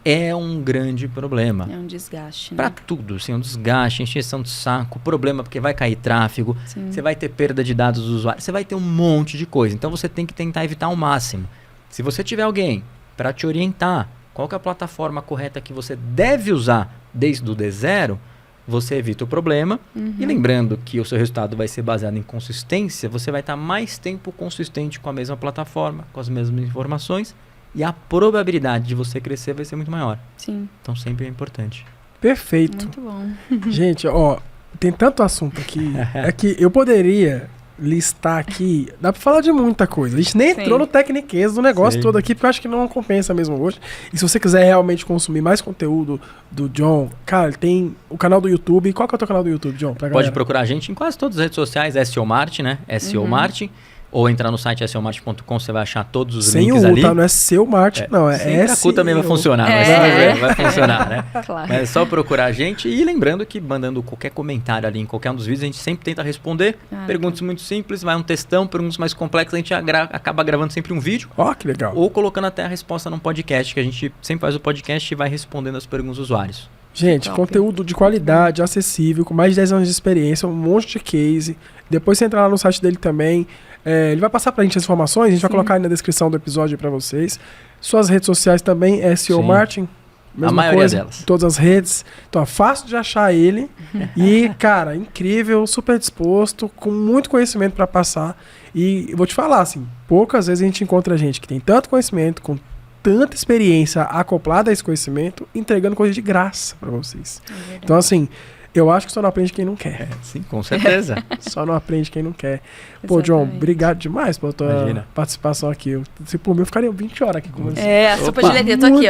Speaker 3: é um grande problema.
Speaker 2: É um desgaste, né?
Speaker 3: Para tudo, assim, um desgaste, encheção de saco, problema porque vai cair tráfego,
Speaker 2: Sim.
Speaker 3: você vai ter perda de dados dos usuários, você vai ter um monte de coisa. Então você tem que tentar evitar ao máximo. Se você tiver alguém para te orientar qual que é a plataforma correta que você deve usar desde o D0, você evita o problema. E lembrando que o seu resultado vai ser baseado em consistência, você vai estar mais tempo consistente com a mesma plataforma, com as mesmas informações, e a probabilidade de você crescer vai ser muito maior.
Speaker 2: Sim,
Speaker 3: Então sempre é importante.
Speaker 1: Perfeito.
Speaker 2: muito bom.
Speaker 1: Gente, ó, tem tanto assunto aqui. É que eu poderia listar aqui. Dá pra falar de muita coisa. A gente nem
Speaker 2: Sim.
Speaker 1: entrou no tecniquez do negócio
Speaker 3: Sim.
Speaker 1: todo aqui, porque eu acho que não compensa mesmo hoje. E se você quiser realmente consumir mais conteúdo do John, cara, ele tem o canal do YouTube. Qual que é o teu canal do YouTube, John? Pra
Speaker 3: Pode
Speaker 1: galera?
Speaker 3: procurar a gente em quase todas as redes sociais, SEO Martin, né? SEO Martin. Ou entrar no site seomartin.com, você vai achar todos os
Speaker 1: Sem
Speaker 3: links
Speaker 1: o U,
Speaker 3: ali.
Speaker 1: tá? Não é seu Martin, não. É
Speaker 3: Sem a também vai funcionar, mas vai funcionar, né?
Speaker 2: Claro.
Speaker 3: É só procurar a gente e lembrando que mandando qualquer comentário ali em qualquer um dos vídeos, a gente sempre tenta responder. Perguntas muito simples, vai um textão, perguntas mais complexas, a gente acaba gravando sempre um vídeo.
Speaker 1: Ó, que legal.
Speaker 3: Ou colocando até a resposta num podcast, que a gente sempre faz o podcast e vai respondendo as perguntas dos usuários.
Speaker 1: Gente,
Speaker 2: Top.
Speaker 1: conteúdo de qualidade, acessível, com mais de 10 anos de experiência, um monte de case. Depois você entra lá no site dele também. Ele vai passar pra gente as informações, a gente vai colocar aí na descrição do episódio pra vocês. Suas redes sociais também, SEO
Speaker 3: Sim.
Speaker 1: Martin. Mesma
Speaker 3: maioria
Speaker 1: coisa,
Speaker 3: delas.
Speaker 1: todas as redes. Então é fácil de achar ele. E, cara, incrível, super disposto, com muito conhecimento pra passar. E eu vou te falar, assim, poucas vezes a gente encontra gente que tem tanto conhecimento, com tanta experiência acoplada a esse conhecimento, entregando coisa de graça pra vocês. Então, assim, eu acho que só não aprende quem não quer.
Speaker 3: Sim, com certeza.
Speaker 1: Só não aprende quem não quer. Pô, John,
Speaker 2: Exatamente.
Speaker 1: obrigado demais pela tua
Speaker 3: Imagina.
Speaker 1: participação aqui. Se por mim, eu ficaria 20 horas aqui com você.
Speaker 2: É, a sopa
Speaker 3: Opa.
Speaker 2: de letê, eu tô aqui.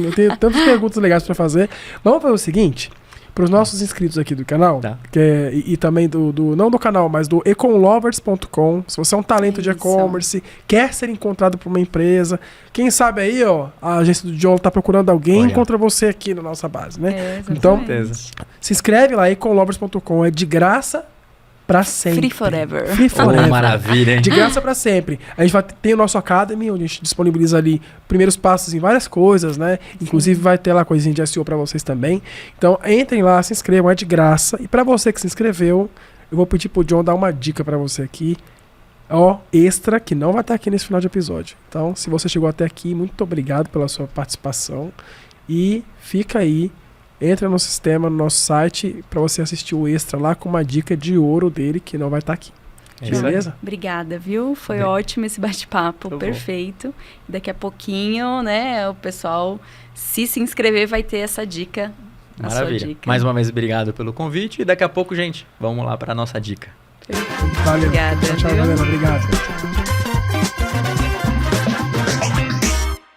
Speaker 1: Eu tenho tantas perguntas legais pra fazer. Vamos fazer o seguinte, para os nossos inscritos aqui do canal,
Speaker 3: Tá.
Speaker 1: e também não do canal, mas do econlovers.com. Se você é um talento de
Speaker 2: Isso.
Speaker 1: e-commerce, quer ser encontrado por uma empresa, quem sabe aí, ó, a agência do John tá procurando alguém,
Speaker 3: Olha.
Speaker 1: encontra você aqui na nossa base, né?
Speaker 2: exatamente.
Speaker 1: Então,
Speaker 3: certeza.
Speaker 1: se inscreve lá, econlovers.com, é de graça pra sempre.
Speaker 2: Free forever.
Speaker 1: Free
Speaker 3: Oh,
Speaker 1: forever.
Speaker 3: maravilha, hein?
Speaker 1: De graça pra sempre. A gente tem o nosso Academy, onde a gente disponibiliza ali primeiros passos em várias coisas, né? Inclusive vai ter lá coisinha de SEO pra vocês também. Então entrem lá, se inscrevam, é de graça. E pra você que se inscreveu, eu vou pedir pro John dar uma dica pra você aqui, ó, extra, que não vai estar aqui nesse final de episódio. Então, se você chegou até aqui, muito obrigado pela sua participação. E fica aí. Entra no sistema, no nosso site, pra você assistir o extra lá com uma dica de ouro dele que não vai estar aqui.
Speaker 3: É isso aí.
Speaker 1: Beleza?
Speaker 2: Obrigada, viu? Foi
Speaker 3: Bem.
Speaker 2: ótimo esse bate-papo,
Speaker 3: Tá bom.
Speaker 2: perfeito. Daqui a pouquinho, né, o pessoal, se inscrever, vai ter essa dica. A sua
Speaker 3: Maravilha.
Speaker 2: dica.
Speaker 3: Mais uma vez, obrigado pelo convite. E daqui a pouco, gente, vamos lá para a nossa dica.
Speaker 1: Valeu.
Speaker 2: Obrigada,
Speaker 1: Tchau, tchau,
Speaker 2: viu?
Speaker 1: galera. Obrigado.